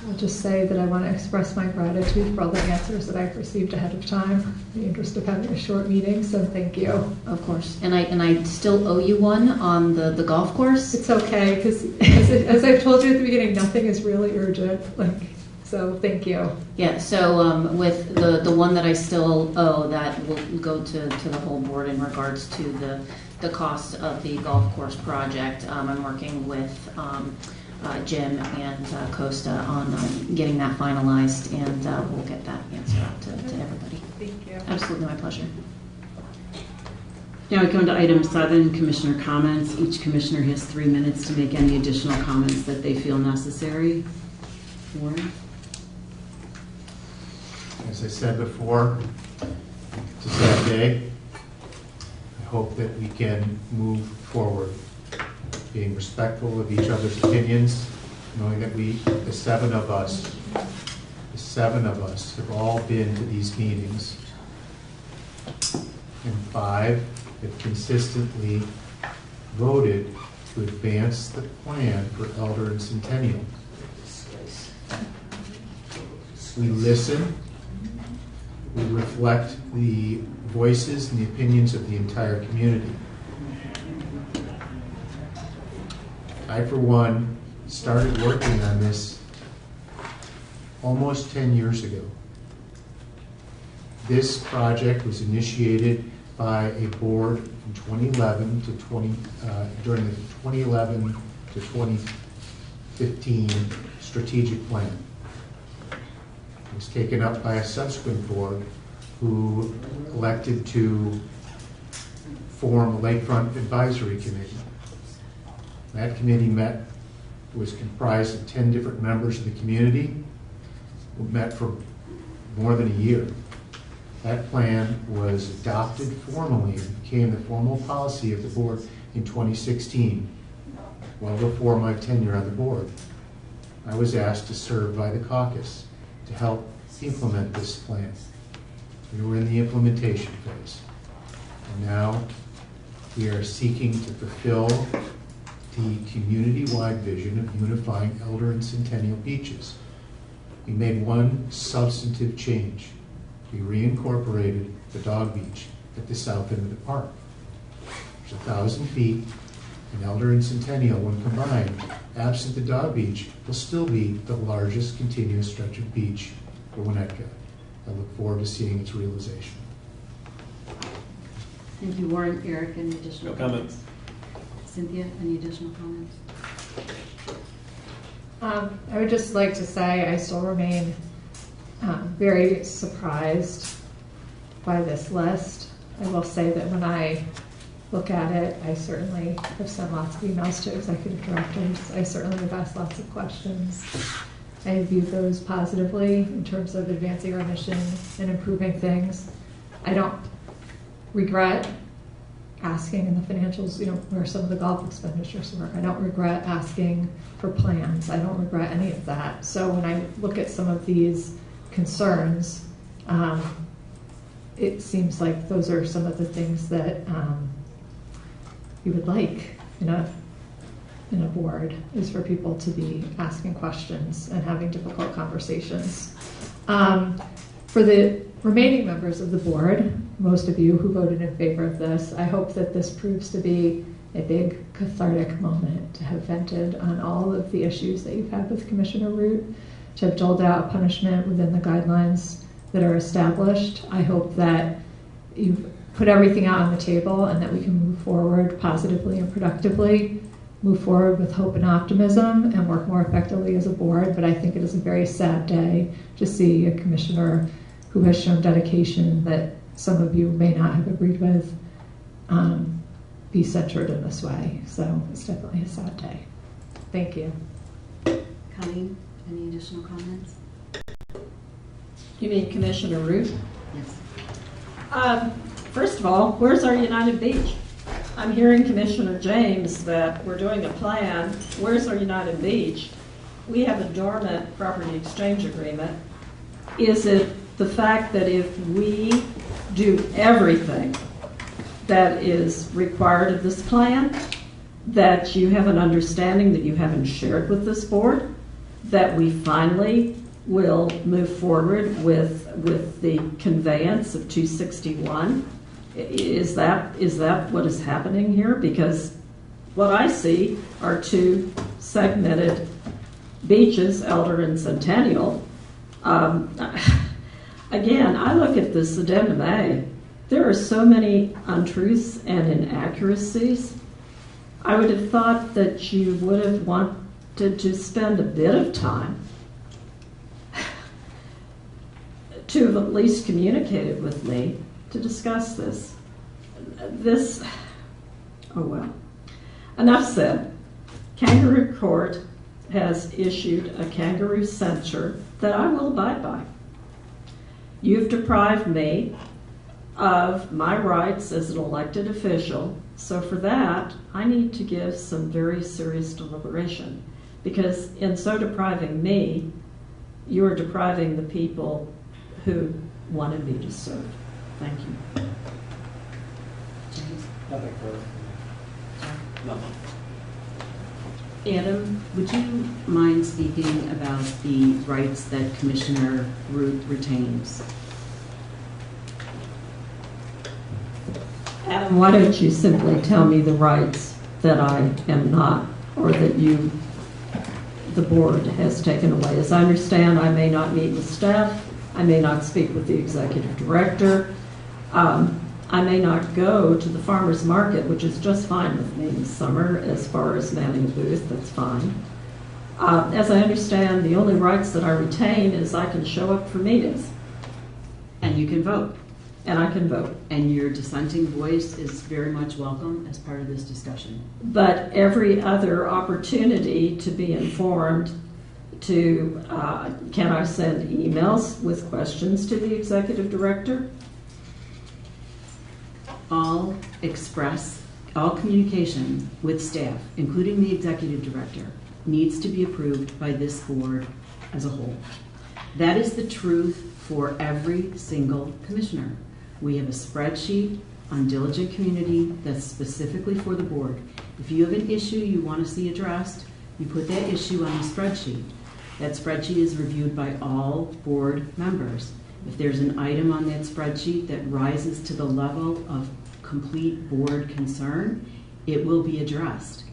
I'll just say that I want to express my gratitude for all the answers that I've received ahead of time, in the interest of having a short meeting, so thank you. Of course. And I still owe you one on the golf course. It's okay, because as I've told you at the beginning, nothing is really urgent. So thank you. Yeah, so with the one that I still owe, that will go to the whole board in regards to the cost of the golf course project. I'm working with Jim and Costa on getting that finalized, and we'll get that answer out to everybody. Thank you. Absolutely, my pleasure. Now we come to item 7, Commissioner comments. Each commissioner has 3 minutes to make any additional comments that they feel necessary. Warren? As I said before, it's a sad day. I hope that we can move forward, being respectful of each other's opinions, knowing that the 7 of us have all been to these meetings, and 5 have consistently voted to advance the plan for Elder and Centennial. We listen, we reflect the voices and the opinions of the entire community. I, for one, started working on this almost 10 years ago. This project was initiated by a board in 2011 to during the 2011 to 2015 strategic plan. It was taken up by a subsequent board who elected to form a Lakefront Advisory Committee. That committee was comprised of 10 different members of the community who met for more than a year. That plan was adopted formally and became the formal policy of the board in 2016, well before my tenure on the board. I was asked to serve by the caucus to help implement this plan. We were in the implementation phase. And now we are seeking to fulfill the community-wide vision of unifying Elder and Centennial beaches. We made one substantive change. We reincorporated the dog beach at the south end of the park. There's 1,000 feet, and Elder and Centennial, when combined, absent the dog beach, will still be the largest continuous stretch of beach for Winnetka. I look forward to seeing its realization. Thank you, Warren. Eric, any additional No comments. Cynthia, any additional comments? I would just like to say I still remain very surprised by this list. I will say that when I look at it, I certainly have sent lots of emails to executive directors. I certainly have asked lots of questions. I view those positively in terms of advancing our mission and improving things. I don't regret asking in the financials, where some of the golf expenditures were. I don't regret asking for plans. I don't regret any of that. So when I look at some of these concerns, it seems like those are some of the things that you would like in a board, is for people to be asking questions and having difficult conversations. For the remaining members of the board, most of you who voted in favor of this, I hope that this proves to be a big cathartic moment to have vented on all of the issues that you've had with Commissioner Root, to have doled out punishment within the guidelines that are established. I hope that you've put everything out on the table and that we can move forward positively and productively, move forward with hope and optimism, and work more effectively as a board. But I think it is a very sad day to see a commissioner who has shown dedication that some of you may not have agreed with be censured in this way. So it's definitely a sad day. Thank you. Colleen, any additional comments? You mean Commissioner Root? Yes. First of all, where's our United Beach? I'm hearing Commissioner James that we're doing a plan. Where's our United Beach? We have a dormant property exchange agreement. Is it the fact that if we do everything that is required of this plan, that you have an understanding that you haven't shared with this board, that we finally will move forward with the conveyance of 261? Is that what is happening here? Because what I see are two segmented beaches, Elder and Centennial. Again, I look at this addendum A. There are so many untruths and inaccuracies. I would have thought that you would have wanted to spend a bit of time to have at least communicated with me to discuss this. Oh well. Enough said. Kangaroo Court has issued a kangaroo censure that I will abide by. You've deprived me of my rights as an elected official, so for that, I need to give some very serious deliberation, because in so depriving me, you are depriving the people who wanted me to serve. Thank you. Nothing further. Nothing. Adam, would you mind speaking about the rights that Commissioner Root retains? Adam, why don't you simply tell me the rights that I am not, or that the board has taken away? As I understand, I may not meet with staff, I may not speak with the executive director, I may not go to the farmer's market, which is just fine with me in the summer as far as manning a booth, that's fine. As I understand, the only rights that I retain is I can show up for meetings. And you can vote. and I can vote. And your dissenting voice is very much welcome as part of this discussion. But every other opportunity to be informed, can I send emails with questions to the executive director? All communication with staff, including the executive director, needs to be approved by this board as a whole. That is the truth for every single commissioner. We have a spreadsheet on Diligent Community that's specifically for the board. If you have an issue you want to see addressed, you put that issue on the spreadsheet. That spreadsheet is reviewed by all board members. If there's an item on that spreadsheet that rises to the level of complete board concern, it will be addressed.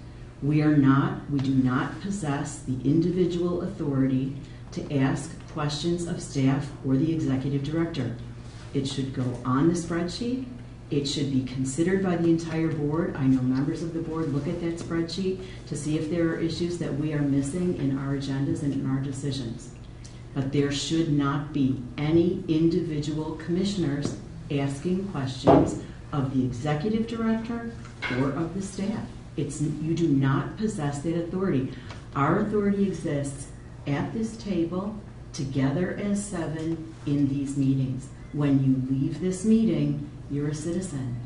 We do not possess the individual authority to ask questions of staff or the executive director. It should go on the spreadsheet. It should be considered by the entire board. I know members of the board look at that spreadsheet to see if there are issues that we are missing in our agendas and in our decisions. But there should not be any individual commissioners asking questions of the executive director or of the staff. You do not possess that authority. Our authority exists at this table, together as 7 in these meetings. When you leave this meeting, you're a citizen,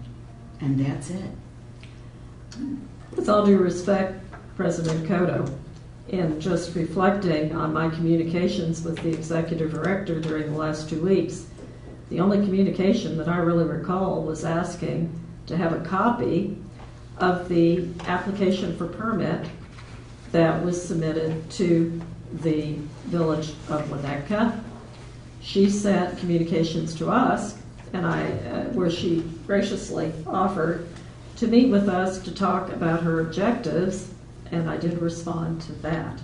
and that's it. With all due respect, President Cotto, in just reflecting on my communications with the executive director during the last 2 weeks, the only communication that I really recall was asking to have a copy of the application for permit that was submitted to the Village of Winnetka. She sent communications to us, and where she graciously offered to meet with us to talk about her objectives, and I did respond to that.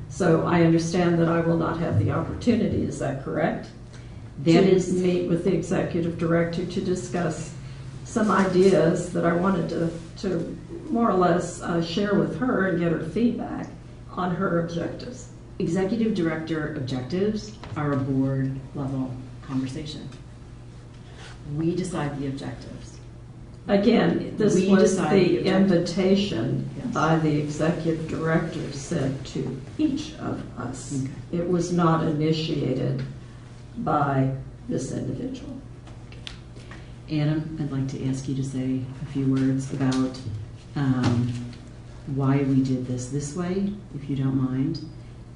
So I understand that I will not have the opportunity, is that correct? That is, meet with the executive director to discuss some ideas that I wanted to more or less share with her and get her feedback on her objectives. executive director objectives are a board level conversation. We decide the objectives. Again, this We was decide the the objectives. invitation Yes. by the executive director sent to each of us. Okay. It was not initiated by this individual. Adam, I'd like to ask you to say a few words about why we did this way, if you don't mind,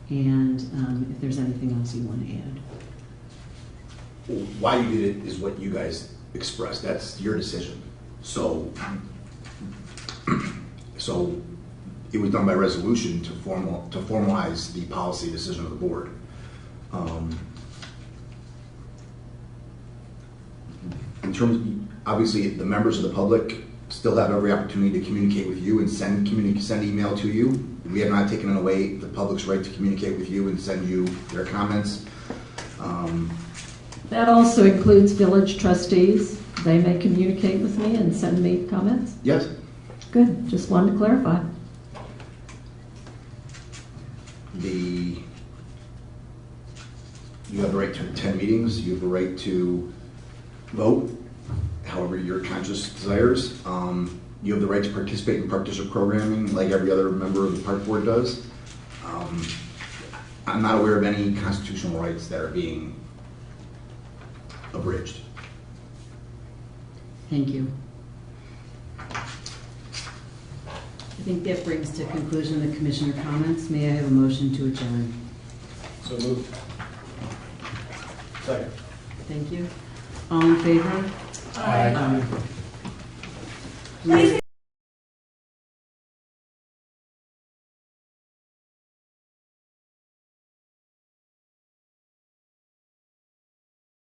and if there's anything else you want to add. Why you did it is what you guys expressed. That's your decision. So it was done by resolution to formalize the policy decision of the board. In terms of, obviously, the members of the public still have every opportunity to communicate with you and send email to you. We have not taken away the public's right to communicate with you and send you their comments. That also includes village trustees. They may communicate with me and send me comments? Yes. Good, just wanted to clarify. You have the right to attend meetings, you have the right to vote, however your conscience desires. You have the right to participate in park district programming like every other member of the park board does. I'm not aware of any constitutional rights that are being abridged. Thank you. I think that brings to conclusion the commissioner comments. May I have a motion to adjourn? So moved. Second. Thank you. All in favor? Aye. Aye.